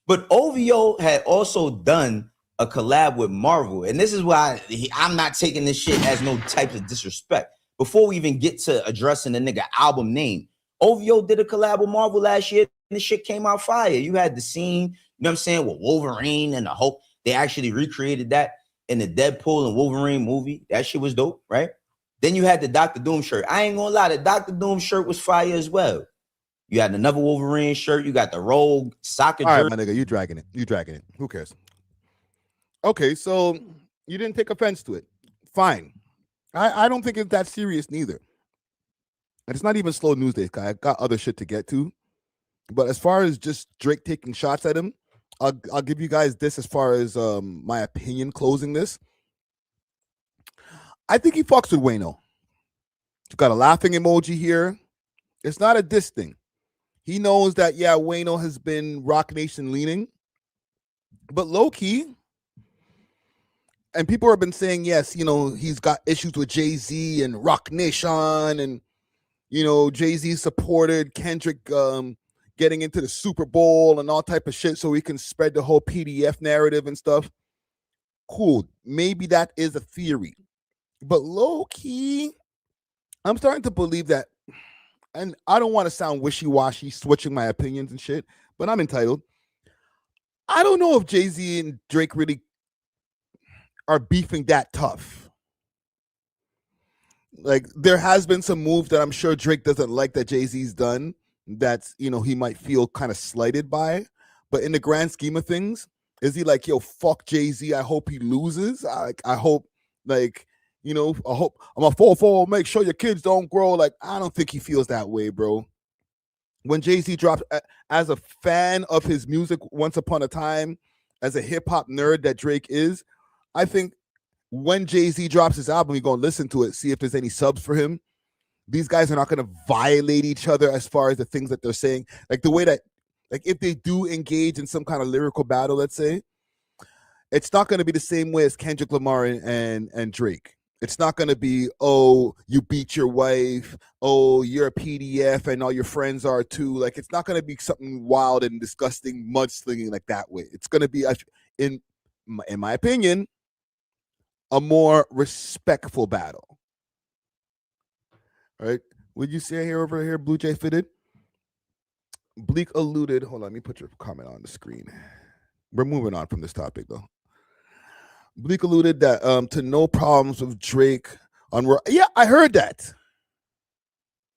But OVO had also done a collab with Marvel. And this is why I'm not taking this shit as no type of disrespect. Before we even get to addressing the nigga album name, OVO did a collab with Marvel last year. And the shit came out fire. You had the scene, you know what I'm saying, with Wolverine and the Hulk. They actually recreated that in the Deadpool and Wolverine movie. That shit was dope, right? Then you had the Dr. Doom shirt. I ain't gonna lie, the Dr. Doom shirt was fire as well. You had another Wolverine shirt. You got the Rogue soccer All jersey. right, my nigga, you dragging it. Who cares? Okay, so you didn't take offense to it. Fine. I don't think it's that serious neither. And it's not even slow news days, guy. I got other shit to get to. But as far as just Drake taking shots at him, I'll give you guys this as far as my opinion closing this. I think he fucks with Wayno. He's got a laughing emoji here. It's not a diss thing. He knows that, yeah, Wayno has been Rock Nation leaning. But low-key, and people have been saying, yes, he's got issues with Jay-Z and Rock Nation, and, Jay-Z supported Kendrick getting into the Super Bowl and all type of shit so he can spread the whole PDF narrative and stuff. Cool. Maybe that is a theory. But low-key, I'm starting to believe that, and I don't want to sound wishy-washy, switching my opinions and shit, but I'm entitled. I don't know if Jay-Z and Drake really are beefing that tough. Like, there has been some moves that I'm sure Drake doesn't like that Jay-Z's done that's, you know, he might feel kind of slighted by. But in the grand scheme of things, is he like, yo, fuck Jay-Z, I hope he loses? I hope, like, you know, I hope I'm a 4-4, make sure your kids don't grow. Like, I don't think he feels that way, bro. When Jay-Z dropped, as a fan of his music once upon a time, as a hip-hop nerd that Drake is, I think when Jay-Z drops his album, you're going to listen to it, see if there's any subs for him. These guys are not going to violate each other as far as the things that they're saying. Like, the way that, like, if they do engage in some kind of lyrical battle, let's say, it's not going to be the same way as Kendrick Lamar and Drake. It's not going to be, oh, you beat your wife, oh, you're a PDF and all your friends are too. Like, it's not going to be something wild and disgusting mudslinging like that way. It's going to be, in my opinion, a more respectful battle. All right? Would you see here over here, Blue Jay Fitted? Bleak alluded, hold on, let me put your comment on the screen. We're moving on from this topic, though. Bleak alluded that to no problems with Drake on Raw. Yeah, I heard that.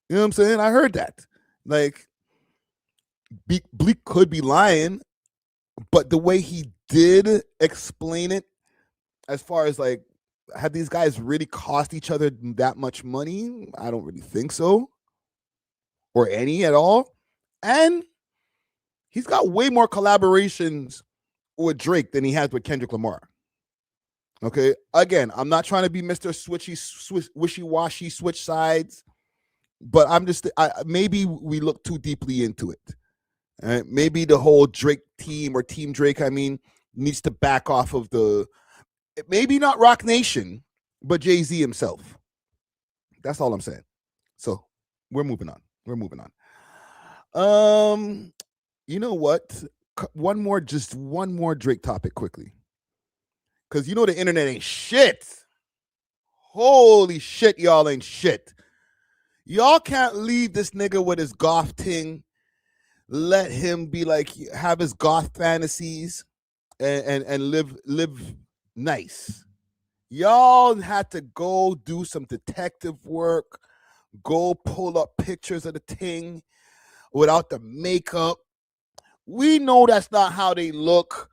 You know what I'm saying? I heard that. Like, Bleak could be lying, but the way he did explain it, as far as like, have these guys really cost each other that much money? I don't really think so. Or any at all. And he's got way more collaborations with Drake than he has with Kendrick Lamar. Okay, again, I'm not trying to be Mr. Wishy-washy, switch sides, but I'm just, maybe we look too deeply into it. Maybe the whole Drake team, or Team Drake, I mean, needs to back off of maybe not Rock Nation, but Jay-Z himself. That's all I'm saying. So we're moving on. You know what? One more Drake topic quickly. Because you know the internet ain't shit. Holy shit, y'all ain't shit. Y'all can't leave this nigga with his goth ting. Let him be like, have his goth fantasies and live nice. Y'all had to go do some detective work. Go pull up pictures of the ting without the makeup. We know that's not how they look.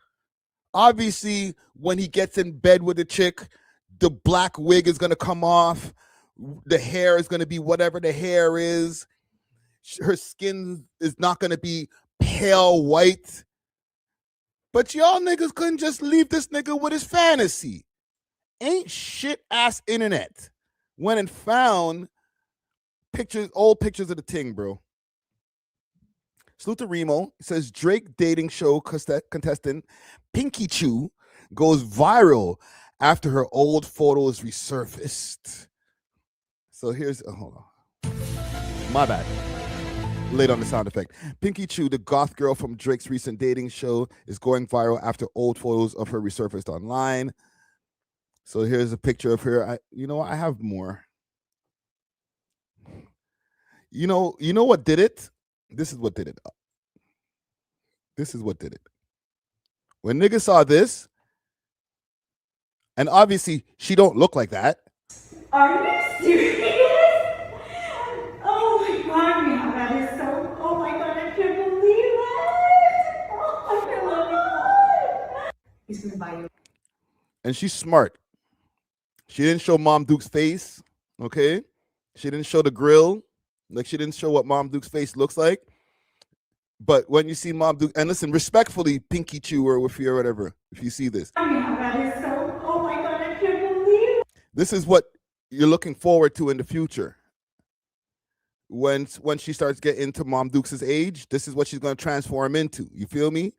Obviously, when he gets in bed with the chick, the black wig is going to come off. The hair is going to be whatever the hair is. Her skin is not going to be pale white. But y'all niggas couldn't just leave this nigga with his fantasy. Ain't shit ass internet. Went and found old pictures of the ting, bro. Salute to Remo. Says Drake dating show contestant Pinky Chew goes viral after her old photos resurfaced. So here's, hold on. My bad. Late on the sound effect. Pinky Chew, the goth girl from Drake's recent dating show, is going viral after old photos of her resurfaced online. So here's a picture of her. I have more. You know what did it? This is what did it. When niggas saw this, and obviously she don't look like that. Are you serious? Oh my god, yeah, that is so, oh my god, I can't believe it. Oh my god. He's gonna buy you. And she's smart. She didn't show Mom Duke's face, okay? She didn't show the grill. Like, she didn't show what Mom Duke's face looks like. But when you see Mom Duke, and listen, respectfully, Pinky Chew or with you or whatever, if you see this. Yeah, that is so, oh my god, I can't believe it. This is what you're looking forward to in the future. When she starts getting to Mom Duke's age, this is what she's going to transform into. You feel me?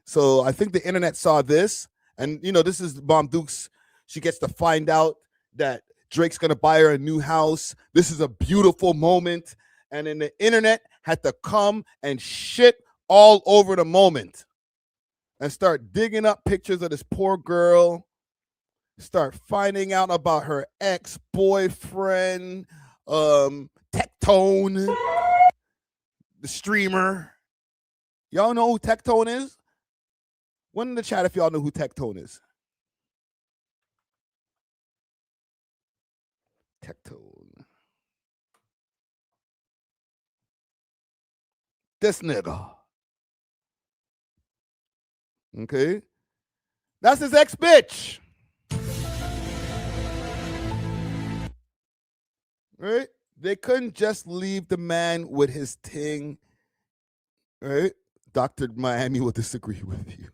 So I think the internet saw this, and this is Mom Duke's. She gets to find out that Drake's going to buy her a new house. This is a beautiful moment. And then the internet had to come and shit all over the moment and start digging up pictures of this poor girl, start finding out about her ex-boyfriend, Tectone, the streamer. Y'all know who Tectone is? One in the chat if y'all know who Tectone is. Tectone. This nigga. Okay. That's his ex-bitch. Right? They couldn't just leave the man with his thing. Right? Dr. Miami will disagree with you.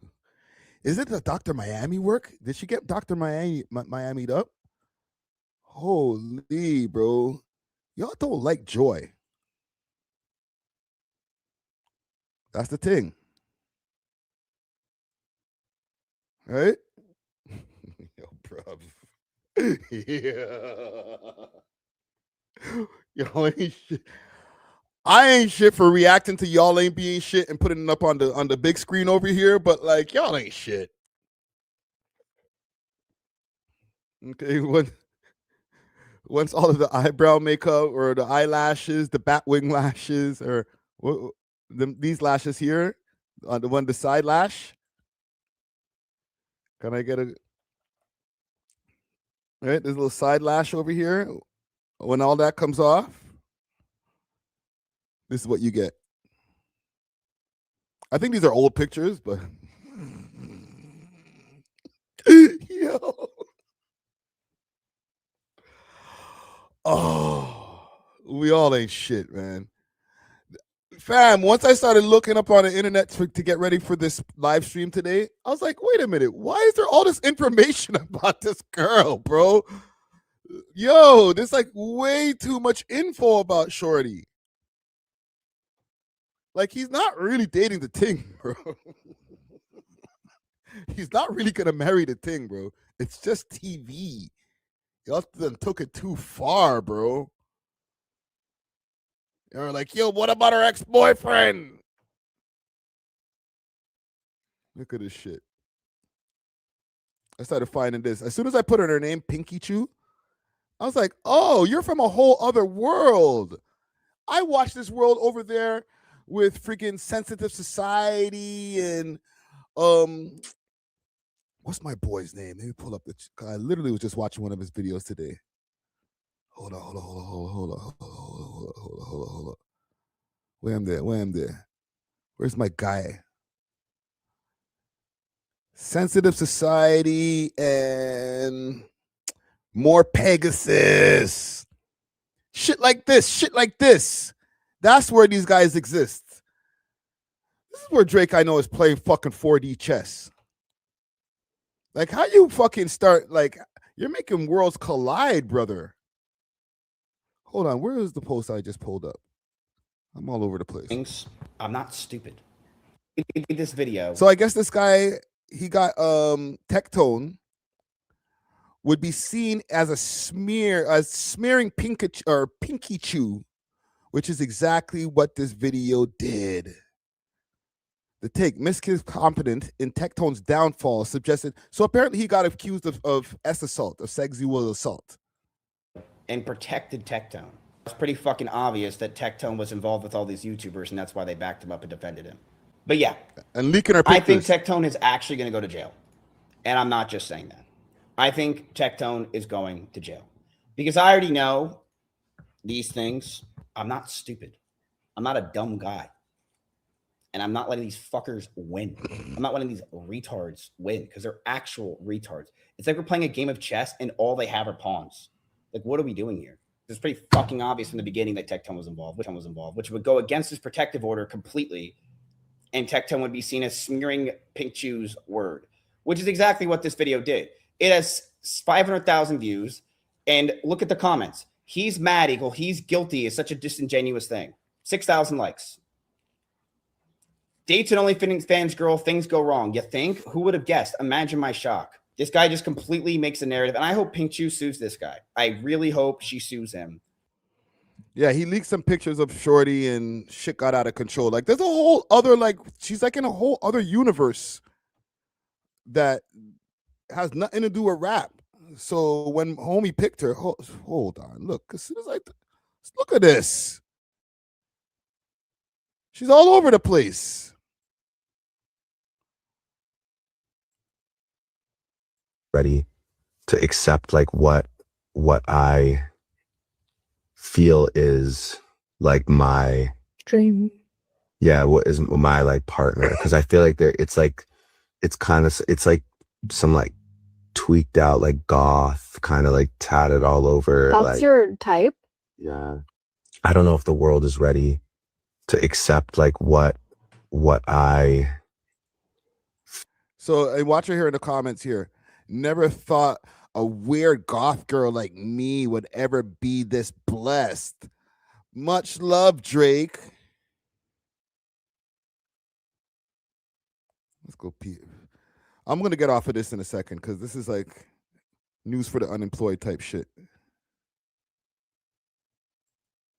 Is it the Dr. Miami work? Did she get Dr. Miami'd up? Holy, bro. Y'all don't like joy. That's the thing. Right? Yo, bruv. Yeah. Y'all ain't shit. I ain't shit for reacting to y'all ain't being shit and putting it up on the big screen over here, but like y'all ain't shit. Okay, once all of the eyebrow makeup or the eyelashes, the batwing lashes, or these lashes here, on the side lash. Can I get a right? There's a little side lash over here. When all that comes off, this is what you get. I think these are old pictures, but yo. Oh, we all ain't shit, man. Fam, once I started looking up on the internet to get ready for this live stream today, I was like, wait a minute, why is there all this information about this girl, bro? Yo, there's like way too much info about Shorty. Like, he's not really dating the Ting, bro. He's not really gonna marry the Ting, bro. It's just TV. Y'all done took it too far, bro. You're like, yo, what about her ex-boyfriend? Look at this shit. I started finding this. As soon as I put in her name, Pinky Chew, I was like, oh, you're from a whole other world. I watched this world over there with freaking Sensitive Society and what's my boy's name? Let me pull up I literally was just watching one of his videos today. Hold on. Where am there? Where's my guy? Sensitive Society and more Pegasus. Shit like this. That's where these guys exist. This is where Drake, I know, is playing fucking 4D chess. Like, how you fucking start, like, you're making worlds collide, brother. Hold on, where is the post I just pulled up? I'm all over the place. I'm not stupid. In this video. So I guess this guy, he got Tectone, would be seen as smearing Pinky Chew, which is exactly what this video did. The take, miscompetent in Tectone's downfall, suggested. So apparently he got accused of assault, of sexual assault. And protected Tectone. It's pretty fucking obvious that Tectone was involved with all these YouTubers, and that's why they backed him up and defended him. But yeah. And leaking our pictures. I think Tectone is actually going to go to jail. And I'm not just saying that. I think Tectone is going to jail. Because I already know these things. I'm not stupid. I'm not a dumb guy. And I'm not letting these fuckers win. I'm not letting these retards win because they're actual retards. It's like we're playing a game of chess and all they have are pawns. Like, what are we doing here? It's pretty fucking obvious from the beginning that Tectone was involved, which would go against his protective order completely. And Tectone would be seen as smearing Pink Chew's word, which is exactly what this video did. It has 500,000 views. And look at the comments. He's mad equal. He's guilty is such a disingenuous thing. 6,000 likes. Dates and OnlyFans girl, things go wrong. You think? Who would have guessed? Imagine my shock. This guy just completely makes a narrative. And I hope Pink Chew sues this guy. I really hope she sues him. Yeah, he leaked some pictures of Shorty and shit got out of control. Like, there's a whole other, like, she's like in a whole other universe that has nothing to do with rap. So when homie picked her, hold on, look, as soon as look at this. She's all over the place. Ready to accept like what I feel is like my dream. Yeah, what is my like partner? Because I feel like it's like some like tweaked out like goth kind of like tatted all over. That's like, your type? yeah. I don't know if the world is ready to accept like what I. So I watch her here in the comments here. Never thought a weird goth girl like me would ever be this blessed. Much love, Drake. Let's go pee. I'm gonna get off of this in a second because this is like news for the unemployed type shit.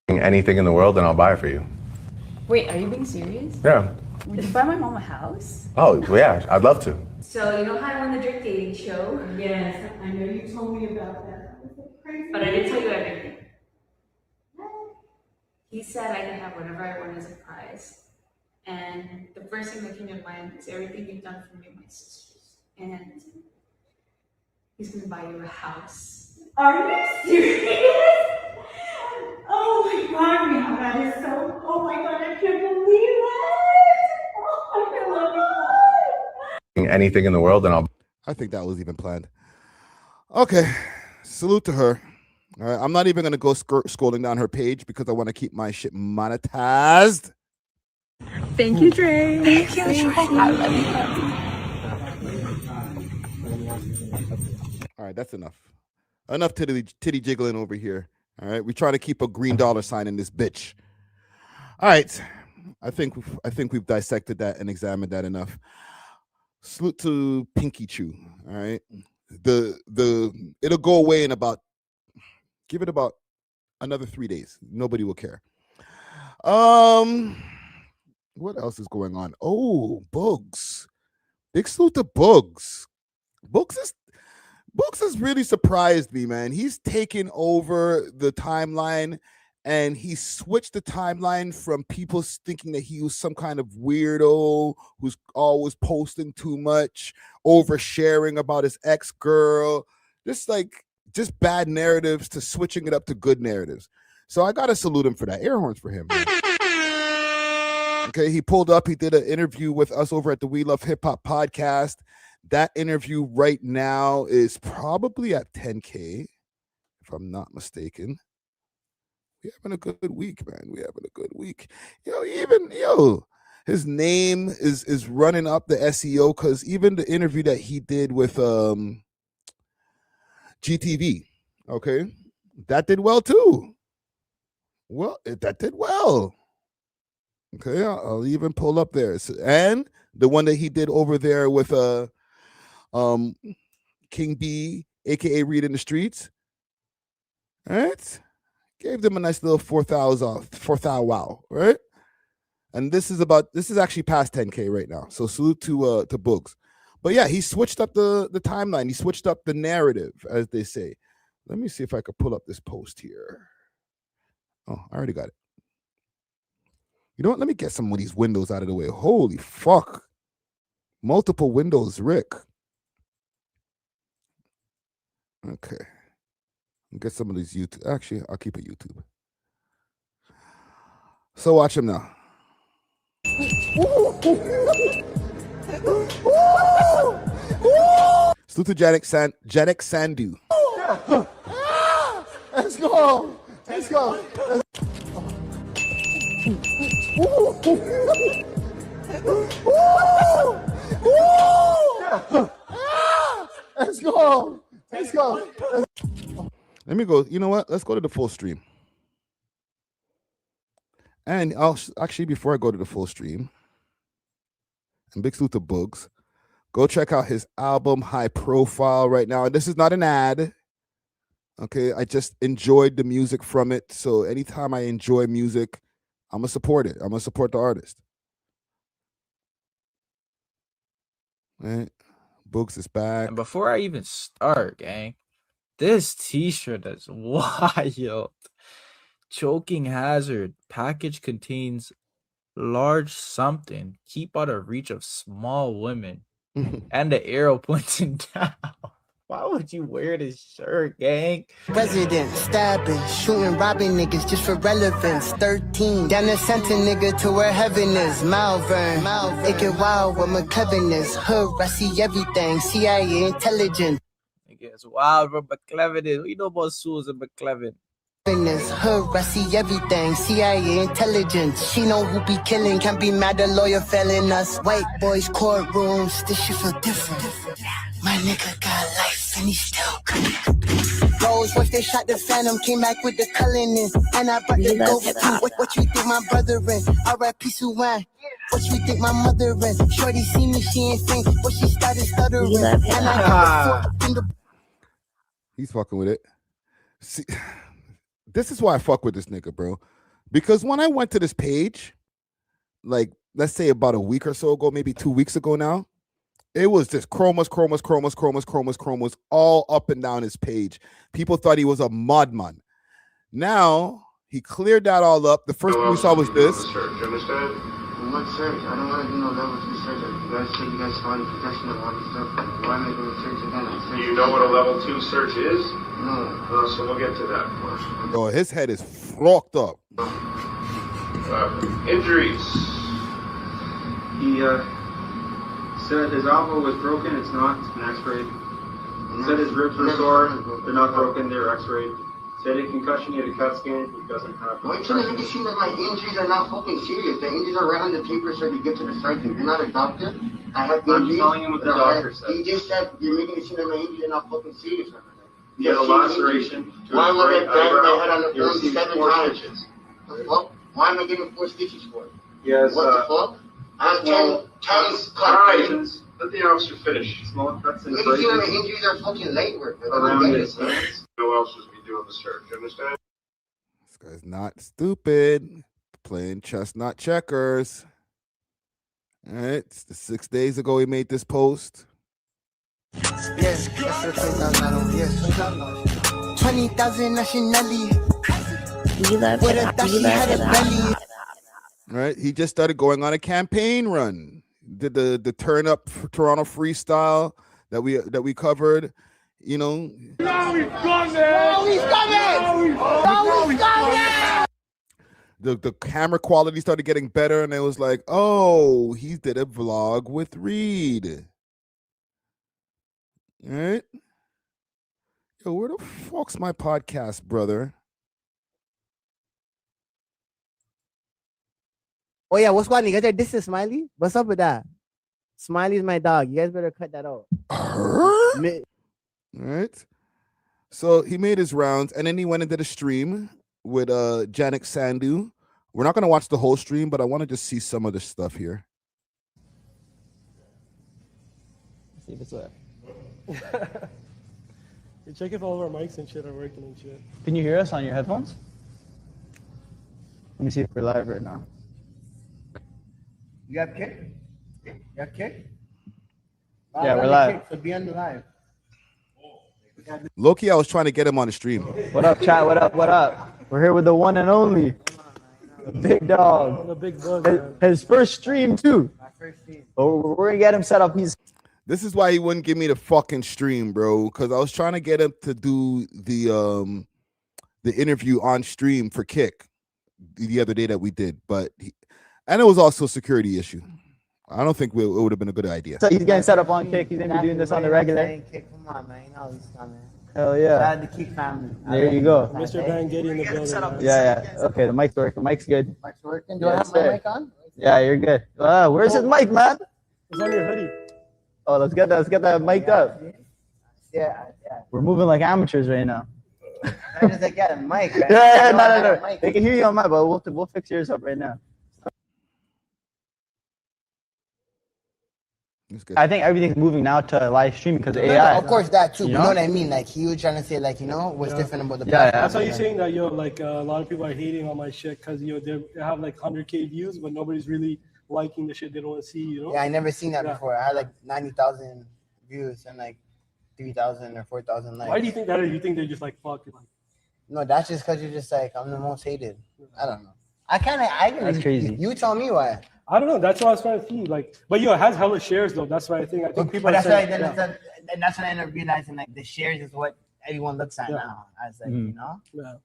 Anything in the world, and I'll buy it for you. Wait, are you being serious? Yeah. Would you buy my mom a house? Oh, yeah, I'd love to. So you know how I won the Drake dating show? Yes, I know you told me about that. But I didn't tell you everything. He said I can have whatever I want as a prize. And the first thing that came to mind is everything you've done for me and my sisters. And he's gonna buy you a house. Are you serious? Oh my god, Rihanna, that is so. Oh my god, I can't believe it. Oh, I love you. Anything in the world, and I'll. I think that was even planned. Okay, salute to her. All right, I'm not even gonna go scrolling down her page because I want to keep my shit monetized. Thank you, Drake. Thank you, Drake. I love you. All right, that's enough. Enough titty jiggling over here. All right, we try to keep a green dollar sign in this bitch. All right, I think we've dissected that and examined that enough. Salute to Pinky Chew. All right, it'll go away in about, give it about another 3 days. Nobody will care. What else is going on? Oh, Booggz. Big salute to Booggz. Booggz has really surprised me, man. He's taken over the timeline and he switched the timeline from people thinking that he was some kind of weirdo who's always posting too much, oversharing about his ex-girl, just bad narratives, to switching it up to good narratives. So I gotta salute him for that. Air horns for him, man. Okay, he pulled up. He did an interview with us over at the We Love Hip Hop podcast. That interview right now is probably at 10K, if I'm not mistaken. We're having a good week, man. We're having a good week. His name is running up the SEO because even the interview that he did with GTV, okay, that did well too. Well, that did well. Okay, I'll even pull up there. And the one that he did over there with King B, aka Read in the Streets. All right. Gave them a nice little 4,000 wow, right? And this is actually past 10K right now. So salute to Booggz. But yeah, he switched up the timeline. He switched up the narrative, as they say. Let me see if I could pull up this post here. Oh, I already got it. You know what? Let me get some of these windows out of the way. Holy fuck. Multiple windows, Rick. Okay. Get some of these YouTube. Actually, I'll keep it YouTube. So watch him now. Salute to Janek Sandu. Let's go. Let's go. Let's go. Let's go. Let me go. You know what? Let's go to the full stream. And I'll actually, before I go to the full stream, and big salute to Booggz, go check out his album High Profile right now. And this is not an ad. Okay, I just enjoyed the music from it. So anytime I enjoy music, I'm gonna support it. I'm gonna support the artist. Right? Booggz is back. And before I even start, gang, this t-shirt is wild. Choking hazard. Package contains large something. Keep out of reach of small women. And the arrow pointing down. Why would you wear this shirt, gang? President, stabbing, shooting, robbing niggas just for relevance. 13, down the center nigga to where heaven is. Malvern, it get wild with my cleverness. Hood, I see everything. CIA intelligence. Niggas wild from McClevin. We know about Susan McClevin. Hood, I see everything. CIA intelligence. She know who be killing. Can't be mad the lawyer failing us. White boys courtrooms. This shit feel different. My nigga got life and he still coming. Rose, once they shot the Phantom, came back with the culling. And I brought the Goth too. What you think my brother in? R.I.P. Suwan. What you think my mother in? Shorty see me, she ain't faint. But she started stuttering. And I got the foot. He's fucking with it. See, this is why I fuck with this nigga, bro. Because when I went to this page, like, let's say about a week or so ago, maybe 2 weeks ago now, it was just Chromazzz all up and down his page. People thought he was a madman. Now, he cleared that all up. The first thing we saw was this. You understand? What search? I don't want to do no level 2 search. You guys said you guys started protection and all this stuff. Why am I doing search again? Do you know what a level 2 search is? No. So we'll get to that. Oh, his head is fucked up. Injuries. He said his elbow was broken. It's not. It's been x-rayed. He said his ribs were sore. They're not broken. They're x-rayed. Said a concussion. He had a CAT scan. He doesn't have. Why can't you see that my injuries are not fucking serious? The injuries are right on the paper so you get to the surgeon. You're not a doctor. I have injuries. I'm telling him what the doctor said. He just said you're making it seem that my injuries are not fucking serious. He had a laceration. Why would I bang my head on the phone 7 times? The fuck? Why am I getting 4 stitches for it? Yes. What the fuck? I have 10 Alright, let the officer finish. Small cuts and Make it seem like my injuries are fucking late work. around his hands. No else should be doing the search. You understand? This guy's not stupid. Playing chess, not checkers. All right, it's the 6 days ago he made this post. Yes, yes. 20,000 nationally. We love With hip a hop. thought We she love had a hip hop. belly. All right, he just started going on a campaign run. Did the turn up Toronto freestyle that we covered, you know. Now he's coming! Now he's coming! Now he's coming! The camera quality started getting better, and it was like, oh, he did a vlog with Reed. All right. Yo, where the fuck's my podcast, brother? Oh yeah, what's going on? You guys are dissing Smiley? What's up with that? Smiley's my dog. You guys better cut that out. All right. So he made his rounds, and then he went into the stream with Janik Sandhu. We're not gonna watch the whole stream, but I want to just see some of the stuff here. Let's see if it's working. You check if all of our mics and shit are working and shit. Can you hear us on your headphones? Let me see if we're live right now. You got kick? You got kick? Yeah, we're live. So be on the live. Loki, I was trying to get him on the stream. What up, chat? What up? What up? We're here with the one and only, the big dog. The big dog. His first stream too. My first stream. But we're gonna get him set up. This is why he wouldn't give me the fucking stream, bro. Because I was trying to get him to do the interview on stream for Kick the other day that we did, but and it was also a security issue. I don't think it would have been a good idea. So he's getting set up on Kick. He's gonna be doing this on the regular. Come on, man. You know he's coming. Hell yeah. Shout out to Kick family. There you go. Mr. Van Getty in the building. Yeah. Okay, the mic's working. Mic's good. Mic's working. Do I have my mic on? Yeah, you're good. Where's his mic, man? It's on your hoodie. Oh, let's get that mic up. Yeah. We're moving like amateurs right now. I just like got a mic. Right? Yeah, no. They can hear you on my, but we'll fix yours up right now. I think everything's moving now to live streaming because of AI. Of course, that too. You You know know what I mean? Like he was trying to say, like, what's different about the That's platform. how you're saying that, like a lot of people are hating on my shit because they have like 100K views, but nobody's really liking the shit they don't want to see. Yeah, I never seen that before. I had like 90,000 views and like 3,000 or 4,000 likes. Why do you think that is? You think they're just like fuck it? Like, no, that's just because you're just like I'm the most hated. I don't know. I can. That's crazy. You tell me why. I don't know. That's what I was trying to see. Like, but it has hella shares though. That's what I think. I think people. But that's saying, right. And that's when I ended up realizing like the shares is what everyone looks at now. As like, you know. Yeah.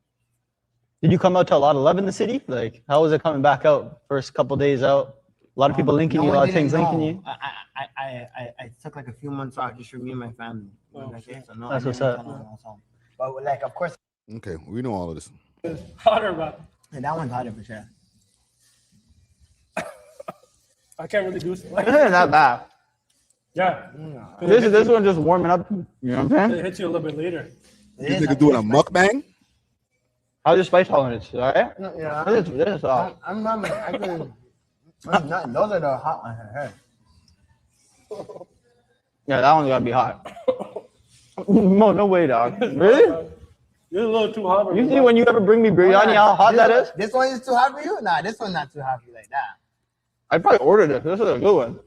Did you come out to a lot of love in the city? Like, how was it coming back out? First couple days out, a lot of people linking you, a lot of things linking you. I took like a few months off just for me and my family. That's what's up. But like, of course. Okay, we know all of this. Hotter, bro. And that one's hotter for sure. I can't really do it. It's not bad. Yeah. This one just warming up. You know what I'm saying? It hits you a little bit later. You think of doing a mukbang? How's your spice tolerance? All right? Yeah. This is I'm not. I can. I'm not. Those are the hot ones. Yeah, that one's gotta be hot. No way, dog. Really? You're a little too hot. You see when you ever bring me biryani, how hot that is? This one is too hot for you? Nah, this one's not too hot for you like that. I probably ordered it. This is a good one.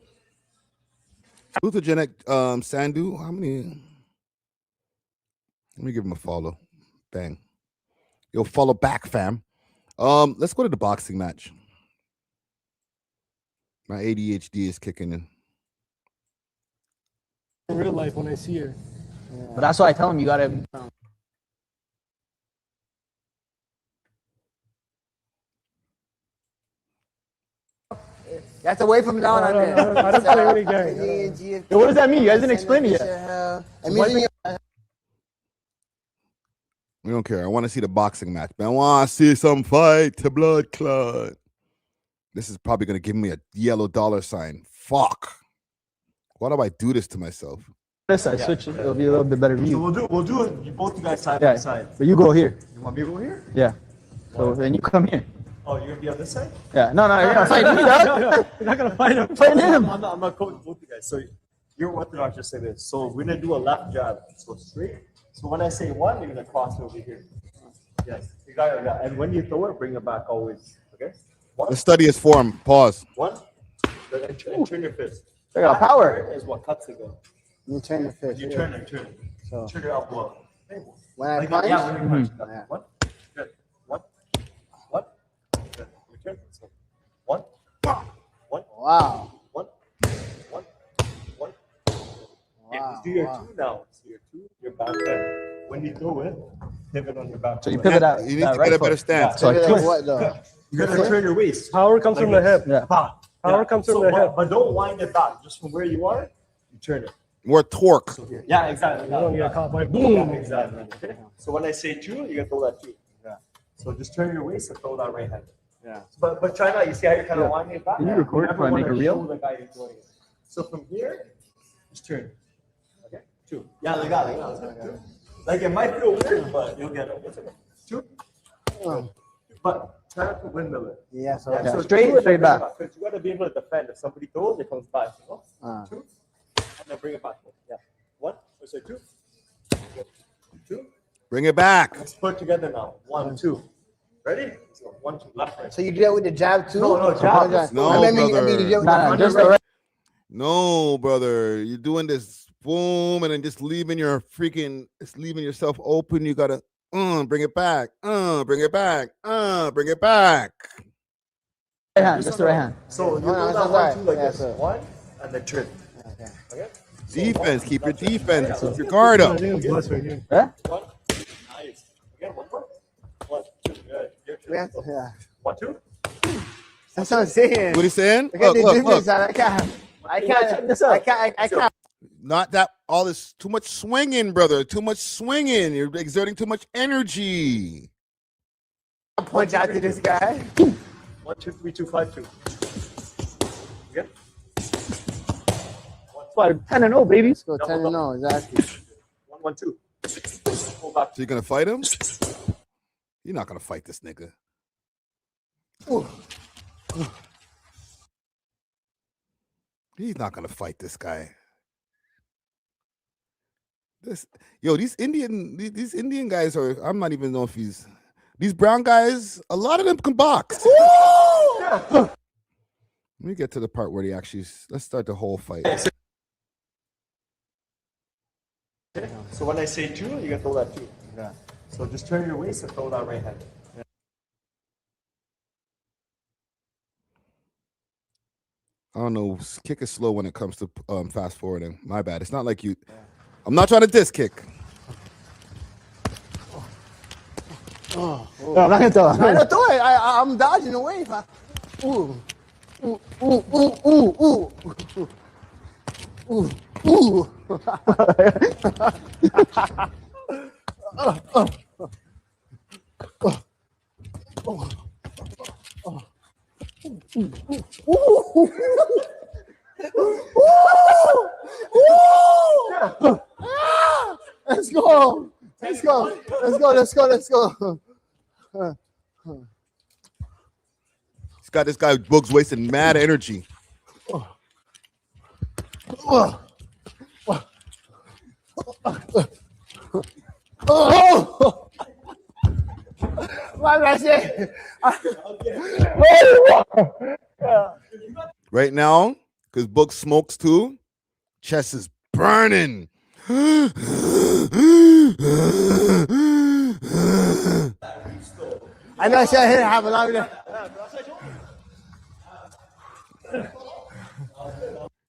Glutathione Sandu, how many? Let me give him a follow. Bang. Yo, follow back, fam. Let's go to the boxing match. My ADHD is kicking in. In real life, when I see her. But that's why I tell him you gotta. That's away from down on there. I don't play with a gang. What does that mean? You guys didn't explain it yet. We don't care. I want to see the boxing match, man. I want to see some fight to blood clot. This is probably going to give me a yellow $sign. Fuck. Why do I do this to myself? This side, switch it. It'll be a little bit better view. So we'll do it. You both you guys side by side. But you go here. You want me to go here? Yeah. So then you come here. Oh, you're gonna be on this side? Yeah. No, you're gonna fight me, dog. You're not gonna fight him. Fight him. I'm not coaching both you guys. So you're orthodox. Just say this. So we're gonna do a left jab. So straight. So when I say one, you're gonna cross over here. Yes. You got it. And when you throw it, bring it back always. Okay. Let's study his form. Pause. One. And turn your fist. I got power. Is what cuts it go. You turn the fist. You turn it. So turn your elbow up. When I Like punch? that, when you punch. One. Good. One. Good. You turn. So one. One. Wow. One. Okay, let's do your two now. So your two, your back head. When you throw it, pivot on your back. So you pivot out. You need to get a better stance. So I twist. What though? You're gonna turn your waist. Power comes from the hip. Yeah. Power comes from the hip. But don't wind it back. Just from where you are, you turn it. More torque. Yeah, exactly. You don't get caught by boom. Yeah, exactly. Okay. So when I say two, you're gonna throw that two. Yeah. So just turn your waist and throw that right hand. Yeah. But try not. You see how you're kind of winding it back. Can you record before I make a reel? The guy you're throwing it. So from here, just turn. Okay. Two. Yeah, like that. Two. Like it might feel weird, but you'll get it. It's okay. Two. But try not to windmill it. Yeah. So straight back. Because you gotta be able to defend. If somebody throws, it comes back. You know? Two. And then bring it back. Yeah. One. Let's say two. Two. Bring it back. Let's put it together now. 1, 2. Ready? So 1, 2. Left, right. So you do that with the jab too? No, jab. No, brother. You're doing this boom and then just leaving yourself open. You gotta bring it back. Bring it back. Bring it back. Right hand, just the right hand. So you do that 1, 2 like this. One and then turn. Okay. Defense. Keep your defense. Keep your guard up. Yeah? One. Nice. Again, one more. 1, 2. Good. Yeah. 1, 2. That's what I'm saying. What he's saying? Look. I can't. Not that all this too much swinging, brother. Too much swinging. You're exerting too much energy. I'll punch out to this guy. 1, 2, 3, 2, 5, 2. Good. 10-0, baby. Let's go 10-0, exactly. 1, 1, 2. Hold back. So you're gonna fight him? You're not gonna fight this nigga. He's not gonna fight this guy. These Indian guys are. I'm not even know if these brown guys. A lot of them can box. Let me get to the part where let's start the whole fight. So when I say 2, you gotta throw that 2. Yeah. So just turn your waist and throw that right hand. Yeah. don't know. Kick is slow when it comes to fast forwarding. My bad. It's not like you. I'm not trying to diss kick. Oh, No, I'm not gonna throw it. I don't throw it. I'm dodging away. Ooh. Ooh, ooh, ooh, ooh, ooh. Ooh, ooh. Let's go. Let's go. Let's go. Let's go. Let's go. He's got this guy Booggz wasting mad energy. What did I say? Right now, because Booggz smokes too, chest is burning. I know I said I hit half a lot of that.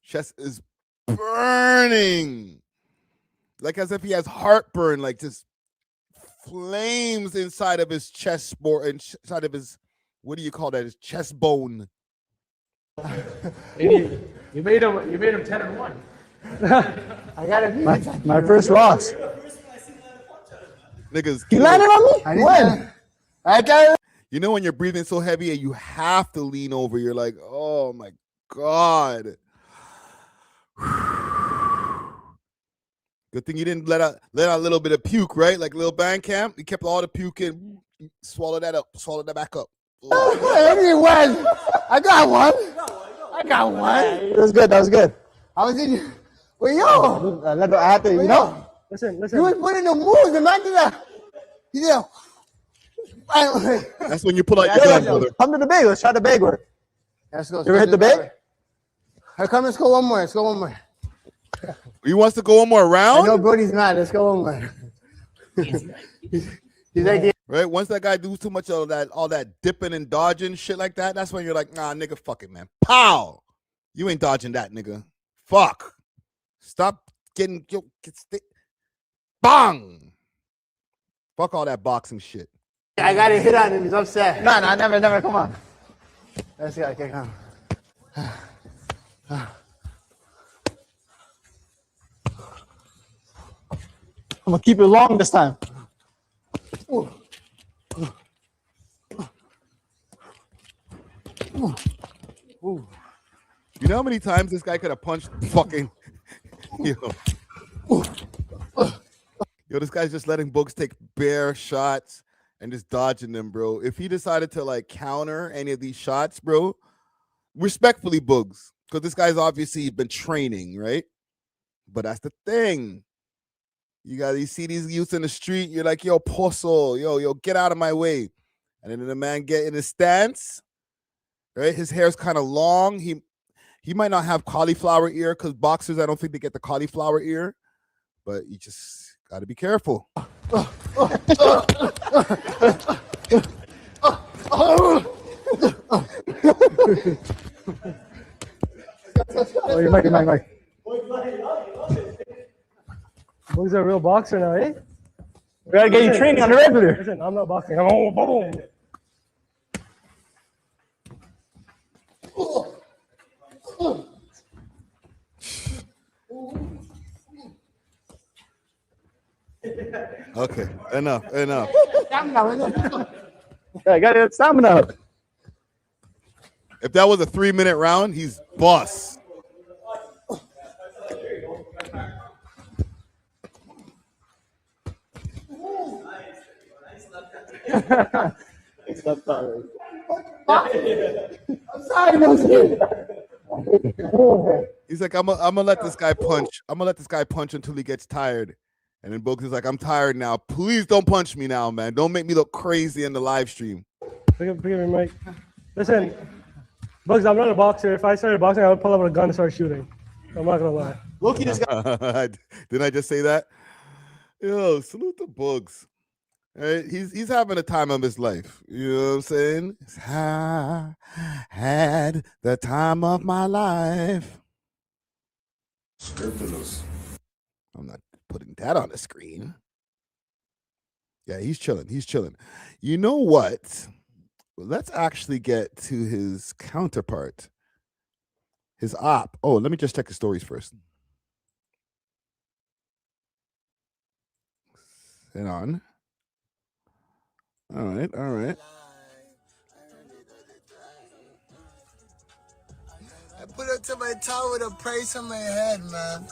Chest is burning. Like as if he has heartburn, like just flames inside of his chest inside of his, what do you call that? His chest bone. You made him 10-1. I got it. My first loss. Niggas. You landed on me? When? I got it. You know when you're breathing so heavy and you have to lean over, you're like, oh my God. Good thing you didn't let out a little bit of puke, right? Like little band camp. You kept all the puke in, swallow that up, swallow that back up. Anyone? I got one. I got one. That was good. That was good. I was in. Well, yo. I had to, you know. Listen. You was putting the moves. Imagine that. Yeah. That's when you pull out your gun, brother. Come to the bag. Let's try the bag work. Let's go. You ever hit the bag? Come, let's go one more. Let's go one more. He wants to go one more round? I know Brody's mad. Let's go one more. He's like, yeah. Right? Once that guy does too much of that, all that dipping and dodging shit like that, that's when you're like, nah, nigga, fuck it, man. Pow! You ain't dodging that, nigga. Fuck. Stop getting, bang! Fuck all that boxing shit. I got a hit on him. He's upset. Nah, never. Come on. Let's go. Okay, come. I'm gonna keep it long this time. Ooh. Ooh. You know how many times this guy could have punched fucking Yo, this guy's just letting Booggz take bare shots and just dodging them, bro. If he decided to like counter any of these shots, bro, respectfully, Booggz, because this guy's obviously been training, right? But that's the thing. You see these youths in the street, you're like, yo, posso, yo, get out of my way. And then the man get in his stance, right? His hair's kind of long. He might not have cauliflower ear because boxers, I don't think they get the cauliflower ear, but you just got to be careful. Oh, you're Mike. Booggz a real boxer now, eh? We gotta get you training on the regular. Listen, I'm not boxing. I'm boom. Okay, enough. I got it. Stamina. If that was a 3-minute round, he's boss. He's like, I'm gonna let this guy punch. I'm gonna let this guy punch until he gets tired. And then Booggz is like, I'm tired now. Please don't punch me now, man. Don't make me look crazy in the live stream. Forgive me, Mike. Listen, Booggz, I'm not a boxer. If I started boxing, I would pull out a gun and start shooting. I'm not gonna lie. Loki just got. Didn't I just say that? Yo, salute to Booggz. Right? He's having a time of his life. You know what I'm saying? I had the time of my life. Scrupulous. I'm not putting that on the screen. Yeah, he's chilling. He's chilling. You know what? Let's actually get to his counterpart. His op. Oh, let me just check his stories first. Hang on. All right, all right. I put up to my toe with a price on my head, man.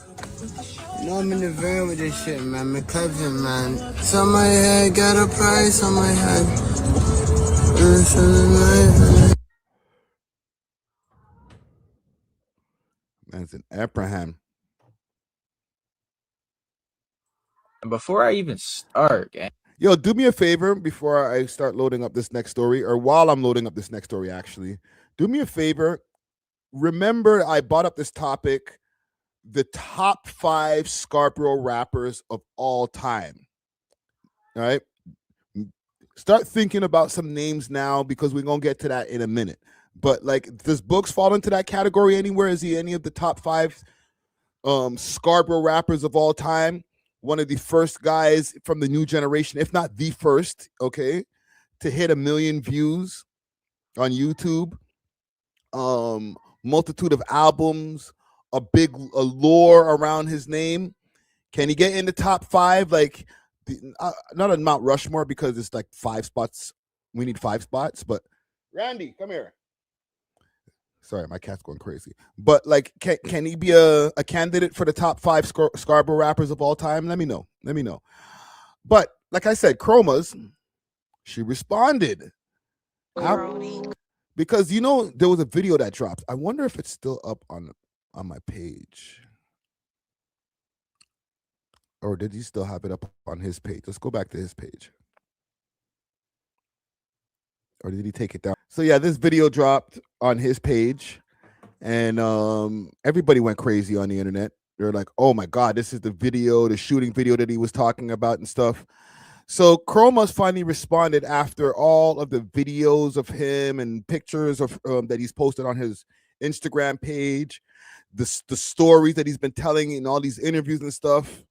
You know I'm in the van with this shit, man. My cousin, man. It's on my head, got a price on my head. Man's an Abraham. And before I even start, Yo, do me a favor before I start loading up this next story, or while I'm loading up this next story, actually. Do me a favor. Remember, I brought up this topic, the top 5 Scarborough rappers of all time. All right? Start thinking about some names now because we're going to get to that in a minute. But, like, does Booggz fall into that category anywhere? Is he any of the top 5 Scarborough rappers of all time? One of the first guys from the new generation, if not the first, okay, to hit 1 million views on YouTube. Multitude of albums, a lore around his name. Can he get in the top 5? Like, not a Mount Rushmore because it's like 5 spots. We need 5 spots, but Randy, come here. Sorry, my cat's going crazy. But like, can he be a candidate for the top 5 Scarborough rappers of all time? Let me know. Let me know. But like I said, Chromazzz, she responded. Because, you know, there was a video that dropped. I wonder if it's still up on my page. Or did he still have it up on his page? Let's go back to his page. Or did he take it down? So, yeah, this video dropped on his page. And everybody went crazy on the internet. They're like, oh, my God, this is the video, the shooting video that he was talking about and stuff. So Chromazzz finally responded after all of the videos of him and pictures of that he's posted on his Instagram page, the stories that he's been telling in all these interviews and stuff.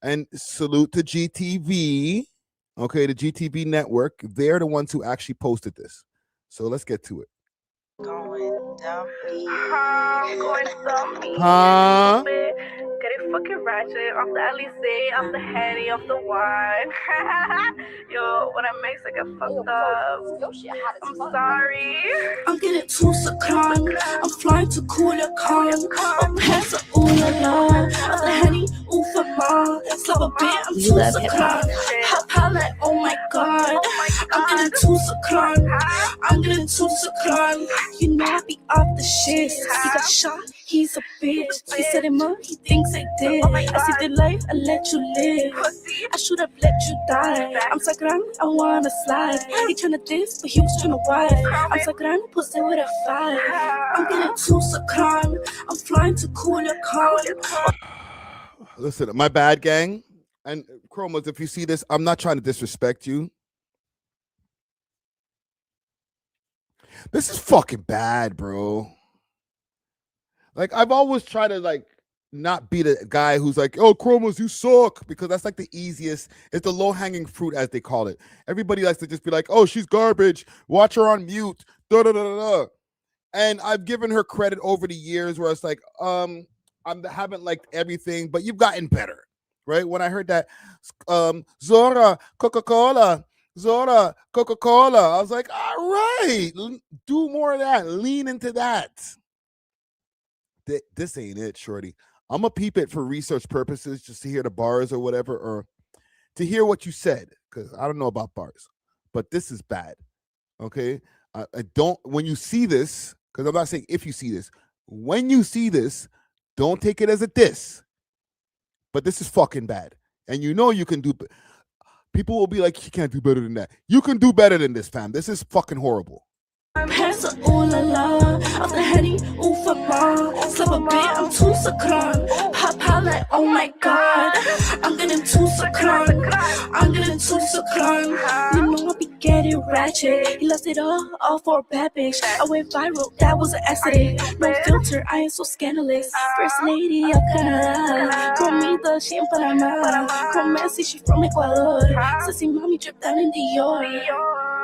And salute to GTV, okay, the GTV network. They're the ones who actually posted this. So let's get to it. Huh? Get it fucking ratchet off the Alizé, off the Henny, off the wine. Yo, when I make I get fucked up. I'm sorry. I'm getting too succumbed. I'm flying to cooler calm. My pants are ooh la la. Off the Henny, ooh for mom. Slap a bit, I'm too succumbed. Pop like, oh my God. I'm getting too succumbed. I'm getting too succumbed. You know I be off the shit. He got shot, he's a bitch. He said him up, he thinks I did. I see the life, I let you live. I should have let you die. I'm so grand, I wanna slide. He tryna diss, but he was tryna wife. I'm so grand, pussy with a 5. I'm getting too succumbed. I'm flying to cooler calm. Listen, my bad, gang. And Chromazzz, if you see this, I'm not trying to disrespect you. This is fucking bad, bro. Like, I've always tried to, like, not be the guy who's like, oh, Chromazzz, you suck, because that's like the easiest. It's the low-hanging fruit, as they call it. Everybody likes to just be like, oh, she's garbage. Watch her on mute. Da da da da da. And I've given her credit over the years where it's like, I haven't liked everything, but you've gotten better, right? When I heard that, Zora, Coca-Cola, Zora, Coca-Cola, I was like, all right, do more of that. Lean into that. This ain't it, shorty. I'm going to peep it for research purposes, just to hear the bars or whatever, or to hear what you said, because I don't know about bars. But this is bad, okay? I don't, when you see this, because I'm not saying if you see this, when you see this, don't take it as a diss. But this is fucking bad. And you know you can do, people will be like, you can't do better than that. You can do better than this, fam. This is fucking horrible. Pants are ooh la la. Off the Henny, ooh for mom. Slap a bit, I'm too succumbed. Pop like, oh my God. I'm getting too succumbed. I'm getting too succumb. You know I be getting ratchet. He loves it all for a bad bitch. I went viral, that was an accident. No filter, I ain't so scandalous. First lady of Canada. Comida, she in Panama. Chromazzz, she from Ecuador. Sassy mommy drip down in Dior.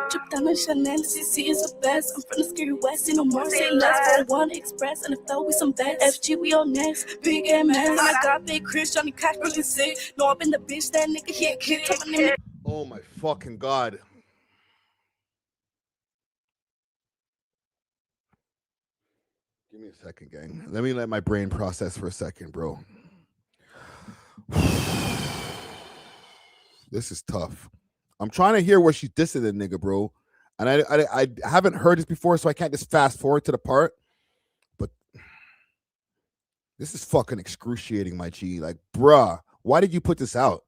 Drip down in Chanel, CC is the best. I'm from the scary west, no more say less. For one express, and if though we some bets. FG, we on next. Big MS. I got big Chris, Johnny Cash, really sick. No, I've been the bitch, that nigga, he a kid. Oh my fucking God. Give me a second, gang. Let me let my brain process for a second, bro. This is tough. I'm trying to hear where she dissing the nigga, bro. And I haven't heard this before, so I can't just fast forward to the part. But this is fucking excruciating, my G. Like, bruh, why did you put this out?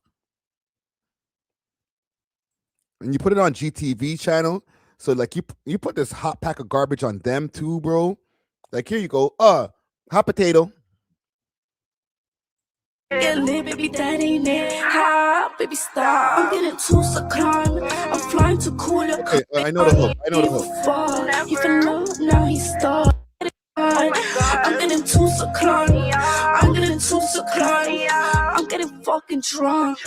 And you put it on GTV channel. So, like, you put this hot pack of garbage on them, too, bro. Like, here you go. Hot potato. Get lit, baby, that ain't it. Hi, baby, stop. I'm getting too succumb. I'm flying to cooler. Okay, I know the hook. I know the hook. He fell love, now he stopped. I'm getting too succumb. I'm getting too succumb. I'm getting fucking drunk.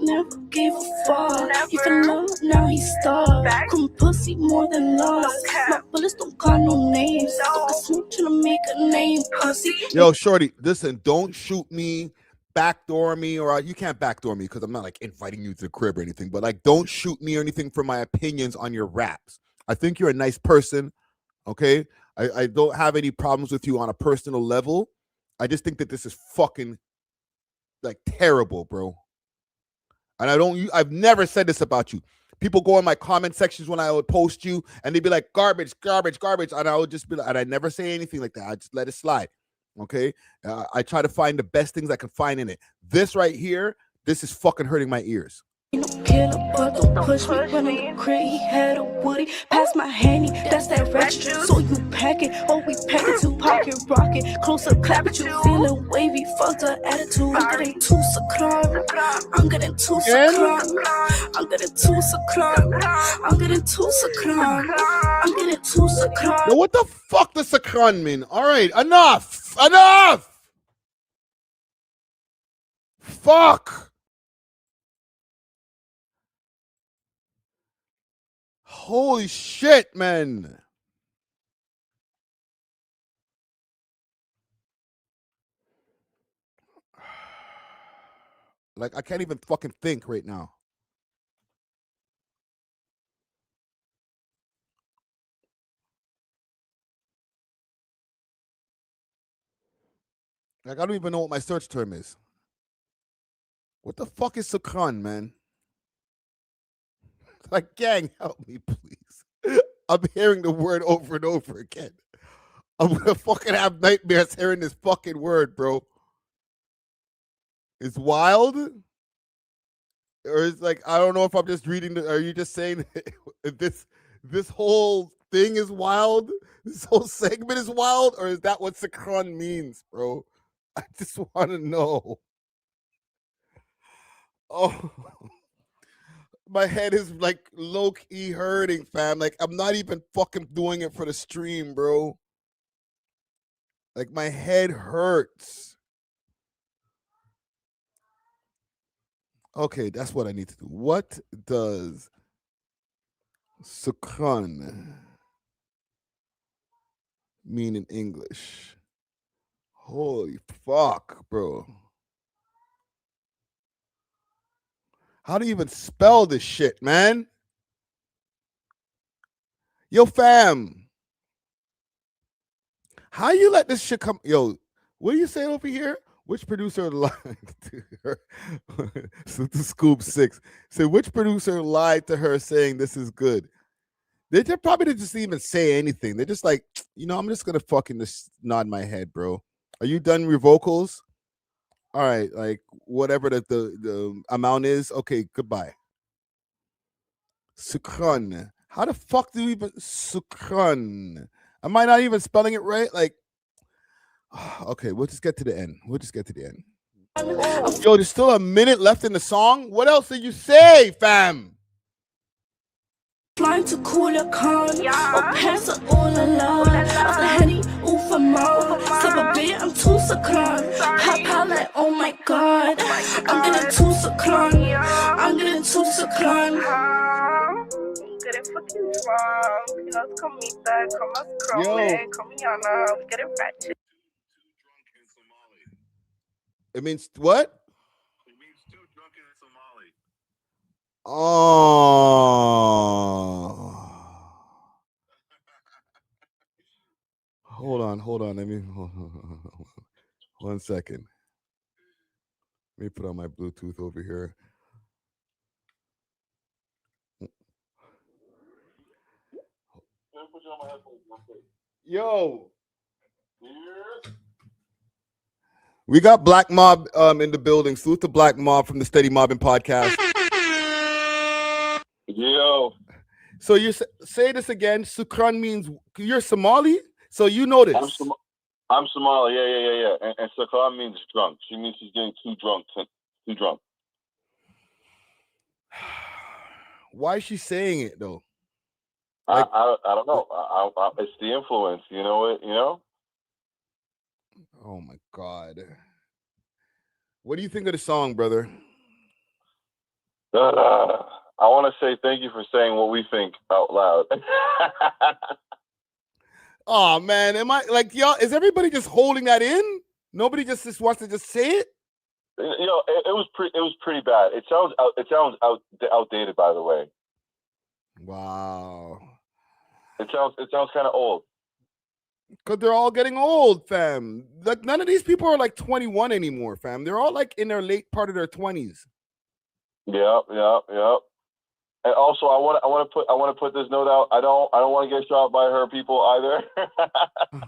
Never gave a fuck. He fell love, now he stopped. Come pussy more than love. My bullets don't got no names. Don't smooch to make a name, pussy. Yo, shorty, listen, don't shoot me, backdoor me, or you can't backdoor me because I'm not like inviting you to the crib or anything, but like don't shoot me or anything for my opinions on your raps. I think you're a nice person, okay? I don't have any problems with you on a personal level. I just think that this is fucking like terrible, bro. And I've never said this about you. People go in my comment sections when I would post you and they'd be like, garbage, garbage, garbage. And I would just be like, and I never say anything like that. I just let it slide. Okay. I try to find the best things I can find in it. This right here, this is fucking hurting my ears. You no killer, but don't push me when I'm the crate. He had a woody, pass my handy, that's that ratchet. So you pack it, oh we pack it to pocket rocket. Close up, clap at you, feeling wavy, fuck the attitude. I'm getting too succumb. I'm getting too succumb. I'm getting too succumb. I'm getting too succumb. I'm getting too succumb. Yo, what the fuck does succumb mean? All right, enough, enough. Fuck. Holy shit, man. Like, I can't even fucking think right now. Like, I don't even know what my search term is. What the fuck is succumb, man? Like, gang, help me, please. I'm hearing the word over and over again. I'm gonna fucking have nightmares hearing this fucking word, bro. It's wild? Or it's like, I don't know if I'm just reading are you just saying this whole thing is wild? This whole segment is wild? Or is that what succumb means, bro? I just want to know. Oh, my head is like low-key hurting, fam. Like, I'm not even fucking doing it for the stream, bro. Like, my head hurts. Okay, that's what I need to do. What does succumb mean in English? Holy fuck, bro. How do you even spell this shit, man? Yo, fam. How you let this shit come? Yo, what are you saying over here? Which producer lied to her? So the Scoop 6. So which producer lied to her saying this is good? They probably didn't just even say anything. They're just like, you know, I'm just going to fucking just nod my head, bro. Are you done with your vocals? All right, like whatever the amount is, okay, goodbye. Succumb. How the fuck do you even succumb? Am I not even spelling it right? Like, okay, we'll just get to the end. We'll just get to the end. Yo, there's still a minute left in the song. What else did you say, fam? Flying to cooler con, my pants are all alone. After Henny, oof for more. Slip a bit, I'm too sakran. Pop out like, oh my god. I'm getting too sakran. I'm getting too sakran. Getting fucking drunk. You know, it's comita, Chromazzz, Comiana. We get it ratchet. It means what? Oh. Hold on. Let me hold on. 1 second. Let me put on my Bluetooth over here. Yo. We got Black Mob in the building. Salute to Black Mob from the Steady Mobbing podcast. Yo. So you say this again. Sukran means you're Somali, so you know this. I'm Somali. Yeah. And Sakran means drunk. She means she's getting too drunk. Why is she saying it though? I don't know. It's the influence. You know it. You know. Oh my God. What do you think of the song, brother? I want to say thank you for saying what we think out loud. Oh man, am I like y'all? Is everybody just holding that in? Nobody just wants to just say it. You know, it was pretty bad. It sounds outdated, by the way. Wow. It sounds kind of old. Because they're all getting old, fam. Like none of these people are like 21 anymore, fam. They're all like in their late part of their 20s. Yeah. And also, I want to put this note out. I don't want to get shot by her people either.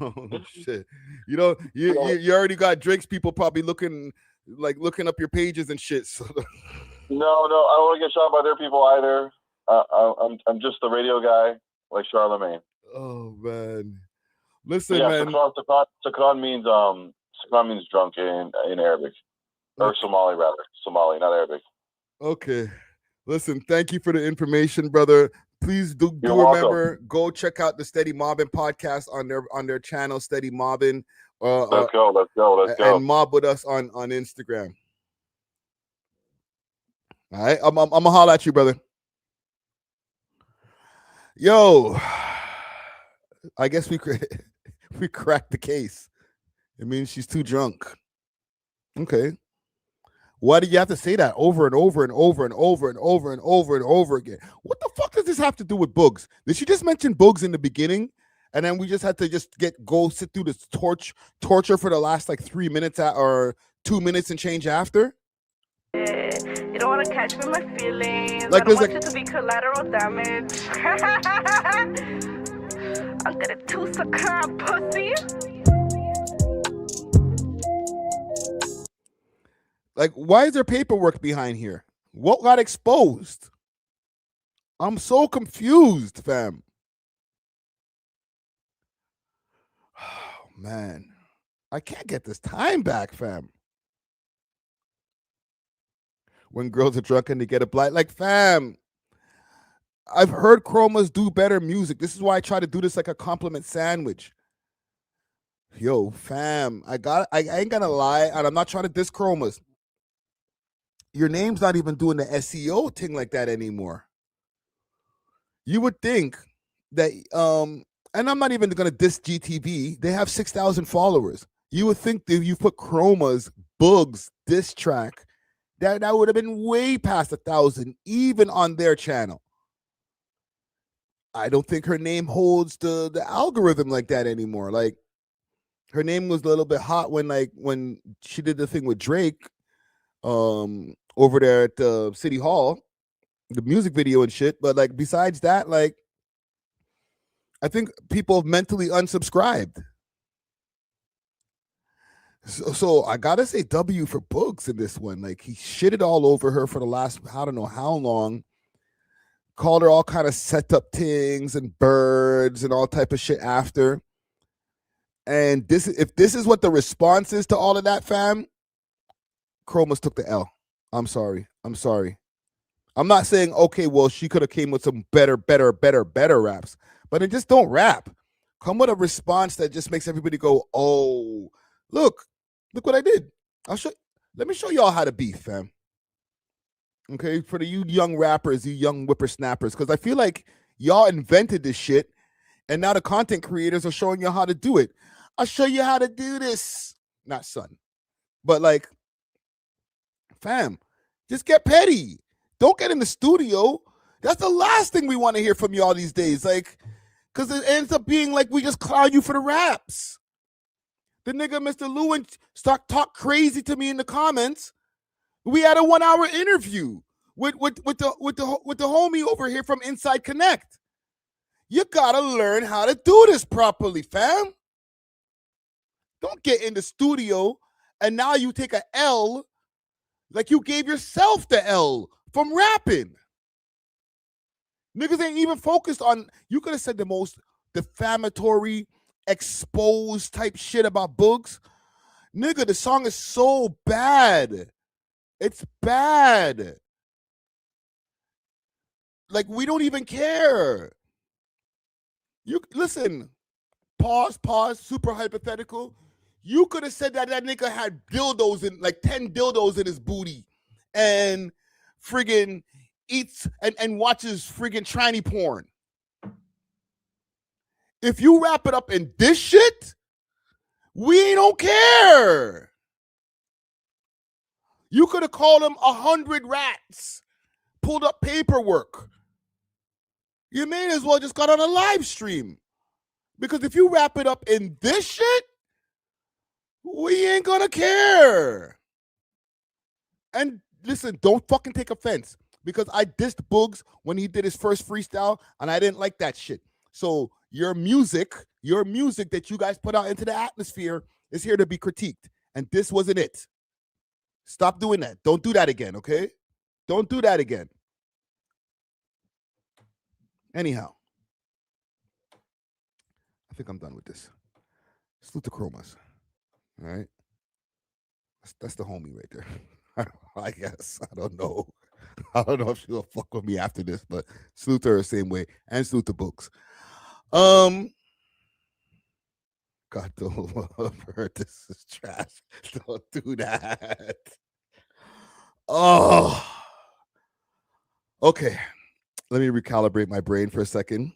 Oh shit! You know, you already got Drake's people probably looking up your pages and shit. So. No, I don't want to get shot by their people either. I'm just the radio guy like Charlemagne. Oh man, listen, yeah, man. Sakran means drunk in Arabic, or Somali rather. Somali, not Arabic. Okay. Listen, thank you for the information, brother. Please do remember, go check out the Steady Mobbing podcast on their channel, Steady Mobbing. Let's go. And mob with us on Instagram. All right, I'm gonna holler at you, brother. Yo, I guess we cracked the case. It means she's too drunk. Okay. Why do you have to say that over and over and over and over and over and over and over again? What the fuck does this have to do with Booggz? Did she just mention Booggz in the beginning? And then we just had to go sit through this torture for the last like 3 minutes or 2 minutes and change after? You don't want to catch me in my feelings. Like, I don't want you to be collateral damage. I'm gonna do some crap, pussy. Like, why is there paperwork behind here? What got exposed? I'm so confused, fam. Oh, man. I can't get this time back, fam. When girls are drunk and they get a blight. Like, fam, I've heard Chromazzz do better music. This is why I try to do this like a compliment sandwich. Yo, fam, I ain't gonna lie, and I'm not trying to diss Chromazzz. Your name's not even doing the SEO thing like that anymore. You would think that, and I'm not even going to diss GTV. They have 6,000 followers. You would think that you put Chromazzz, Booggz, diss track, that would have been way past 1,000, even on their channel. I don't think her name holds the algorithm like that anymore. Like, her name was a little bit hot when she did the thing with Drake. Over there at the City Hall, the music video and shit. But like besides that, like I think people have mentally unsubscribed. So I gotta say W for Booggz in this one. Like he shitted all over her for the last I don't know how long. Called her all kind of set up things and birds and all type of shit after. And if this is what the response is to all of that, fam, Chromazzz took the L. I'm sorry. I'm not saying, okay, well, she could have came with some better raps, but then just don't rap. Come with a response that just makes everybody go, oh, look what I did. Let me show y'all how to beef, fam. Okay, for you young rappers, you young whippersnappers, because I feel like y'all invented this shit, and now the content creators are showing you how to do it. I'll show you how to do this. Not son, but like, fam, just get petty. Don't get in the studio. That's the last thing we want to hear from y'all these days. Like, because it ends up being like we just clown you for the raps. The nigga Mr.Lewinn talk crazy to me in the comments. We had a 1 hour interview with the homie over here from Inside Connect. You gotta learn how to do this properly, fam. Don't get in the studio and now you take a L like you gave yourself the L from rapping. Niggas ain't even focused on, you could have said the most defamatory, exposed type shit about Booggz. Nigga, the song is so bad. It's bad. Like, we don't even care. You listen, pause, super hypothetical. You could have said that nigga had dildos in, like 10 dildos in his booty and friggin' eats and watches friggin' tranny porn. If you wrap it up in this shit, we don't care. You could have called him 100 rats, pulled up paperwork. You may as well just got on a live stream. Because if you wrap it up in this shit, we ain't gonna care. And listen, don't fucking take offense. Because I dissed Booggz when he did his first freestyle, and I didn't like that shit. So your music that you guys put out into the atmosphere is here to be critiqued. And this wasn't it. Stop doing that. Don't do that again, okay? Don't do that again. Anyhow, I think I'm done with this. Salute to Chromazzz. All right? That's the homie right there. I guess. I don't know. I don't know if she'll fuck with me after this, but salute to her the same way. And salute to Booggz. God, don't love her. This is trash. Don't do that. Oh. Okay. Let me recalibrate my brain for a second.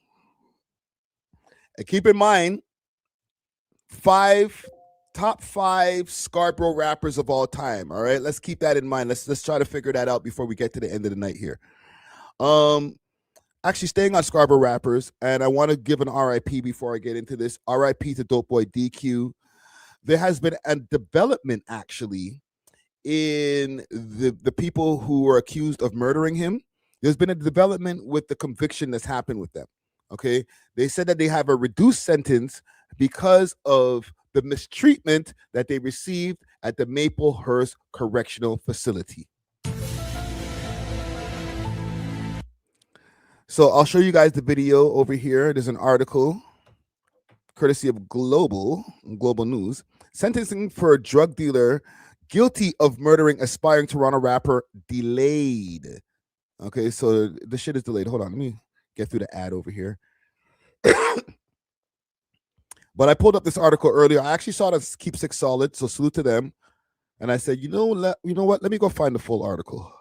And keep in mind, top five Scarborough rappers of all time. All right, let's keep that in mind. Let's try to figure that out before we get to the end of the night here. Actually, staying on Scarborough rappers, and I want to give an RIP before I get into this. RIP to Dopeboy DQ. There has been a development actually in the people who were accused of murdering him. There's been a development with the conviction that's happened with them. Okay, they said that they have a reduced sentence because of the mistreatment that they received at the Maplehurst Correctional Facility. So I'll show you guys the video over here. There's an article courtesy of Global News. Sentencing for a drug dealer guilty of murdering aspiring Toronto rapper delayed. Okay, so the shit is delayed. Hold on, let me get through the ad over here. But I pulled up this article earlier. I actually saw it as Keep Six Solid, so salute to them. And I said, you know what? Let me go find the full article.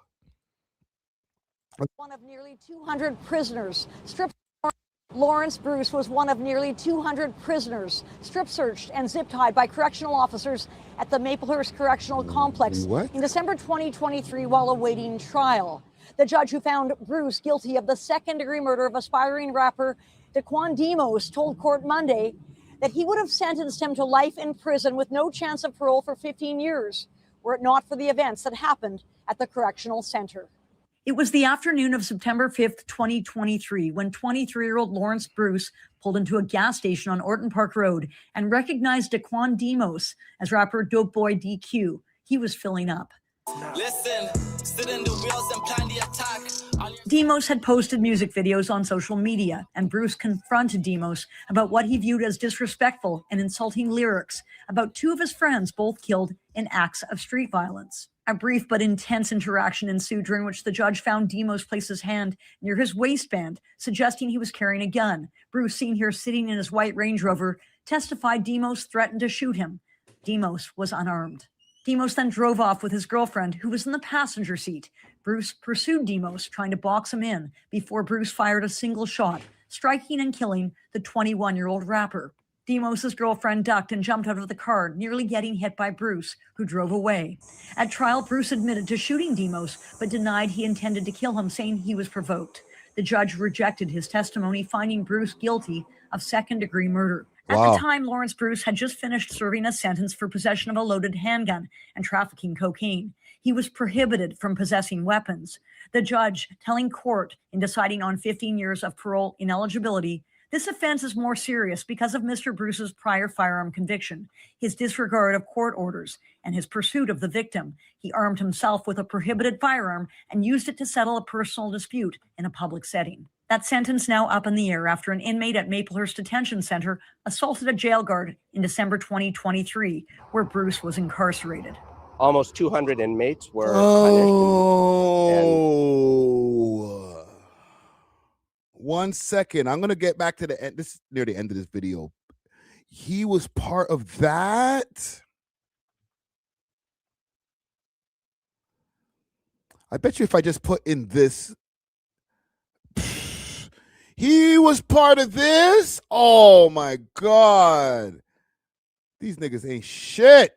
One of nearly 200 prisoners stripped. Lawrence Bruce was one of nearly 200 prisoners strip searched and zip tied by correctional officers at the Maplehurst Correctional Complex in December 2023 while awaiting trial. The judge who found Bruce guilty of the second-degree murder of aspiring rapper Daquan Demos told court Monday that he would have sentenced him to life in prison with no chance of parole for 15 years, were it not for the events that happened at the correctional center. It was the afternoon of September 5th, 2023, when 23-year-old Lawrence Bruce pulled into a gas station on Orton Park Road and recognized Daquan Demos as rapper Dopeboy DQ. He was filling up. Listen, sit in the wheels and plan the attack. Demos had posted music videos on social media, and Bruce confronted Demos about what he viewed as disrespectful and insulting lyrics about two of his friends both killed in acts of street violence. A brief but intense interaction ensued, during which the judge found Demos place his hand near his waistband, suggesting he was carrying a gun. Bruce, seen here sitting in his white Range Rover, testified Demos threatened to shoot him. Demos was unarmed. Demos then drove off with his girlfriend, who was in the passenger seat. Bruce pursued Demos, trying to box him in, before Bruce fired a single shot, striking and killing the 21-year-old rapper. Demos' girlfriend ducked and jumped out of the car, nearly getting hit by Bruce, who drove away. At trial, Bruce admitted to shooting Demos, but denied he intended to kill him, saying he was provoked. The judge rejected his testimony, finding Bruce guilty of second-degree murder. At the time, Lawrence Bruce had just finished serving a sentence for possession of a loaded handgun and trafficking cocaine. He was prohibited from possessing weapons. The judge telling court, in deciding on 15 years of parole ineligibility, this offense is more serious because of Mr. Bruce's prior firearm conviction, his disregard of court orders, and his pursuit of the victim. He armed himself with a prohibited firearm and used it to settle a personal dispute in a public setting. That sentence now up in the air after an inmate at Maplehurst Detention Center assaulted a jail guard in December 2023, where Bruce was incarcerated. Almost 200 inmates were punished. 1 second. I'm going to get back to the end. This is near the end of this video. He was part of that? I bet you if I just put in this, he was part of this? Oh my God. These niggas ain't shit.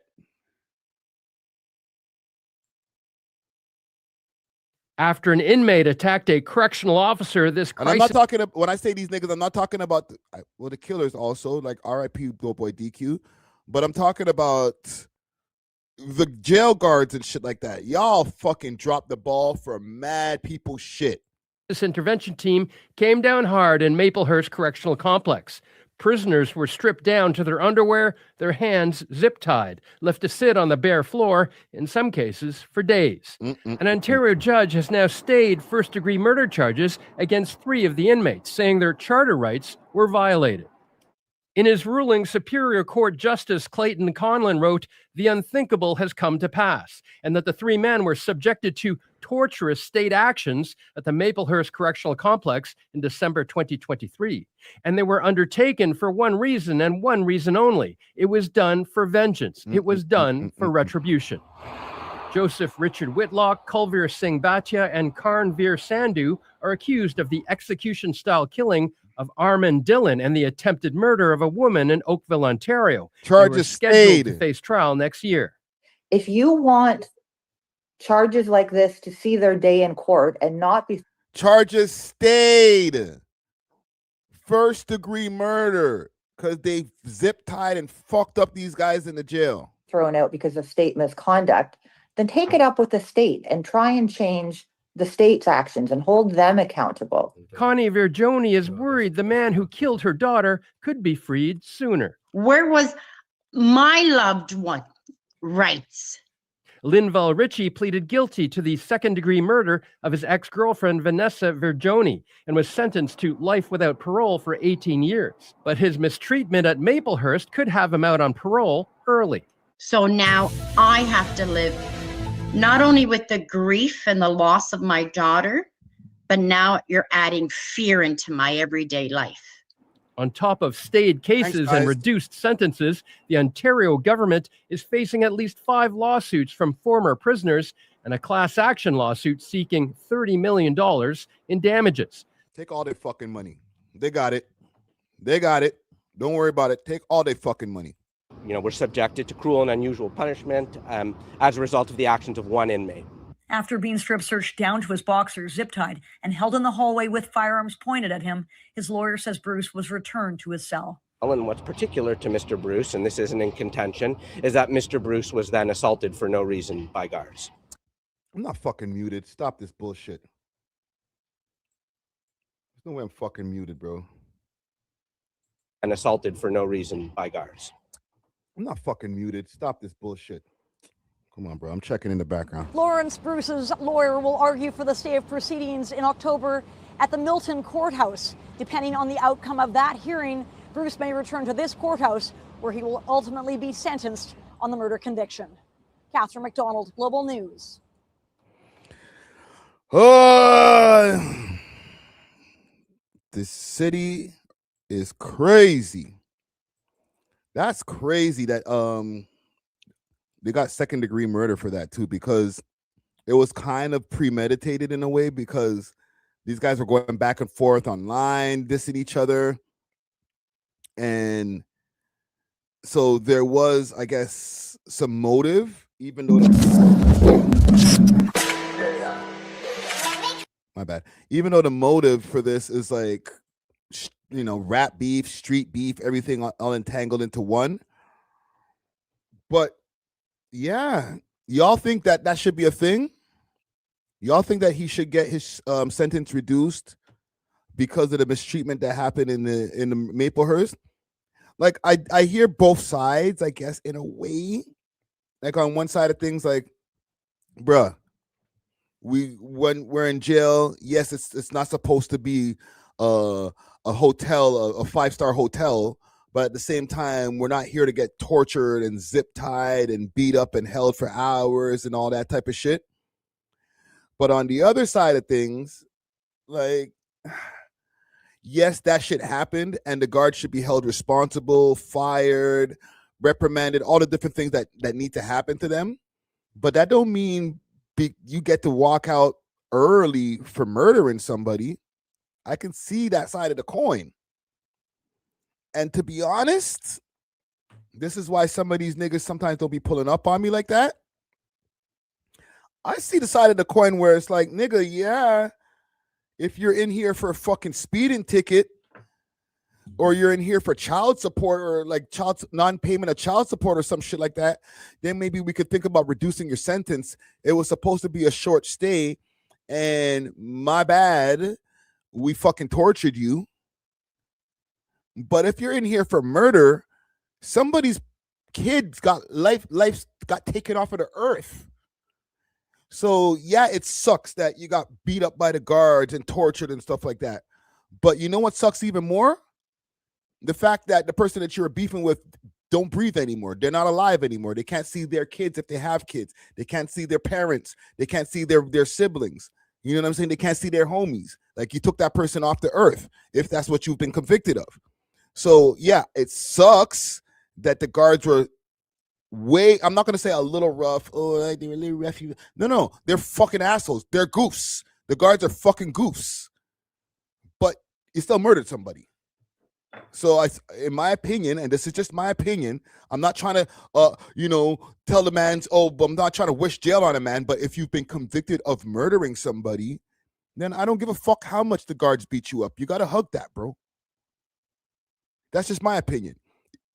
After an inmate attacked a correctional officer, this crisis... And I'm not talking about, when I say these niggas, I'm not talking about, the killers also, like R.I.P. Dopeboy DQ, but I'm talking about the jail guards and shit like that. Y'all fucking dropped the ball for mad people shit. This intervention team came down hard in Maplehurst Correctional Complex. Prisoners were stripped down to their underwear, their hands zip-tied, left to sit on the bare floor, in some cases, for days. An Ontario judge has now stayed first-degree murder charges against 3 of the inmates, saying their charter rights were violated. In his ruling, Superior Court Justice Clayton Conlon wrote, "The unthinkable has come to pass," and that the 3 men were subjected to torturous state actions at the Maplehurst Correctional Complex in December 2023. And they were undertaken for one reason and one reason only. It was done for vengeance. It was done for retribution. Joseph Richard Whitlock, Kulveer Singh Bhatia, and Karnveer Sandhu are accused of the execution-style killing of Armin Dillon and the attempted murder of a woman in Oakville, Ontario. Charges scheduled to face trial next year. If you want charges like this to see their day in court and not be... Charges stayed. First-degree murder, because they zip-tied and fucked up these guys in the jail. Thrown out because of state misconduct, then take it up with the state and try and change the state's actions and hold them accountable. Connie Virgioni is worried the man who killed her daughter could be freed sooner. Where was my loved one rights? Linval Ritchie pleaded guilty to the second-degree murder of his ex-girlfriend Vanessa Virgioni and was sentenced to life without parole for 18 years. But his mistreatment at Maplehurst could have him out on parole early. So now I have to live not only with the grief and the loss of my daughter, but now you're adding fear into my everyday life. On top of stayed cases and reduced sentences, the Ontario government is facing at least 5 lawsuits from former prisoners and a class action lawsuit seeking $30 million in damages. Take all their fucking money. They got it. They got it. Don't worry about it. Take all their fucking money. You know, we're subjected to cruel and unusual punishment as a result of the actions of one inmate. After being strip searched down to his boxers, zip-tied, and held in the hallway with firearms pointed at him, his lawyer says Bruce was returned to his cell. And what's particular to Mr. Bruce, and this isn't in contention, is that Mr. Bruce was then assaulted for no reason by guards. I'm not fucking muted. Stop this bullshit. There's no way I'm fucking muted, bro. And assaulted for no reason by guards. I'm not fucking muted. Stop this bullshit. Come on, bro. I'm checking in the background. Lawrence Bruce's lawyer will argue for the stay of proceedings in October at the Milton Courthouse. Depending on the outcome of that hearing, Bruce may return to this courthouse where he will ultimately be sentenced on the murder conviction. Catherine McDonald, Global News. This city is crazy. That's crazy that they got second-degree murder for that too, because it was kind of premeditated in a way, because these guys were going back and forth online, dissing each other. And so there was, I guess, some motive, even though my bad. Even though the motive for this is like, you know, rap beef, street beef, everything all entangled into one. But yeah, y'all think that that should be a thing? Y'all think that he should get his sentence reduced because of the mistreatment that happened in the Maplehurst? Like, I hear both sides, I guess, in a way. Like, on one side of things, like, bruh, when we're in jail, yes, it's not supposed to be a hotel, a 5-star hotel, but at the same time, we're not here to get tortured and zip tied and beat up and held for hours and all that type of shit. But on the other side of things, like, yes, that shit happened, and the guard should be held responsible, fired, reprimanded, all the different things that need to happen to them. But that don't mean you get to walk out early for murdering somebody. I can see that side of the coin. And to be honest, this is why some of these niggas sometimes don't be pulling up on me like that. I see the side of the coin where it's like, nigga, yeah, if you're in here for a fucking speeding ticket, or you're in here for child support, or like non-payment of child support or some shit like that, then maybe we could think about reducing your sentence. It was supposed to be a short stay, and my bad, we fucking tortured you. But if you're in here for murder, somebody's kids got life got taken off of the earth. So yeah, it sucks that you got beat up by the guards and tortured and stuff like that. But you know what sucks even more? The fact that the person that you're beefing with don't breathe anymore. They're not alive anymore. They can't see their kids if they have kids. They can't see their parents. They can't see their siblings. You know what I'm saying? They can't see their homies. Like, you took that person off the earth, if that's what you've been convicted of. So yeah, it sucks that the guards were I'm not going to say a little rough. Oh, they were a little rough. No, they're fucking assholes. They're goofs. The guards are fucking goofs. But you still murdered somebody. So in my opinion, and this is just my opinion, I'm not trying to, tell the man, but I'm not trying to wish jail on a man. But if you've been convicted of murdering somebody, then I don't give a fuck how much the guards beat you up. You got to hug that, bro. That's just my opinion.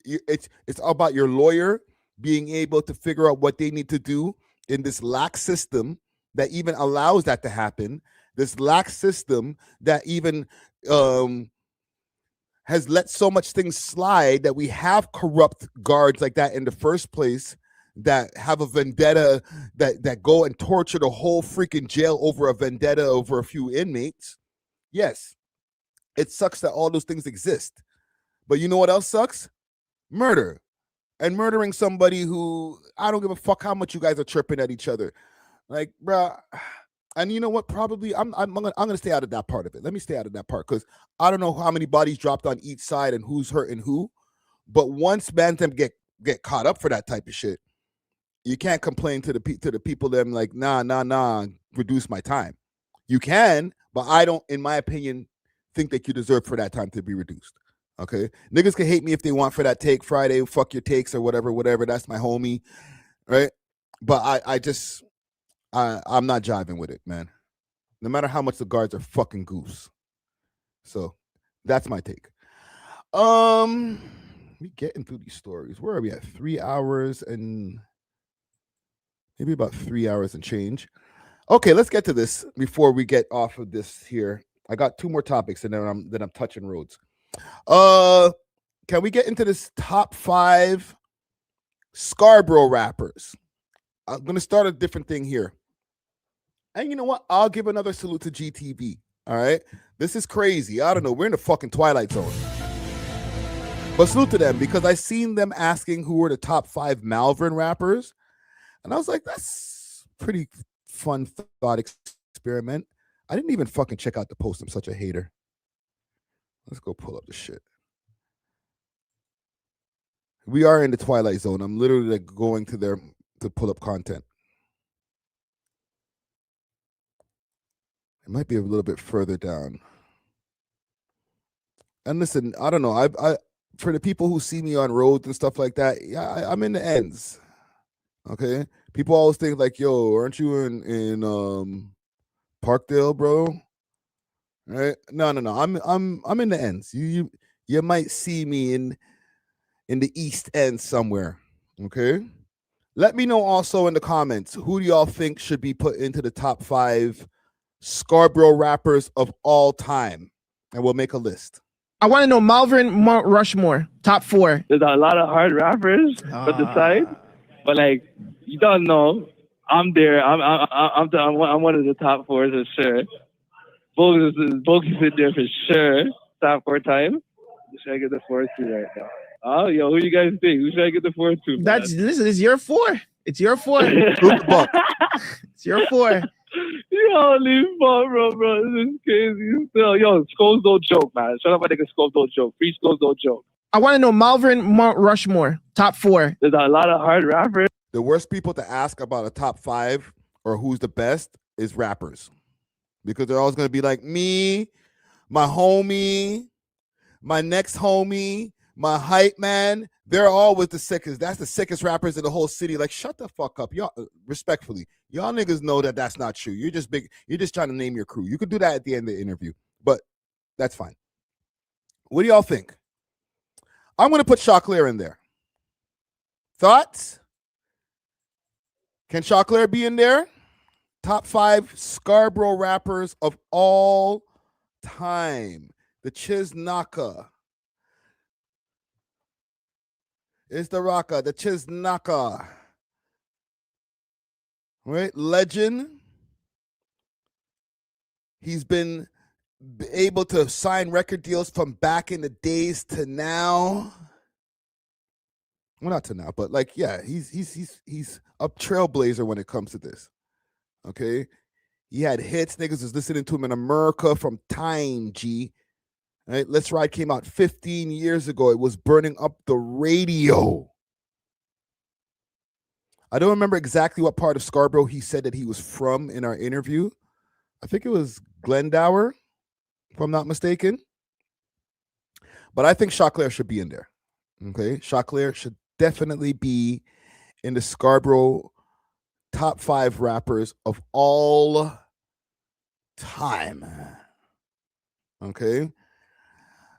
It's all about your lawyer being able to figure out what they need to do in this lax system that even allows that to happen. This lax system that even has let so much things slide that we have corrupt guards like that in the first place, that have a vendetta, that go and torture the whole freaking jail over a vendetta over a few inmates. Yes, it sucks that all those things exist. But you know what else sucks? Murder. And murdering somebody who, I don't give a fuck how much you guys are tripping at each other. Like, bruh. And you know what? Probably I'm gonna stay out of that part of it. Let me stay out of that part, because I don't know how many bodies dropped on each side and who's hurting who. But once Bantam get caught up for that type of shit, you can't complain to the people them like, nah, reduce my time. You can, but I don't, in my opinion, think that you deserve for that time to be reduced. Okay, niggas can hate me if they want for that take Friday, fuck your takes or whatever. That's my homie, right? But I'm not jiving with it, man. No matter how much the guards are fucking goofs. So that's my take. We getting through these stories. Where are we at? 3 hours and maybe about 3 hours and change. Okay, let's get to this before we get off of this here. I got 2 more topics and then I'm touching roads. Can we get into this top 5 Scarborough rappers? I'm gonna start a different thing here. And you know what? I'll give another salute to GTV. All right. This is crazy. I don't know. We're in the fucking Twilight Zone. But salute to them, because I seen them asking who were the top 5 Malvern rappers. And I was like, that's pretty fun thought experiment. I didn't even fucking check out the post. I'm such a hater. Let's go pull up the shit. We are in the Twilight Zone. I'm literally like going to there to pull up content. It might be a little bit further down. And listen, I don't know. I for the people who see me on roads and stuff like that, yeah, I'm in the ends. Okay, people always think like, "Yo, aren't you in Parkdale, bro?" Right? No. I'm in the ends. You might see me in the East End somewhere. Okay. Let me know also in the comments, who do y'all think should be put into the top 5 Scarborough rappers of all time, and we'll make a list. I want to know Malvern, Mount Rushmore, top 4. There's a lot of hard rappers on the side, but like you don't know, I'm there. I'm one of the top 4s for sure. Booggz is in there for sure. Top 4 time. Who should I get the 4th to right now? Oh, yo, who you guys think? Who should I get the 4th to? Listen, it's your 4. It's your 4. It's your 4. Yo, leave bro. This is crazy. Yo, Skulls don't joke, man. Shut up, my nigga. Skulls don't joke. Free Skulls don't joke. I want to know Malvern, Mount Rushmore, top 4. There's a lot of hard rappers. The worst people to ask about a top 5 or who's the best is rappers, because they're always going to be like me, my homie, my next homie, my hype man. They're always the sickest. That's the sickest rappers in the whole city. Like, shut the fuck up, y'all. Respectfully, y'all niggas know that that's not true. You're just big. You're just trying to name your crew. You could do that at the end of the interview, but that's fine. What do y'all think? I'm gonna put Clair in there. Thoughts? Can Clair be in there? Top 5 Scarborough rappers of all time. The Chiznaka. It's the Raka, the Chiznaka. Right? Legend. He's been able to sign record deals from back in the days to now. Well, not to now, but like, yeah, he's a trailblazer when it comes to this. Okay? He had hits. Niggas was listening to him in America from time, G. Right? Let's Ride came out 15 years ago. It was burning up the radio. I don't remember exactly what part of Scarborough he said that he was from in our interview. I think it was Glendower, if I'm not mistaken. But I think Clair should be in there. Okay? Clair should definitely be in the Scarborough top 5 rappers of all time. Okay?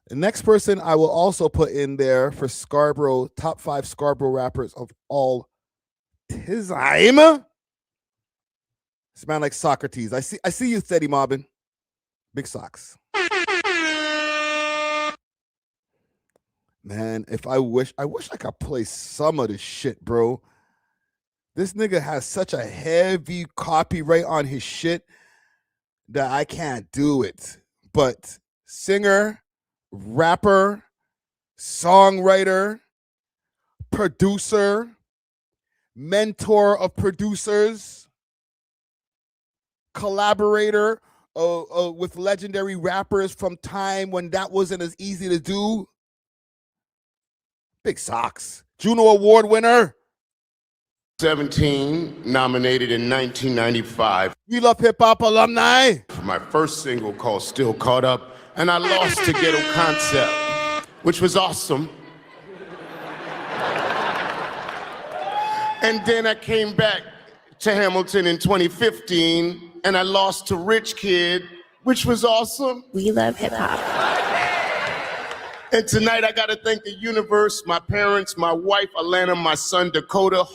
The next person I will also put in there for Scarborough, top 5 Scarborough rappers of all time. This man like Socrates. I see you, steady mobbing. Big socks. Man, if I wish I could play some of this shit, bro. This nigga has such a heavy copyright on his shit that I can't do it. But singer, rapper, songwriter, producer, mentor of producers, collaborator with legendary rappers from time when that wasn't as easy to do. Big socks. Juno Award winner. 17, nominated in 1995. We Love Hip Hop alumni. For my first single called Still Caught Up, and I lost to Ghetto Concept, which was awesome. And then I came back to Hamilton in 2015, and I lost to Rich Kid, which was awesome. We love hip hop. And tonight I gotta thank the universe, my parents, my wife, Alana, my son, Dakota,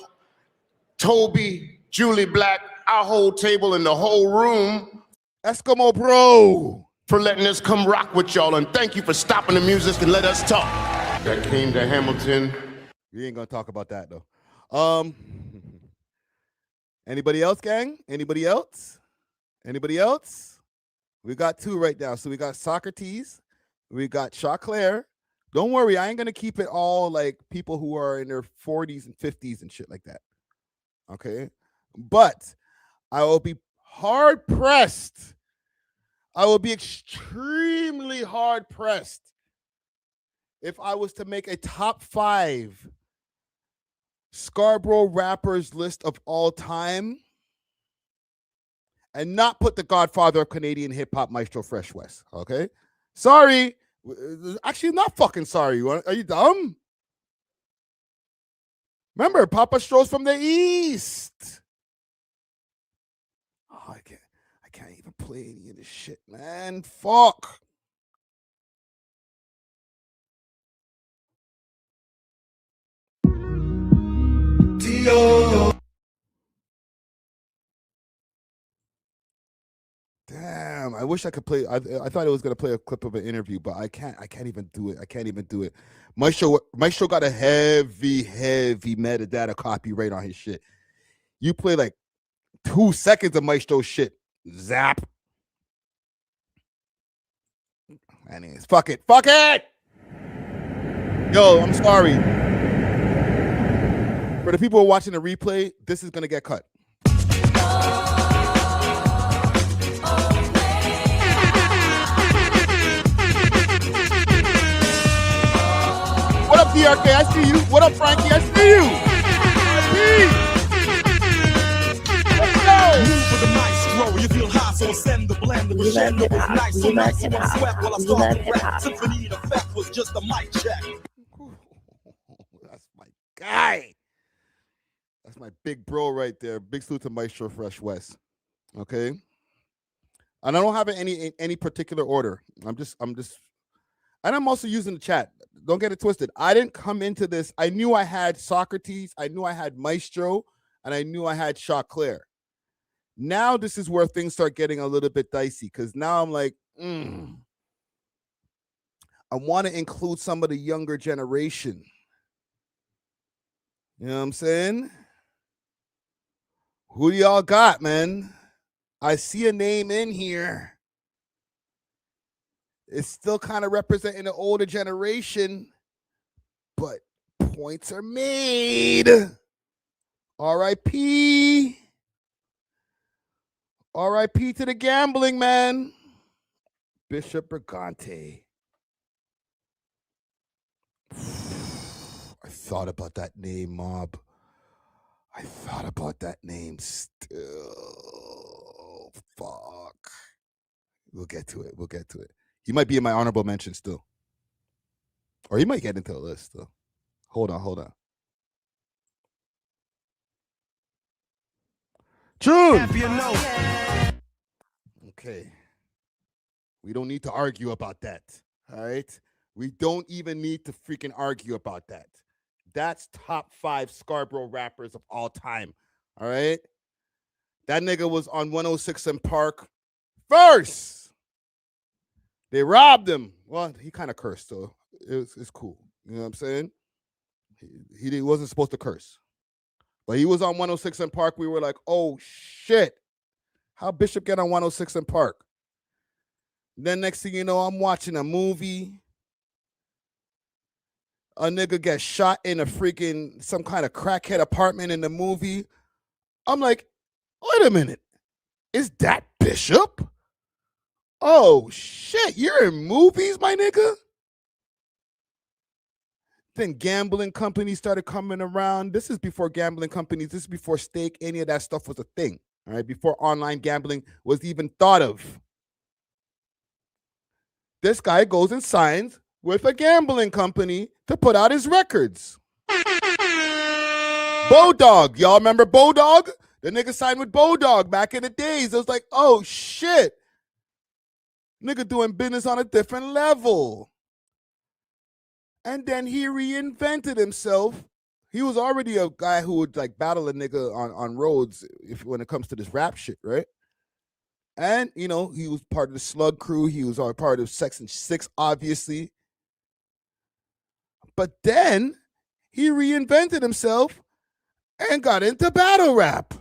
Toby, Julie Black, our whole table and the whole room. Eskimo Bro. For letting us come rock with y'all, and thank you for stopping the music and let us talk. That came to Hamilton. We ain't gonna talk about that though. Anybody else, gang? Anybody else? Anybody else? We got 2 right now. So we got Socrates, we got Clair. Don't worry, I ain't gonna keep it all like people who are in their 40s and 50s and shit like that. Okay, but I will be hard pressed. I will be extremely hard pressed if I was to make a top 5 Scarborough rappers list of all time and not put the godfather of Canadian hip hop, Maestro Fresh West. Okay, sorry. Actually, not fucking sorry. Are you dumb? Remember, Papa Stroh's from the East. Oh, I can't even play any of this shit, man. Fuck. Damn, I wish I could play. I thought it was gonna play a clip of an interview, but I can't even do it. I can't even do it. Maestro got a heavy metadata copyright on his shit. You play like 2 seconds of Maestro shit. Zap. Anyways, fuck it. Fuck it! Yo, I'm sorry. For the people who are watching the replay, this is gonna get cut. What up, DRK? I see you. What up, Frankie? I see you. Let's go. Move with the maestro. You feel high, so send the blend. The crescendo was nice, so maximum sweat while I started to rap. Symphony effect was just a mic check. That's my guy. That's my big bro right there. Big salute to Maestro Fresh West. Okay. And I don't have it any particular order. I'm just, and I'm also using the chat. Don't get it twisted. I didn't come into this. I knew I had Socrates. I knew I had Maestro, and I knew I had Clair. Now this is where things start getting a little bit dicey because now I'm like, I want to include some of the younger generation. You know what I'm saying? Who do y'all got, man? I see a name in here. It's still kind of representing the older generation, but points are made. R.I.P. R.I.P. to the gambling man. Bishop Brigante. I thought about that name, Mob. I thought about that name still. Fuck. We'll get to it. We'll get to it. He might be in my honorable mention still. Or he might get into the list still. Hold on. June! Okay. We don't need to argue about that. All right? We don't even need to freaking argue about that. That's top 5 Scarborough rappers of all time. All right? That nigga was on 106 and Park first. They robbed him. Well, he kind of cursed, so it's cool. You know what I'm saying? He wasn't supposed to curse. But he was on 106 and Park. We were like, oh, shit. How Bishop get on 106 and Park? Then next thing you know, I'm watching a movie. A nigga gets shot in a freaking some kind of crackhead apartment in the movie. I'm like, wait a minute. Is that Bishop? Oh, shit, you're in movies, my nigga? Then gambling companies started coming around. This is before gambling companies. This is before stake. Any of that stuff was a thing, all right? Before online gambling was even thought of. This guy goes and signs with a gambling company to put out his records. Bodog. Y'all remember Bodog? The nigga signed with Bodog back in the days. It was like, oh, shit. Nigga doing business on a different level. And then he reinvented himself. He was already a guy who would like battle a nigga on roads when it comes to this rap shit, right? And, you know, he was part of the Slug crew. He was part of Section 6, obviously. But then he reinvented himself and got into battle rap.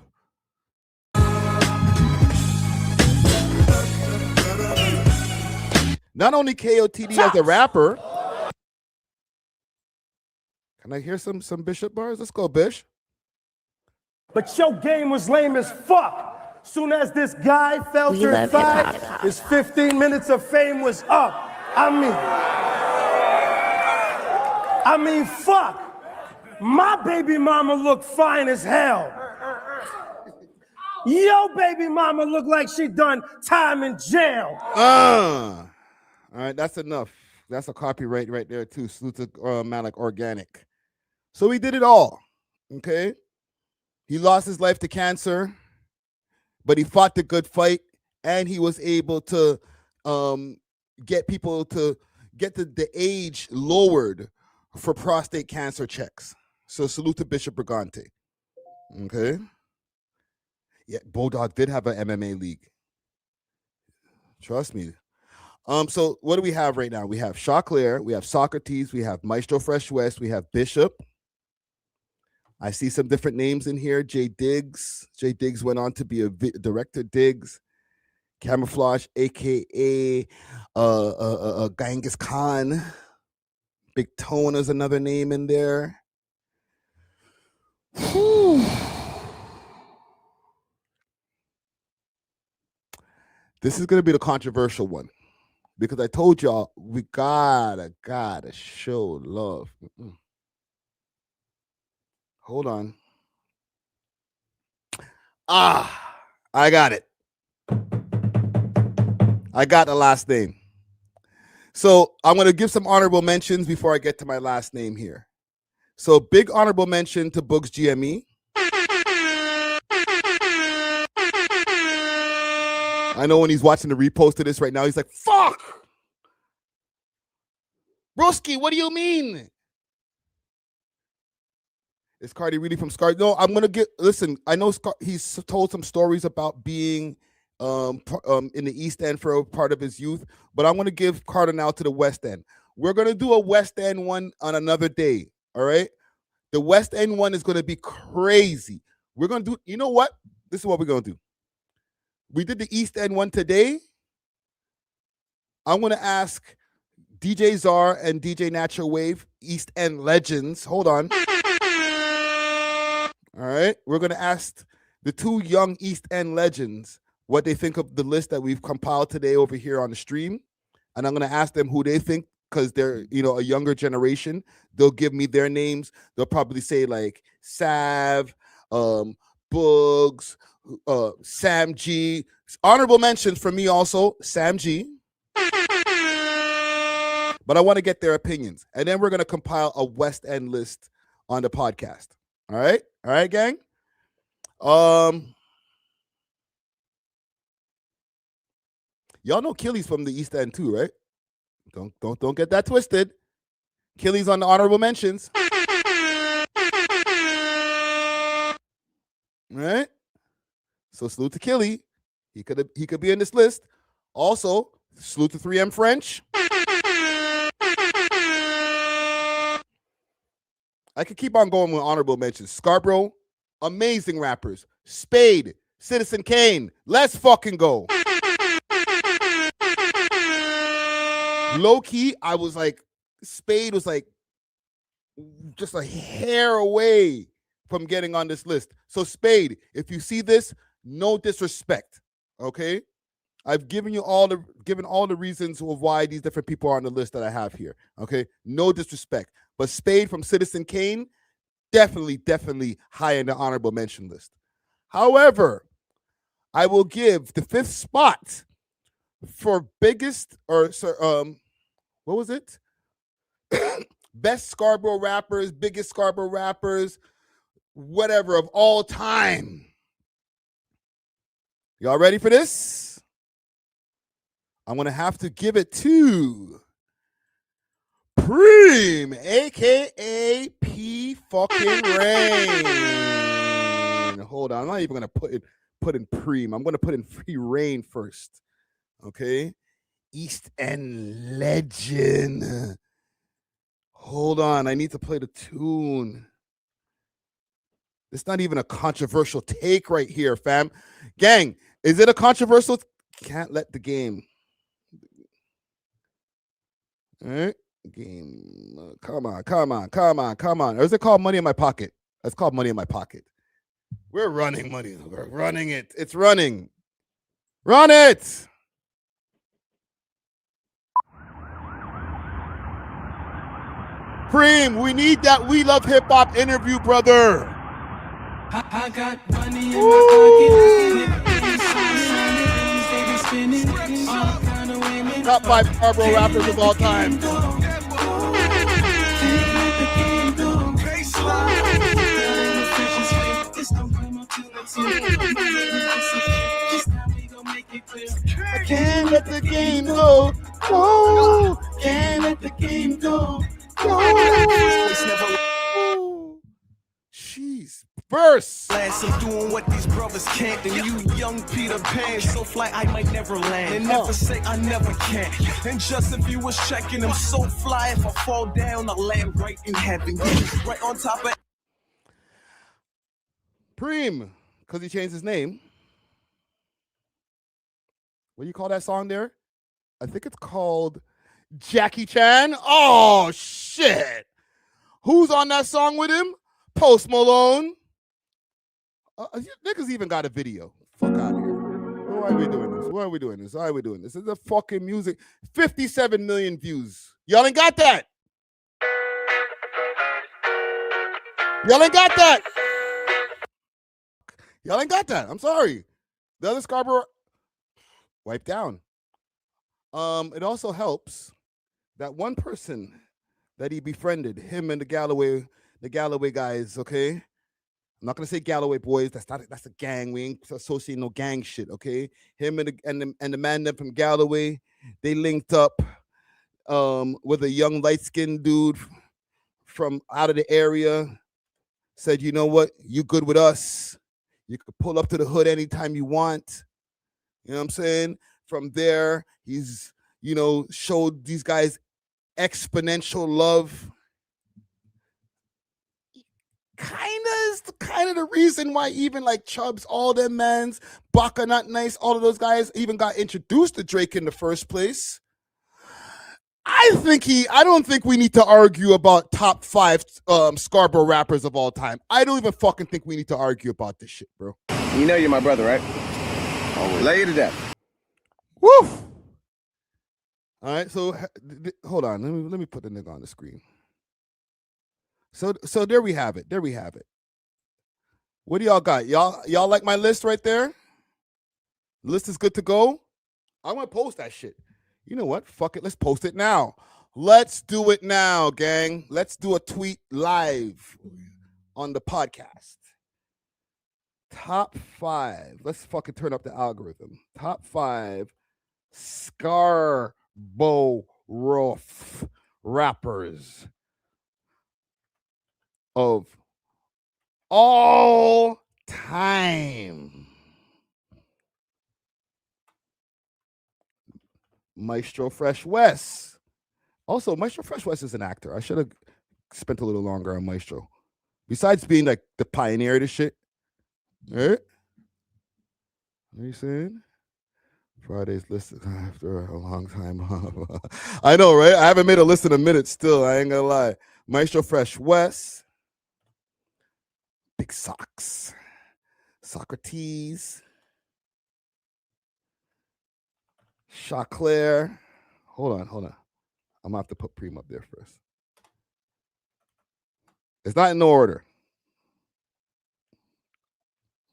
Not only KOTD as a rapper. Can I hear some Bishop bars? Let's go, Bish. But your game was lame as fuck. Soon as this guy felt We your love thigh, hip-hop. his 15 minutes of fame was up. I mean, fuck. My baby mama look fine as hell. Yo baby mama look like she done time in jail. All right, that's enough. That's a copyright right there too. Salute to Malik Organic. So he did it all. Okay. He lost his life to cancer, but he fought the good fight, and he was able to get people to get the age lowered for prostate cancer checks. So salute to Bishop Brigante. Okay. Yeah, Bulldog did have an MMA league. Trust me. So what do we have right now? We have Clair, we have Socrates, we have Maestro Fresh West, we have Bishop. I see some different names in here. Jay Diggs. Jay Diggs went on to be a director. Diggs. Camouflage, aka Genghis Khan. Big Tone is another name in there. Whew. This is gonna be the controversial one, because I told y'all we gotta show love. Hold on. I got it. I got the last name. So I'm going to give some honorable mentions before I get to my last name here. So big honorable mention to Booggz GME. I know when he's watching the repost of this right now, he's like, fuck! Broski, what do you mean? Is Cardi really from Scar? No, I'm gonna listen. I know he's told some stories about being in the East End for a part of his youth, but I'm gonna give Carter now to the West End. We're gonna do a West End one on another day. All right, the West End one is gonna be crazy. We're gonna do. You know what? This is what we're gonna do. We did the East End one today. I'm gonna ask DJ Czar and DJ Natural Wave, East End legends. Hold on. All right, we're going to ask the two young East End legends what they think of the list that we've compiled today over here on the stream. And I'm going to ask them who they think, because they're, a younger generation. They'll give me their names. They'll probably say like Sav, Booggz, Sam G. Honorable mentions for me also, Sam G. But I want to get their opinions. And then we're going to compile a West End list on the podcast. All right? All right, gang? Y'all know Killy's from the East End too, right? Don't get that twisted. Killy's on the honorable mentions. All right? So salute to Killy. He could be in this list. Also, salute to 3M French. I could keep on going with honorable mentions. Scarborough, amazing rappers. Spade, Citizen Kane, let's fucking go. Low key, I was like, Spade was like just a hair away from getting on this list. So Spade, if you see this, no disrespect, okay? I've given all the reasons of why these different people are on the list that I have here, okay? No disrespect. But Spade from Citizen Kane, definitely high in the honorable mention list. However, I will give the 5th spot for biggest what was it? Best Scarborough rappers, biggest Scarborough rappers, whatever of all time. Y'all ready for this? I'm going to have to give it to Preem, aka P fucking Rain. Hold on, I'm not even gonna put in Preem. I'm gonna put in Free Rain first. Okay, East End legend. Hold on, I need to play the tune. It's not even a controversial take right here, fam. Gang, is it a controversial? Can't let the game. All right. Game. Come on. Or is it called Money in My Pocket? That's called Money in My Pocket. We're running money. We're running it. It's running. Run it. Preem, we need that We Love Hip Hop interview, brother. I got money in my pocket. Top 5 Scarborough rappers of all time. I can't let the game go. No, can't let the game go. Jeez. Verse. I'm doing what these brothers can't. And you young Peter Pan, so fly I might never land. And never say I never can. And just if you was checking, I'm so fly. If I fall down, I'll land right in heaven. Right on top of Preem, because he changed his name. What do you call that song there? I think it's called Jackie Chan. Oh, shit. Who's on that song with him? Post Malone. Niggas even got a video. Fuck out of here. Why are we doing this? Why are we doing this? Why are we doing this? This is the fucking music. 57 million views. Y'all ain't got that. Y'all ain't got that. Y'all ain't got that. I'm sorry. The other Scarborough wiped down. It also helps that one person that he befriended, him and the Galloway guys, okay? I'm not gonna say Galloway boys. That's a gang. We ain't associating no gang shit, okay? Him and the man them from Galloway, they linked up with a young light-skinned dude from out of the area. Said, you know what? You good with us? You could pull up to the hood anytime you want. You know what I'm saying? From there, he's, showed these guys exponential love. Kind of the reason why even like Chubbs, all them mans, Baka Not Nice, all of those guys even got introduced to Drake in the first place. I don't think we need to argue about top 5 Scarborough rappers of all time. I don't even fucking think we need to argue about this shit, bro. You know you're my brother, right? Always. Lay you to death. Woo! All right, so hold on. Let me put the nigga on the screen. So there we have it. There we have it. What do y'all got? Y'all like my list right there? The list is good to go. I'm gonna post that shit. You know what? Fuck it. Let's post it now. Let's do it now, gang. Let's do a tweet live on the podcast. Top 5. Let's fucking turn up the algorithm. Top 5 Scarborough rappers of all time. Maestro Fresh West. Also, Maestro Fresh West is an actor. I should have spent a little longer on Maestro. Besides being like the pioneer of the shit. Right? What are you saying? Friday's list after a long time. I know, right? I haven't made a list in a minute still. I ain't gonna lie. Maestro Fresh West. Big Socks. Socrates. Clair. Hold on. I'm gonna have to put Preem up there first. It's not in no order.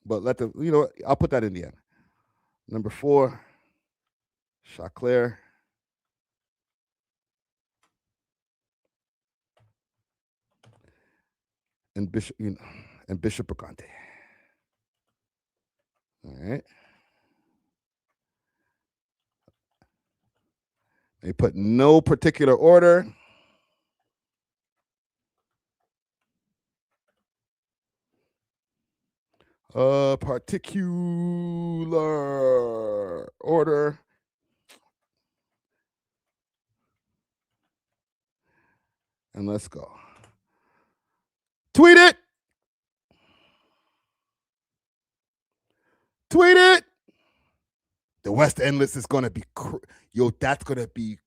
But I'll put that in the end. Number 4, Clair. And Bishop, and Bishop Brigante. All right. They put no particular order. Particular order. And let's go. Tweet it. Tweet it. The West End list is gonna be that's gonna be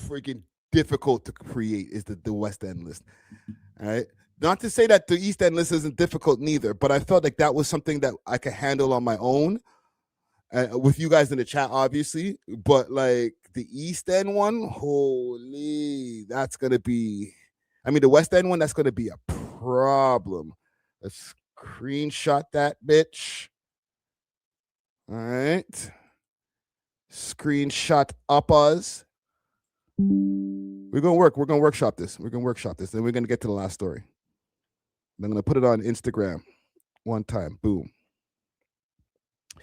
freaking difficult to create. Is the West End list? All right. not to say that the East End list isn't difficult neither, but I felt like that was something that I could handle on my own with you guys in the chat, obviously. But like the East End one, holy, that's going to be, I mean, the West End one, that's going to be a problem. Let's screenshot that bitch. All right. Screenshot uppers. We're going to work. We're going to workshop this. We're going to workshop this. Then we're going to get to the last story. I'm going to put it on Instagram one time. Boom.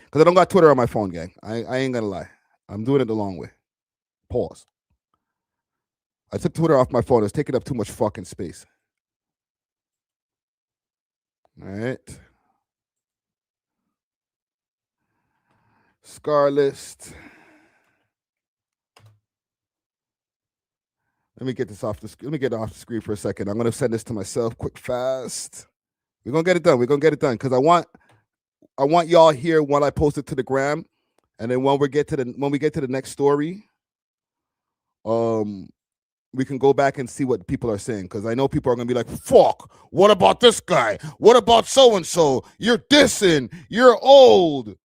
Because I don't got Twitter on my phone, gang. I ain't going to lie. I'm doing it the long way. Pause. I took Twitter off my phone. It's taking up too much fucking space. All right. Scar list. Let me get this off the. Let me get it off the screen for a second. I'm gonna send this to myself, quick, fast. We're gonna get it done. We're gonna get it done because I want y'all here when I post it to the gram, and then when we get to the next story, we can go back and see what people are saying because I know people are gonna be like, "Fuck! What about this guy? What about so and so? You're dissing. You're old.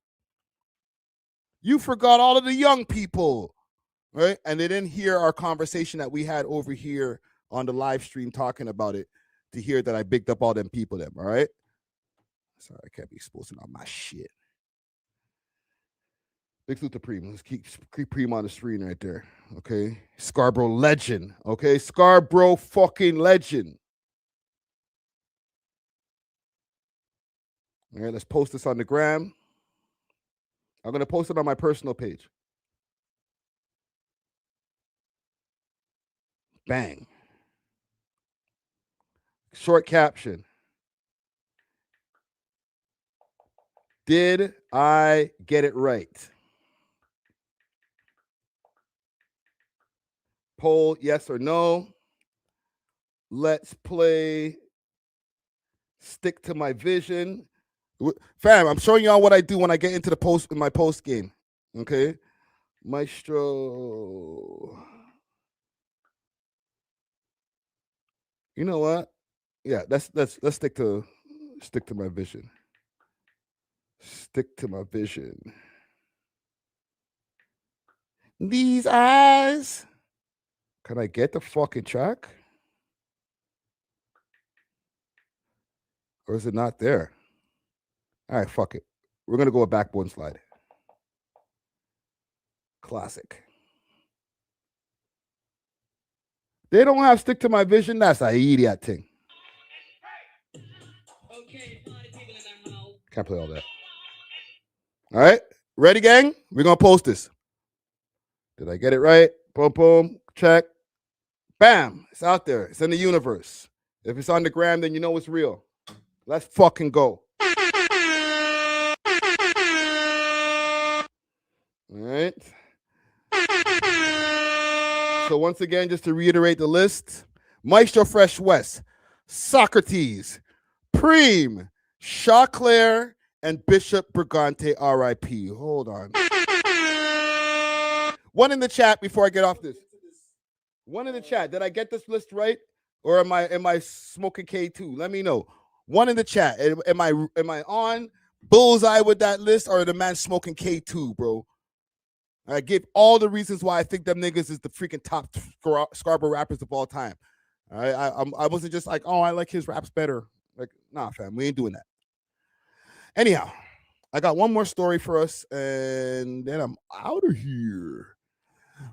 You forgot all of the young people." Right? And they didn't hear our conversation that we had over here on the live stream talking about it to hear that I bigged up all them people all right? Sorry, I can't be exposing all my shit. Big salute to Preem. Let's keep Preem on the screen right there. Okay? Scarborough legend. Okay? Scarborough fucking legend. All right, let's post this on the gram. I'm going to post it on my personal page. Bang. Short caption. Did I get it right? Poll, yes or no. Let's play Stick to My Vision. Fam, I'm showing y'all what I do when I get into the post in my post game. Okay? Maestro. You know what? Yeah, let's stick to my vision. Stick to my vision. These eyes. Can I get the fucking track? Or is it not there? All right, fuck it. We're gonna go a backbone slide. Classic. They don't have Stick to My Vision. That's an idiot thing. Can't play all that. All right. Ready, gang? We're going to post this. Did I get it right? Boom, boom. Check. Bam. It's out there. It's in the universe. If it's on the gram, then you know it's real. Let's fucking go. All right. So once again, just to reiterate the list, Maestro Fresh West, Socrates, Preem, Clair, and Bishop Brigante, R.I.P. Hold on. One in the chat before I get off this. One in the chat. Did I get this list right? Or am I smoking K2? Let me know. One in the chat. Am I on bullseye with that list or the man smoking K2, bro? I give all the reasons why I think them niggas is the freaking top Scarborough rappers of all time. All right, I wasn't just like, oh, I like his raps better. Like, nah, fam, we ain't doing that. Anyhow, I got one more story for us, and then I'm out of here.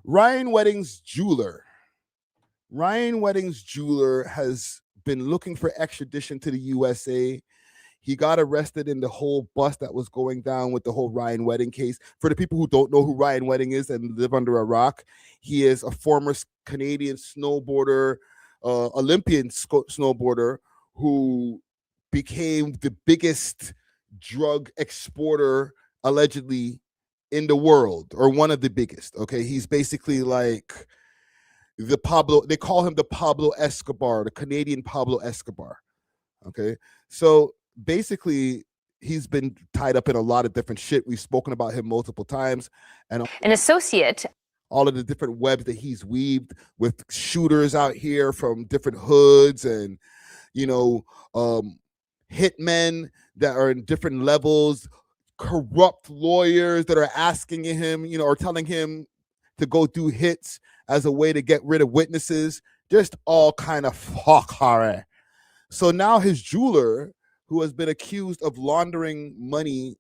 Ryan Wedding's jeweler. Ryan Wedding's jeweler has been looking for extradition to the USA. He got arrested in the whole bust that was going down with the whole Ryan Wedding case. For the people who don't know who Ryan Wedding is and live under a rock, he is a former Canadian snowboarder, Olympian snowboarder who became the biggest drug exporter allegedly in the world, or one of the biggest. Okay, he's basically like the Pablo. They call him the Pablo Escobar, the Canadian Pablo Escobar. Okay, so basically he's been tied up in a lot of different shit. We've spoken about him multiple times, and an associate. All of the different webs that he's weaved with shooters out here from different hoods and hitmen that are in different levels, corrupt lawyers that are asking him, or telling him to go do hits as a way to get rid of witnesses, just all kind of fuck horror. So now his jeweler, who has been accused of laundering money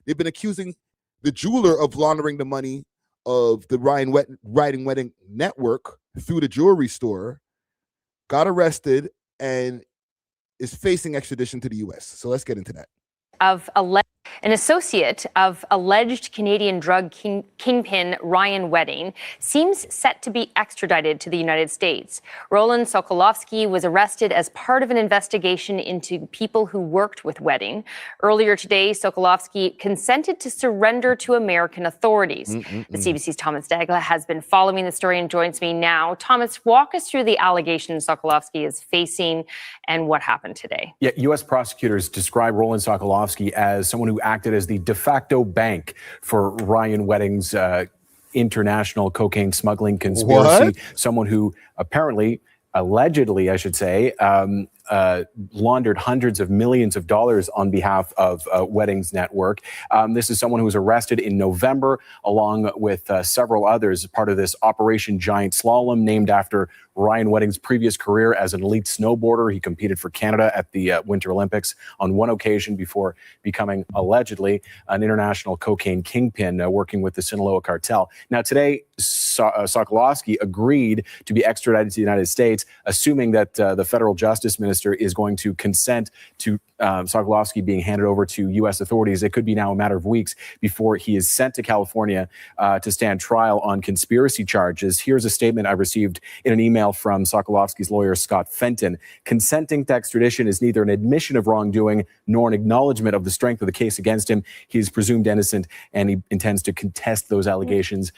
they've been accusing the jeweler of laundering the money of the Ryan Wedding network through the jewelry store, got arrested and is facing extradition to the U.S. So let's get into that. An associate of alleged Canadian drug kingpin Ryan Wedding seems set to be extradited to the United States. Roland Sokolovsky was arrested as part of an investigation into people who worked with Wedding. Earlier today, Sokolovsky consented to surrender to American authorities. The CBC's Thomas Dagla has been following the story and joins me now. Thomas, walk us through the allegations Sokolovsky is facing and what happened today. Yeah, U.S. prosecutors describe Roland Sokolovsky as someone who acted as the de facto bank for Ryan Wedding's international cocaine smuggling conspiracy. What? Someone who allegedly, I should say, laundered hundreds of millions of dollars on behalf of Wedding's network. This is someone who was arrested in November, along with several others, part of this Operation Giant Slalom, named after Ryan Wedding's previous career as an elite snowboarder. He competed for Canada at the Winter Olympics on one occasion before becoming allegedly an international cocaine kingpin working with the Sinaloa cartel. Now, today, Sokolovsky agreed to be extradited to the United States, assuming that the federal justice minister is going to consent to Sokolovsky being handed over to U.S. authorities. It could be now a matter of weeks before he is sent to California to stand trial on conspiracy charges. Here's a statement I received in an email from Sokolovsky's lawyer, Scott Fenton. Consenting to extradition is neither an admission of wrongdoing nor an acknowledgement of the strength of the case against him. He is presumed innocent, and he intends to contest those allegations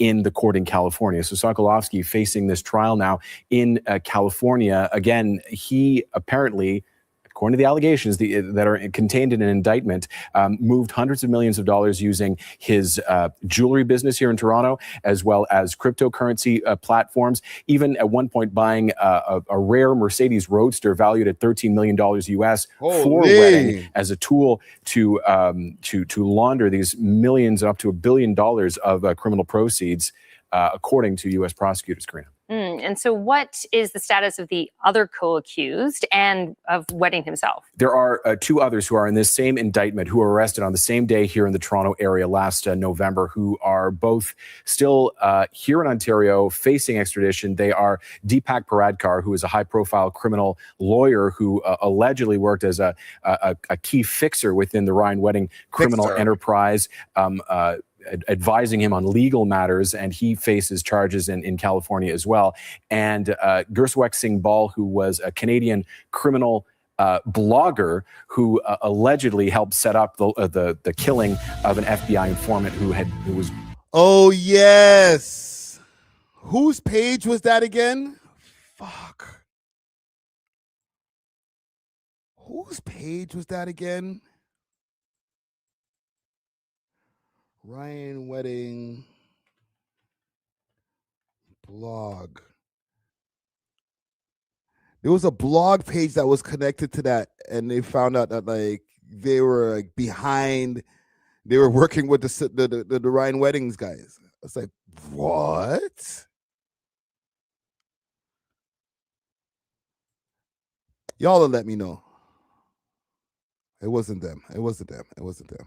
in the court in California. So Sokolovsky facing this trial now in California. Again, he apparently, according to the allegations that are contained in an indictment, moved hundreds of millions of dollars using his jewelry business here in Toronto, as well as cryptocurrency platforms, even at one point buying a rare Mercedes Roadster valued at $13 million US for Wedding as a tool to launder these millions, up to $1 billion of criminal proceeds, according to U.S. prosecutors, Karina. And so what is the status of the other co-accused and of Wedding himself? There are two others who are in this same indictment who were arrested on the same day here in the Toronto area last November, who are both still here in Ontario facing extradition. They are Deepak Paradkar, who is a high-profile criminal lawyer who allegedly worked as a key fixer within the Ryan Wedding criminal enterprise, advising him on legal matters, and he faces charges in California as well. And Gurswek Singh Ball, who was a Canadian criminal blogger who allegedly helped set up the killing of an FBI informant who was. Oh yes, whose page was that again? Fuck. Whose page was that again? Ryan Wedding blog. There was a blog page that was connected to that, and they found out that they were behind. They were working with the Ryan Weddings guys. I was like, what? Y'all will let me know. It wasn't them. It wasn't them. It wasn't them.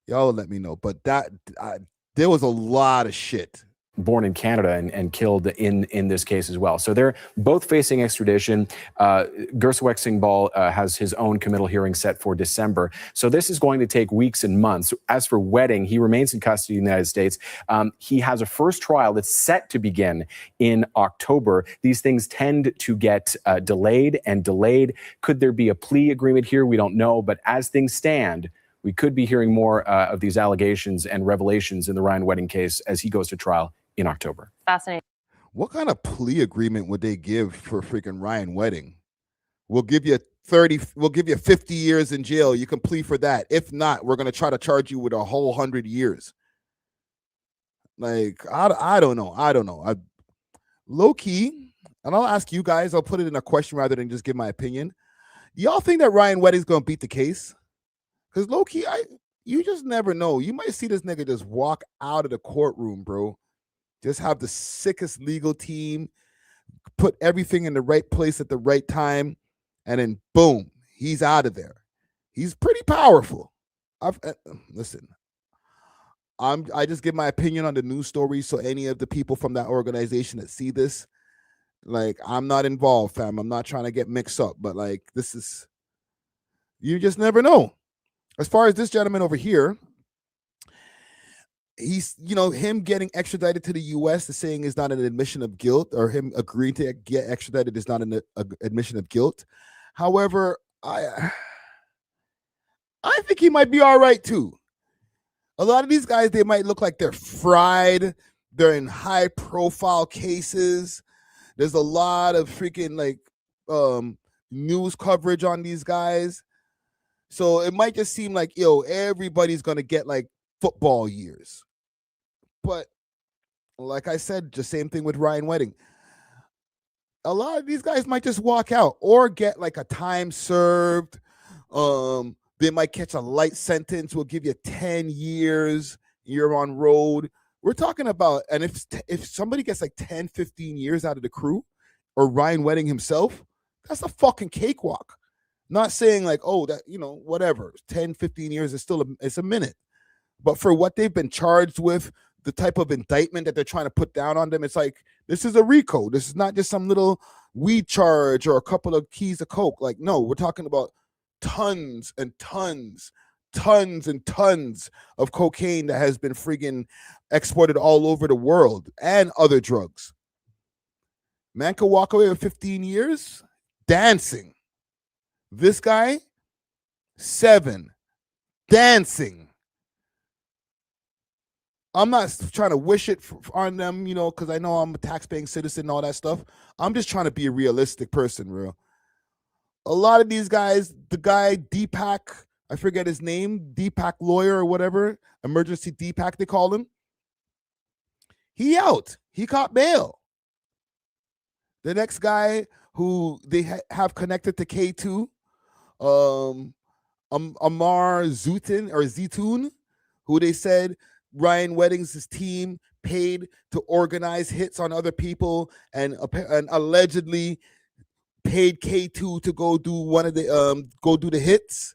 Y'all will let me know. But there was a lot of shit. Born in Canada and killed in this case as well. So they're both facing extradition. Gurswek Singh Ball has his own committal hearing set for December. So this is going to take weeks and months. As for Wedding, he remains in custody in the United States. He has a first trial that's set to begin in October. These things tend to get delayed and delayed. Could there be a plea agreement here? We don't know. But as things stand, we could be hearing more of these allegations and revelations in the Ryan Wedding case as he goes to trial in October. Fascinating. What kind of plea agreement would they give for freaking Ryan Wedding? We'll give you 50 years in jail. You can plead for that. If not, we're going to try to charge you with a whole 100 years. I don't know. Low key, and I'll ask you guys, I'll put it in a question rather than just give my opinion. Do y'all think that Ryan Wedding's gonna beat the case? Because low-key, you just never know. You might see this nigga just walk out of the courtroom, bro. Just have the sickest legal team, put everything in the right place at the right time, and then boom, he's out of there. He's pretty powerful. Listen, I just give my opinion on the news story, so any of the people from that organization that see this, like, I'm not involved, fam. I'm not trying to get mixed up, but like, this is, you just never know. As far as this gentleman over here, he's, him getting extradited to the U.S. is saying is not an admission of guilt, or him agreeing to get extradited is not an admission of guilt. However, I think he might be all right too. A lot of these guys, they might look like they're fried. They're in high profile cases. There's a lot of freaking news coverage on these guys. So it might just seem like, everybody's going to get like football years. But like I said, the same thing with Ryan Wedding. A lot of these guys might just walk out or get like a time served. They might catch a light sentence. We'll give you 10 years. You're on road. We're talking about, and if somebody gets like 10, 15 years out of the crew, or Ryan Wedding himself, that's a fucking cakewalk. Not saying like, oh, that, whatever, 10, 15 years is still it's a minute. But for what they've been charged with, the type of indictment that they're trying to put down on them, it's like, this is a RICO. This is not just some little weed charge or a couple of keys of coke. Like, no, we're talking about tons and tons and tons of cocaine that has been friggin' exported all over the world, and other drugs. Man could walk away with 15 years dancing. This guy, 7, dancing. I'm not trying to wish it on them, because I know I'm a tax-paying citizen and all that stuff. I'm just trying to be a realistic person, real. A lot of these guys, the guy Deepak, I forget his name, Deepak lawyer or whatever, emergency Deepak they call him. He out. He caught bail. The next guy who they have connected to K2, Amar Zitoun, who they said Ryan Wedding's team paid to organize hits on other people, and allegedly paid K2 to go do the hits.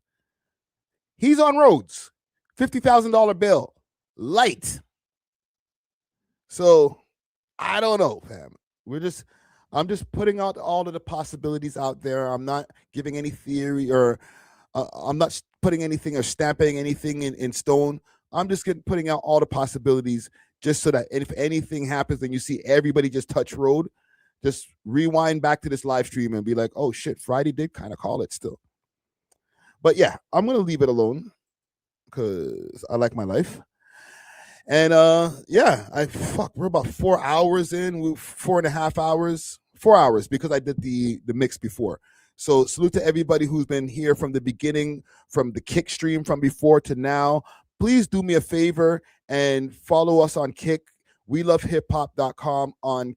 He's on roads, $50,000 bail, light. So I don't know, fam. I'm just putting out all of the possibilities out there. I'm not giving any theory, or I'm not putting anything or stamping anything in stone. I'm just putting out all the possibilities, just so that if anything happens and you see everybody just touch road, just rewind back to this live stream and be like, oh shit, Friday did kind of call it still. But yeah, I'm going to leave it alone because I like my life. And we're about 4 hours in, 4.5 hours, 4 hours, because I did the mix before. So salute to everybody who's been here from the beginning, from the Kick stream from before to now. Please do me a favor and follow us on Kick. WeLoveHipHop.com on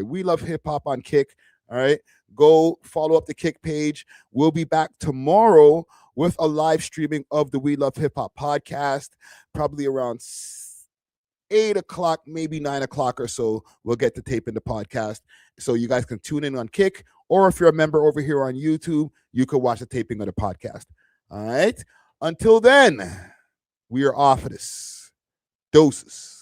We Love Hip Hop on Kick. All right, go follow up the Kick page. We'll be back tomorrow with a live streaming of the We Love Hip Hop podcast, probably around 8 o'clock, maybe 9 o'clock or so. We'll get the tape in the podcast, so you guys can tune in on Kick, or if you're a member over here on YouTube, you could watch the taping of the podcast. All right, until then, we are off of this. Doses.